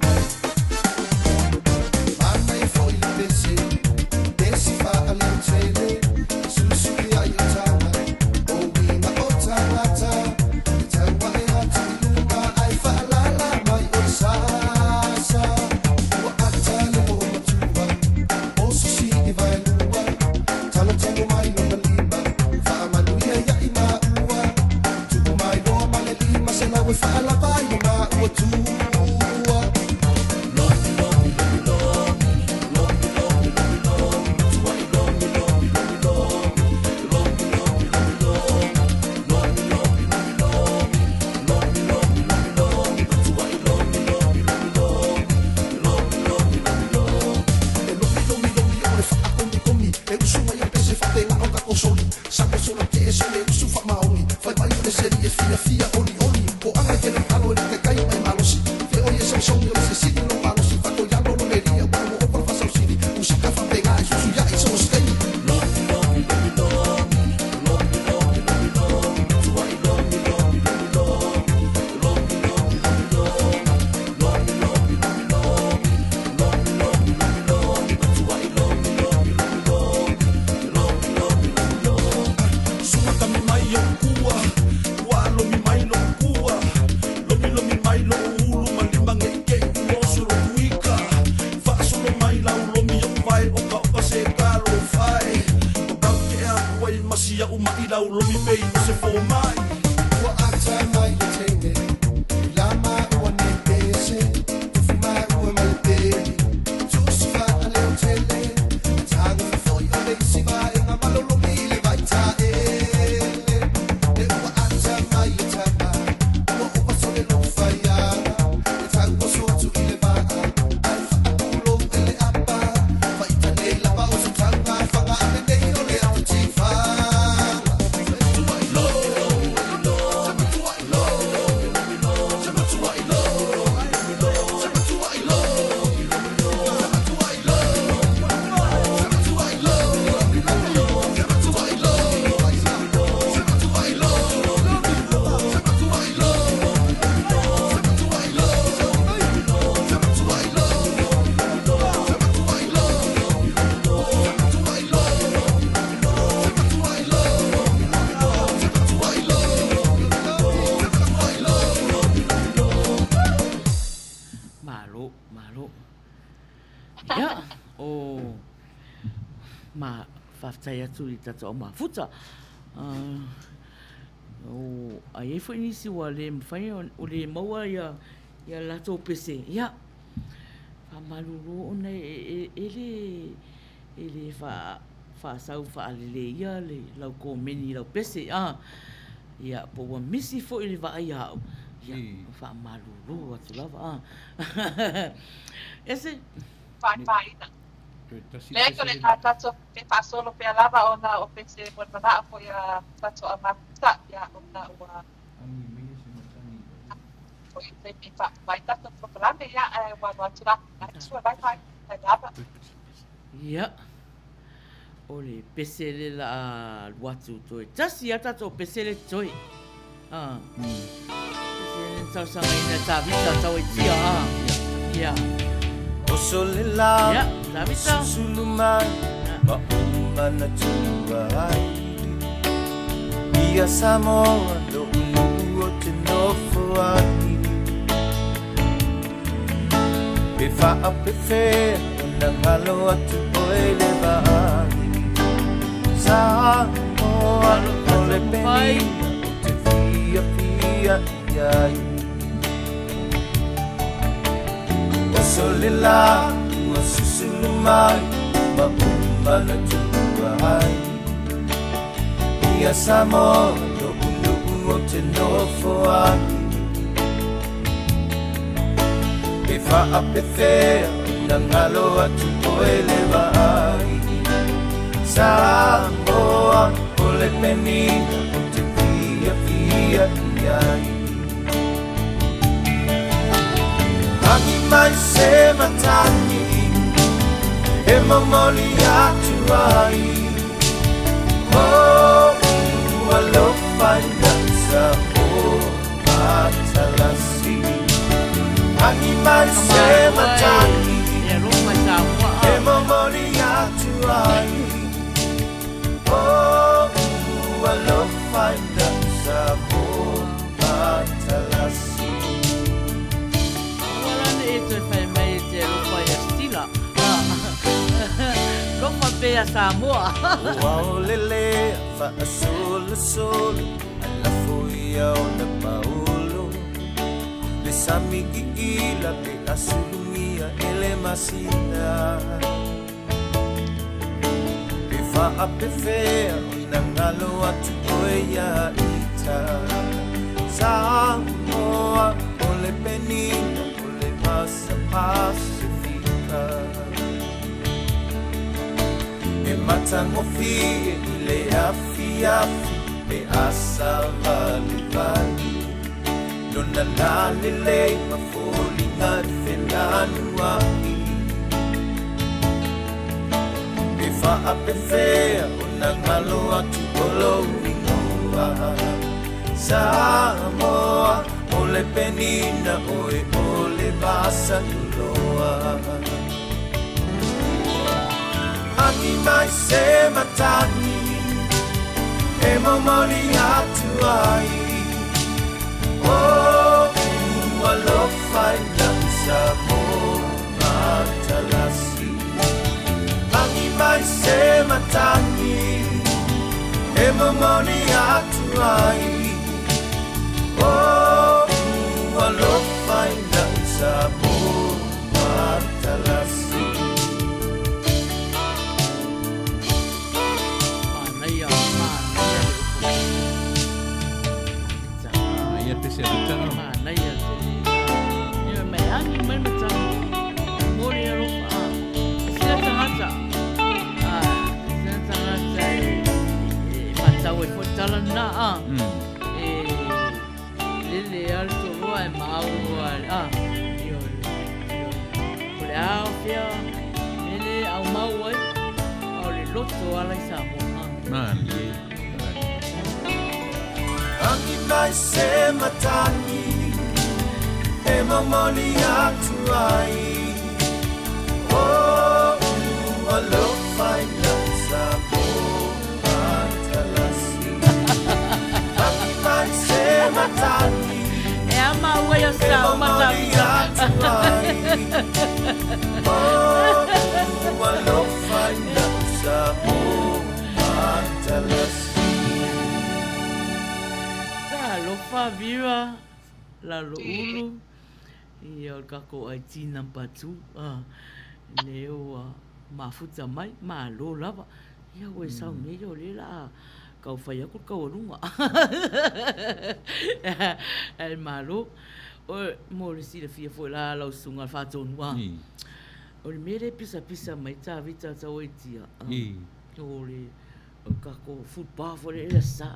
faftai atu I tata o mafuta. Ai foi nisi wa le mwhai o le maua ia lato pese. Ia, whamaluru ona ele whaasau whaalele ia le lau kōmeni lau pese ia po wa misi fo i le vai au ia whaamalulu atu lava ese Faiai. Lei ko le tato pe pasolo pe lava ona o pese mo mana fo ia tato amata ia ona ua o i te pa vai tato programa ia wa wa tira sua vai vai lava ia o le pese le la watu toi tasi ata to pese le toi pese le tau sanga ina ta vita tau tia ia Osolela ia ta vita Susulumai Maumana tuai Ia Samoa do ulu o te nofo ai Pe wha pe whea Una ngalo atu oe le vai Samoa o le peni O te fia fia iai Solela, ua susulu mai, maumana tuai. Ia Samoa, no ulu o te nofo ai. E wha pe whea, na ngalo atu oe le vai. Samoa, o le penina, o te fia fia iai. Hangi mai se matani E mamoli atu ai Ua lo fainansa o matalasi Hangi mai se matani E mamoli atu ai Ua lo fainansa o matalasi e fai mai te ropa ia stila ropa pea Samoa Ua o lele fa solo solo ala foia o na paulo le samigi ila pe asulumia ele masina pe fa pe fea na ngalo atu oia ita Samoa o le penina Massa Pacifica E matangofi I le afiafi E asa vali vali Nona nale le mafoli ngari whenanu ai E wha pe whea O na ngalo atu olo ingoa Samoa O le penina oe o le vasa tuloa Ani mai se matani E momoli atu ai Ua lo fainansa mo matalasi Ani mai se matani E momoli atu ai Ua lo fainansa mo matalasi Ia pese a vita Manuia ia me angi mai matang mori a ropa sina tangata e patau e fotala na lele alto roa e mau io Ole Afiafi lele au mau ai au le loto ala i Samoa Mali Angi mai se matani E mamoli atu ai Ua lo fainansa mo matalasi Angi mai se matani e a mau ai o sa mamoli atu ai Ua lo fainansa mo matalasi Lofa vira la lo ulu i o kako ai tina patu leo mafuta mai ma lo lava ia ue sau me yo le la kau fai aku kau runga el malo o mo le si le fia foi la lau sunga fa tonua o le mere pisa mai ta vita ta o tia o le o ka ko football for le sa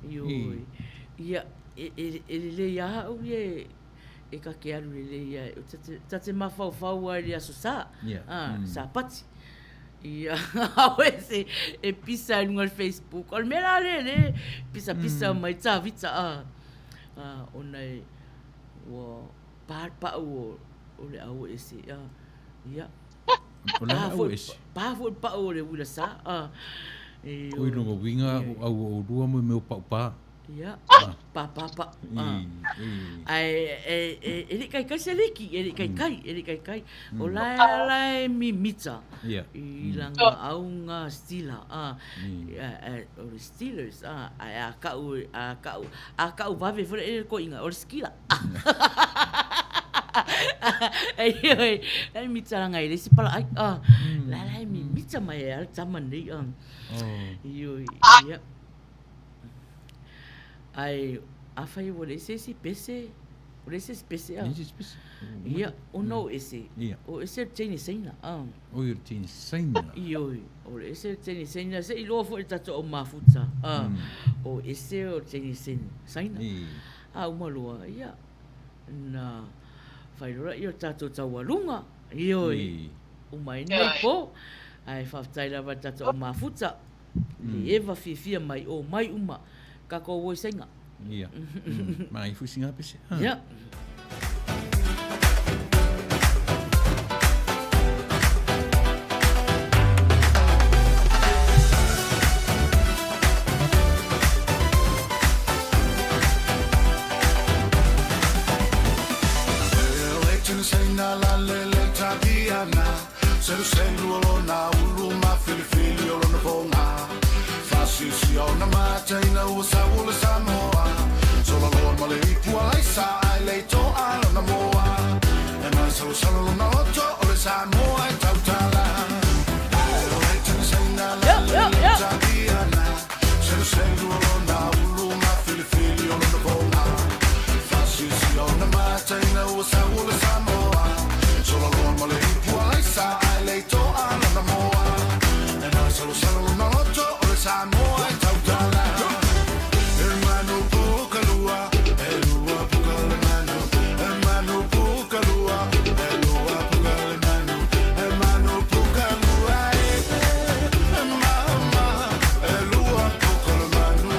yo ia le ya o ye e ka ke alu le ya te mafau ai aso sa sa pati ia awe se e pisa no Facebook o mera le pisa mai ta vita ona o pa o le au ese ia pa o le wila sa Oi no winga au rua mo meu pa ia pa ai ele kai seliki ele kai o la mi mitsa i langa aunga stila o Steelers a ka u vave for ele ko inga o skila ai mitsa langa ele si pala ai la mi mitsa mai al taman ni io ia ai afai o ese pese ia o no ese o ese tini seina o ir tini seina io o ese tini seina se i lo fo tato o mafuta o ese o tini seina o malua ia na fai ora io tato tawalunga io o mai nei po ai faftai lava tato o mafuta le eva fifia mai o mai uma ka ko wo senga ia mai fusinga pese ia Sisi ona mata ina usa ula Samoa Sola loa male ipua laisa ai leito ala na moa E mai salo salo na oto ole Samoa e tautala E o leitani saina la le tabiana Selu selu olo na ulu ma fili olo na ponga Sisi ona mata ina usa ula Samoa Sola loa male ipua laisa ai leito ala na moa E mai salo salo na oto Samoa e tautala Hermano pukalua Elua pukale mano Hermano pukalua Elua pukale mano Hermano pukalua Mama Elua pukale mano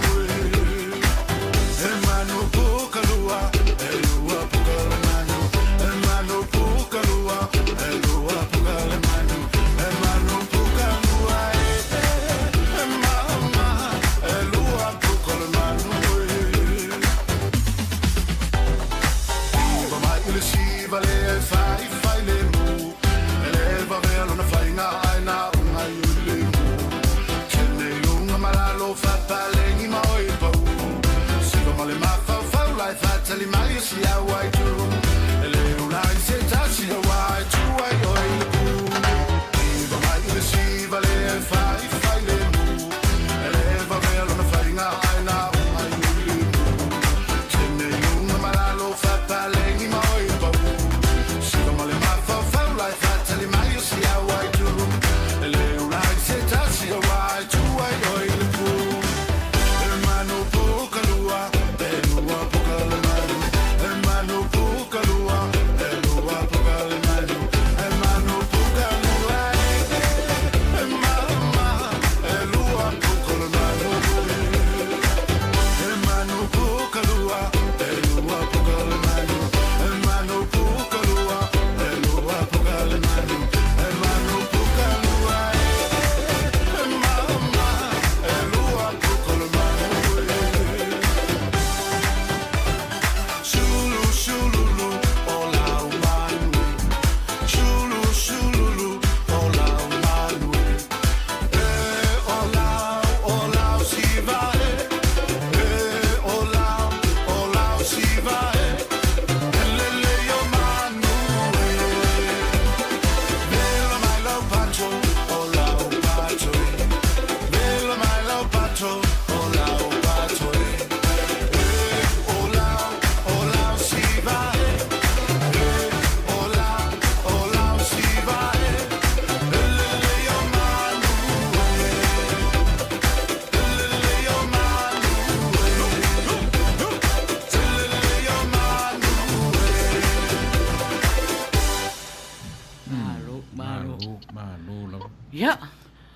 Hermano pukalua Elua pukale mano Hermano pukalua Elua pukale mano Hermano pukalua Fai le mu eleva velo na fai na aina una yule mu kene lunga malalo fa pale ni moi pau si va male ma fa lai fa tali mai si a wai tu ele una se ta si a wai tu ai oi le pu va mai le si vale fai le mu eleva velo na fai na aina una yule mu kene lunga malalo fa pale ni moi pau Hermano,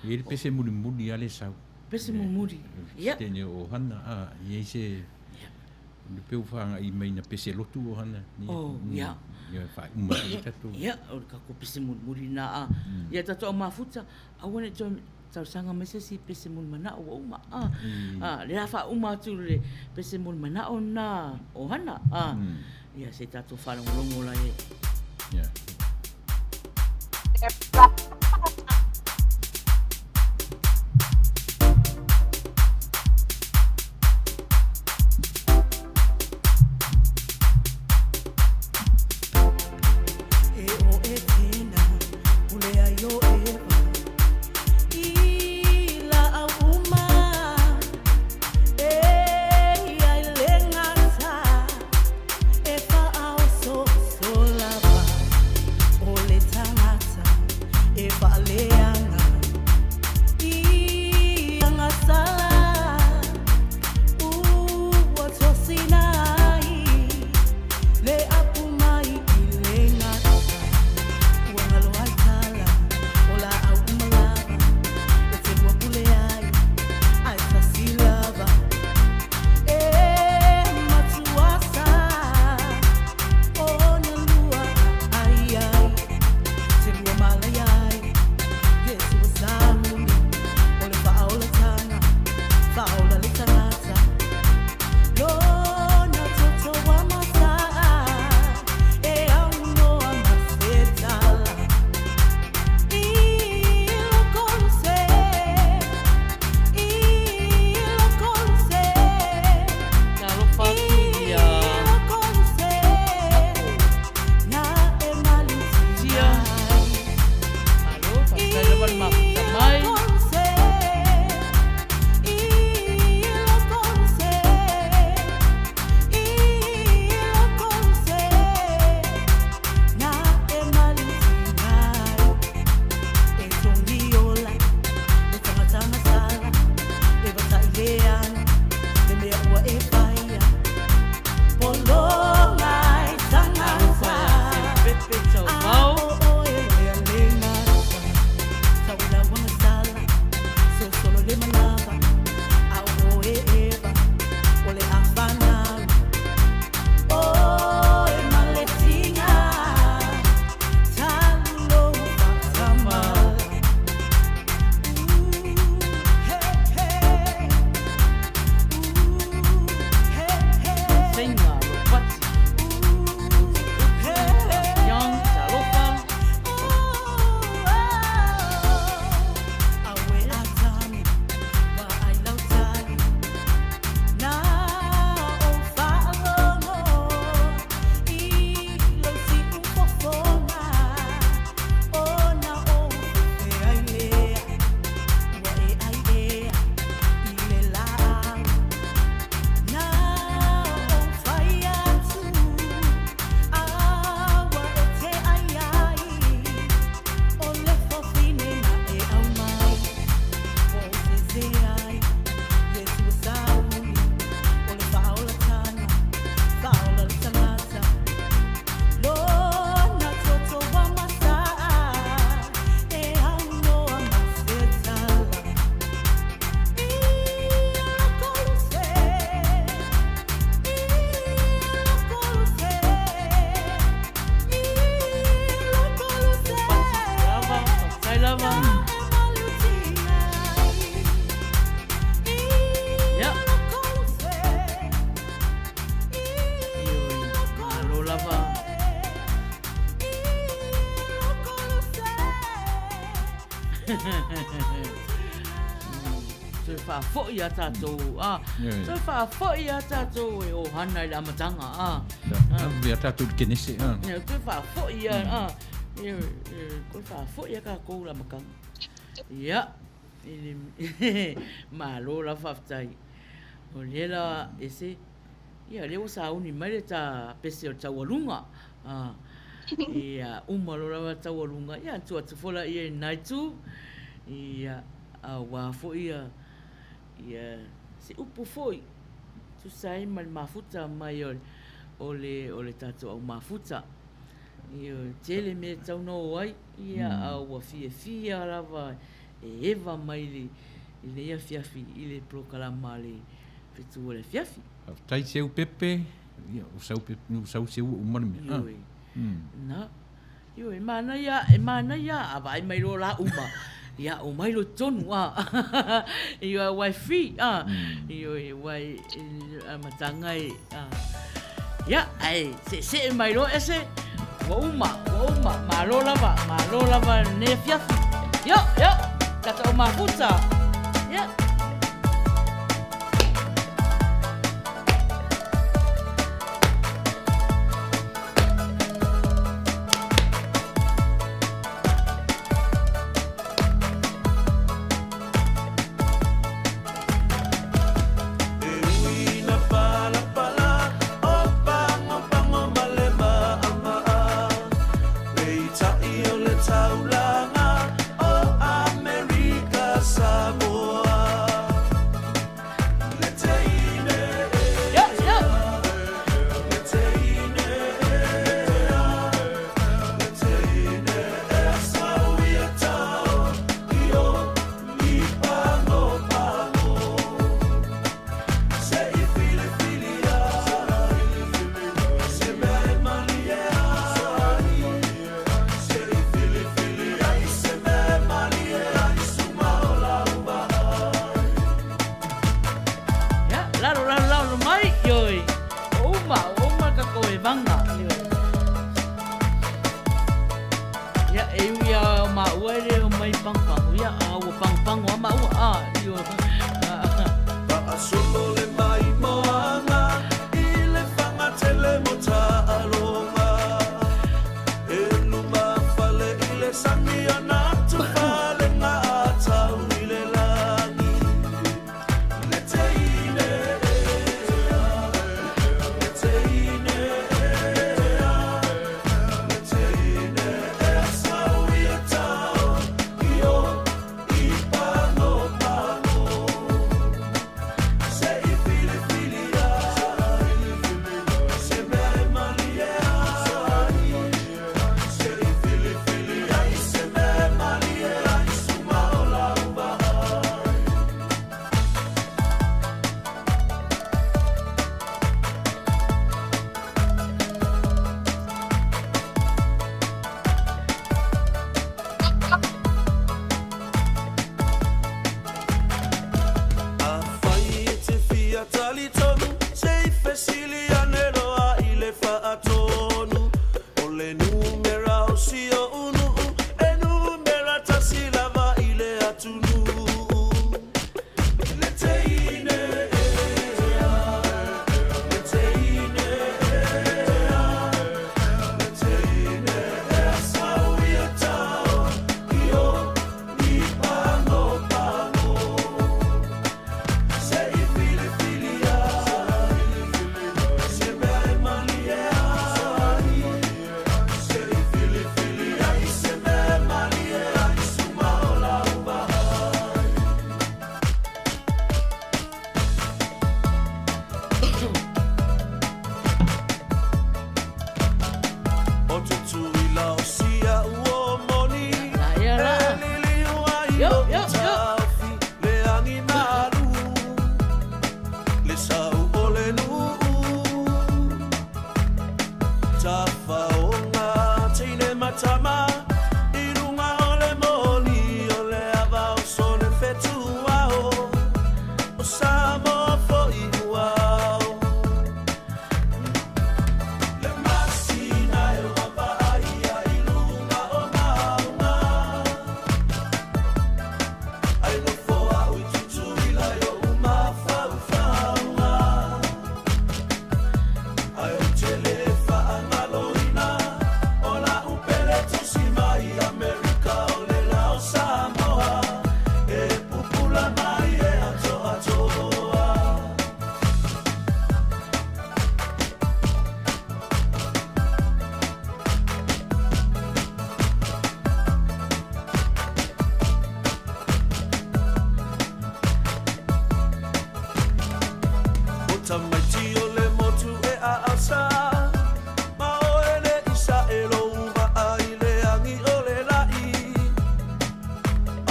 Ele pese muri ale sau. Pese muri. Ia. Tene o hana ia se le peu fanga I Maina pese lotu o hana. Ia. Ia fai uma tatu. Ia, o ka ko pese muri na ia tatu o mafuta. Awane to tau sanga mese si pese mun mana o uma le afa uma tu le pese mun mana o na o hana ia se tatu fala longo la e ia So fa fo ia tatou so fa fo ia tatou e o hana I le amatanga Vea tatu kenese ko fa fo ia ko fa fo ia ka ko la makanga ia ele malo la faftai o lela ese ia le sa uni mai ta pese o tawalunga ia umalo la tawalunga ia tu fola ia naitu ia wa fo ia se upu foi tu sai mal mafuta mai ole tato au mafuta ia tele me tau no ai ia au fia lava eva mai le afiafi i le prokalama le Fetu Ole Afiafi. Tai seu pepe, usau seu umarme. Na, e Manuia, a vai mai lo la uma. Ia o mai lo tonu ia wai free ia wai matangai ia ai se mai lo ese wa uma malo lava ne fiafi yo kata o mafuta ya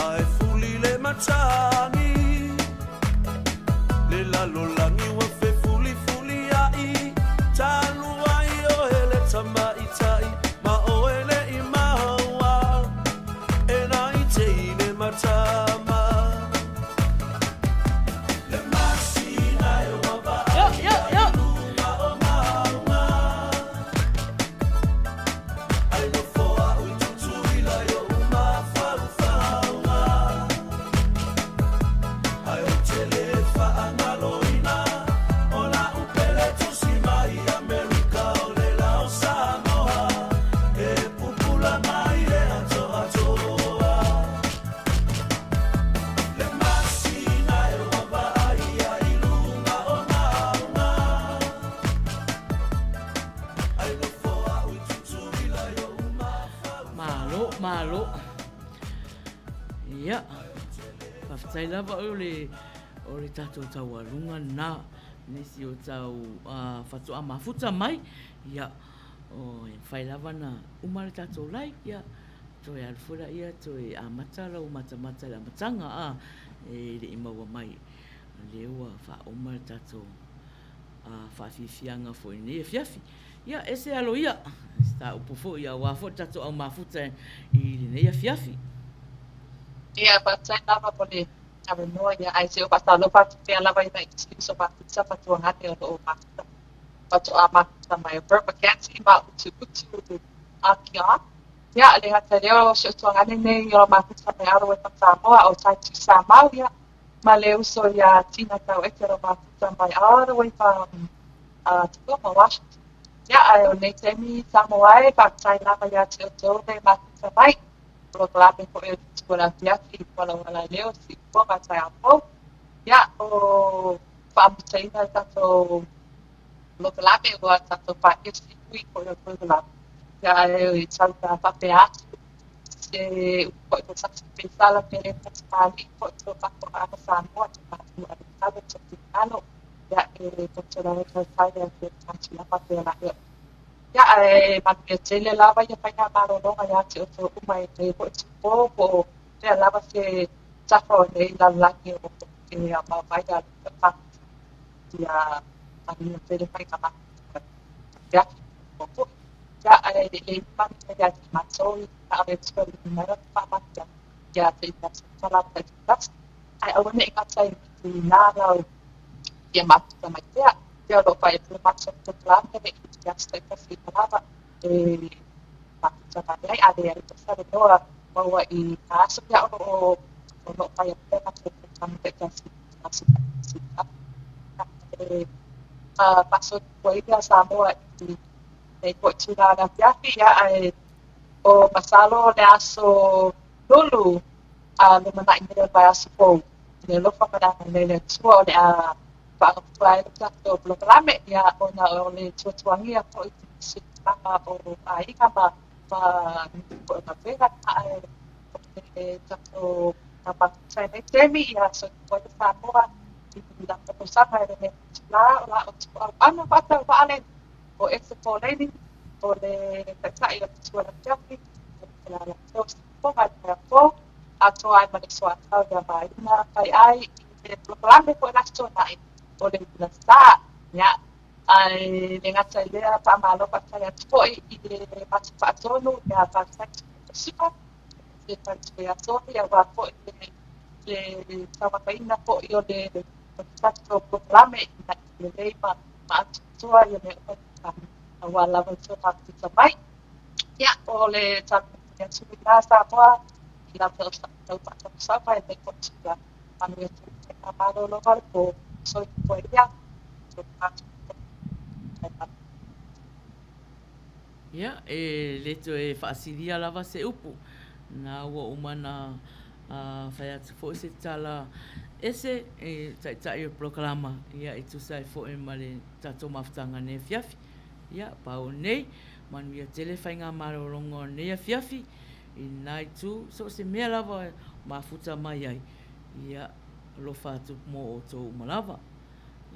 I fully malo. Ia. Whawhitai lava o le tatou tau alunga na nisi o tau whatua mafuta mai. Ia. O whai lava na umare tatou lai. Ia. Toi alfura ia, toi amatara o matamata la matanga le imaua mai. Leua wha umare tatou whaafifianga fo i Ole Afiafi. Ia, ese alo ia. Sta upofo ia wafo tatou au mafuta i Ole Afiafi. Ia, patai lava po le Manuia ai se o patalo patu pe lava i isi so patu patu ngate o mafuta. Patu mafuta mai berpa kansi ma utu akia. Ia, le hata leo se o ngane nei o mafuta mai aro e Samoa o tai tu Samoa ia. Ma le uso ia tina tau e kero mafuta mai aro e Tacoma, Washington. Ia, ai o nei temi Samoa e patai lava ia te o tau le mafuta mai. Proclame ko e Fetu Ole Afiafi wala leo si ko matai apo. Ia, o whaamuteina tato proclame o tato paesi kui ko e proclame. Ia, e tau ta pape atu. Se ko e sasi pensala pere pasali ko e pako ana Samoa te patu alitabe te tikalo. Ia, e potera e Faiai te patu la pape la eo. Ia, e Manuia tele lava ia whainga maroronga ia te oto umai te po te pōpo. Ia lava se tafo nei la langi o ke mawaiga le pāti. Ia Manuia tele whainga maroronga. Ia ki pōpo. Ia e Manuia ia te matoi. Ia ave tuari ni mera whamatia. Ia te ina se talata ki tas. Ai awane i katai ki nārau ia matuta mai tea. Ia ropa e pule matau te plante me i te asta i kasi lava. E matuta mai ai ale e tasare noa maua i aso ia o no pai a pena te plante kasi kasi kasi. E paso koi ia Samoa i nei Fetu Ole Afiafi ia e o masalo le aso lulu le mana i mele vai aso pou. Le lofa kadana le tua o le a whaakapuai le tato proclame ia ona o le tuatuangia po i te kama o aika ma ko e mawega e tato tapakutai nei temi ia so koi te Samoa i la kapusanga e le la o tua anu wata waale o ese Foleni o le takai o Fetu Ole Afiafi la teo siponga te po ato ai ma le soatau ia Maina Faiai i te proclame po e nasto nai o le nasa ia ai le ngata lea pa malo pa tai atoi i le matu patonu ia pa tai sipa le tai atoi ia wa po le tawakaina po i o le tato proclame na le lei ma atu tua ia me o wala wa tua patu mai ia o le tato ia subita Samoa i la tau patu sapa e te kotua Manuia te kamaro lo po so po ia Ia, e leto e whaasiria lava se upu. Nā ua umana whai atu fo se tala ese e tai o proclama. Ia e tusai fo e male tato mafutanga Ole Afiafi. Ia, pao nei, Manuia tele whainga marorongo Ole Afiafi. I nai tu, so se mea lava mafuta mai ai. Ia, lofa atu mo o tō umalava.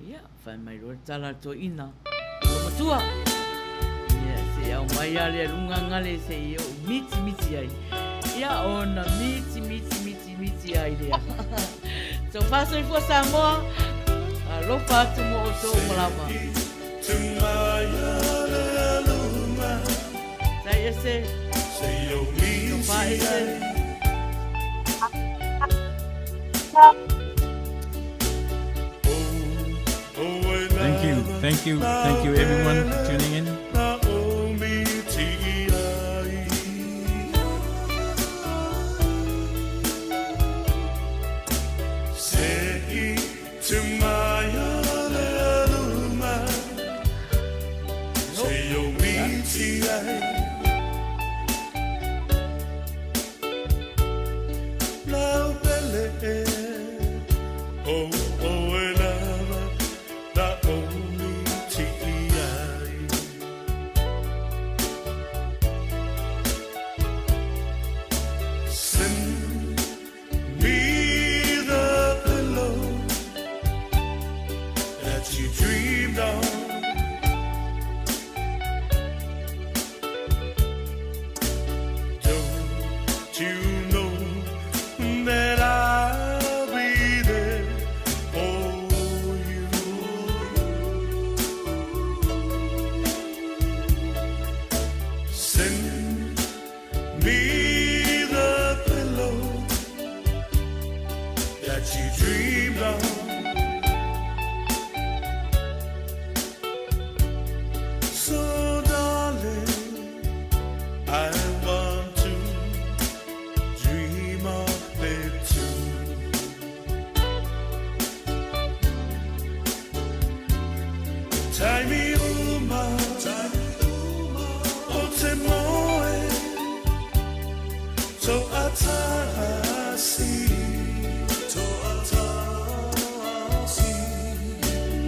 Ia, whai mai roa tala to ina. O matua. Ia, se au mai ale runga ngale se i o miti ai. Ia, ona miti ai lea. So paso i fua Samoa, lofa atu mo o tō umalava. Sai ese, lofa ese. Thank you everyone for tuning in. Taimi uma o te moe to atasi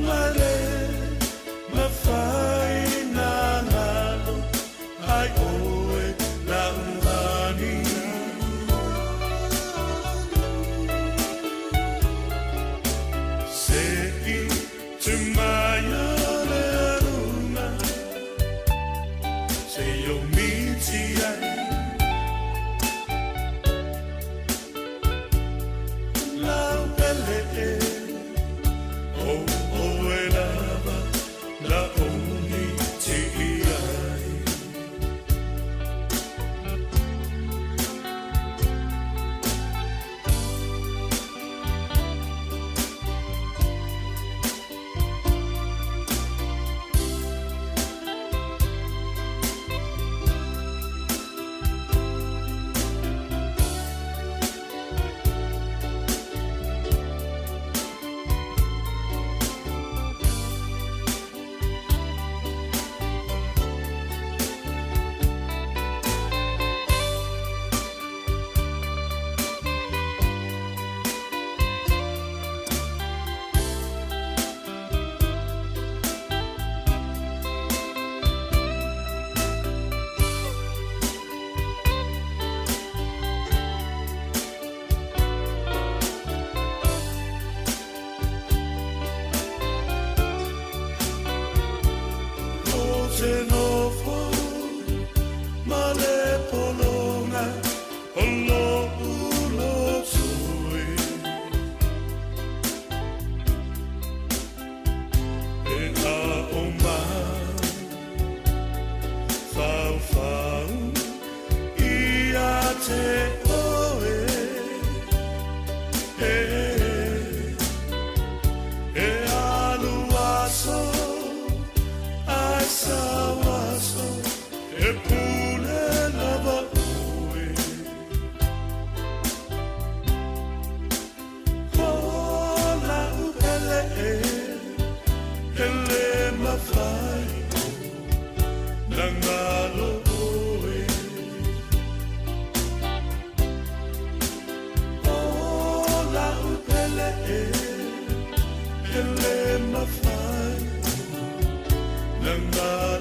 male mawhai na ngalo ai oe na ngani se i te maya le luna se yo miti ai lau pele Nanga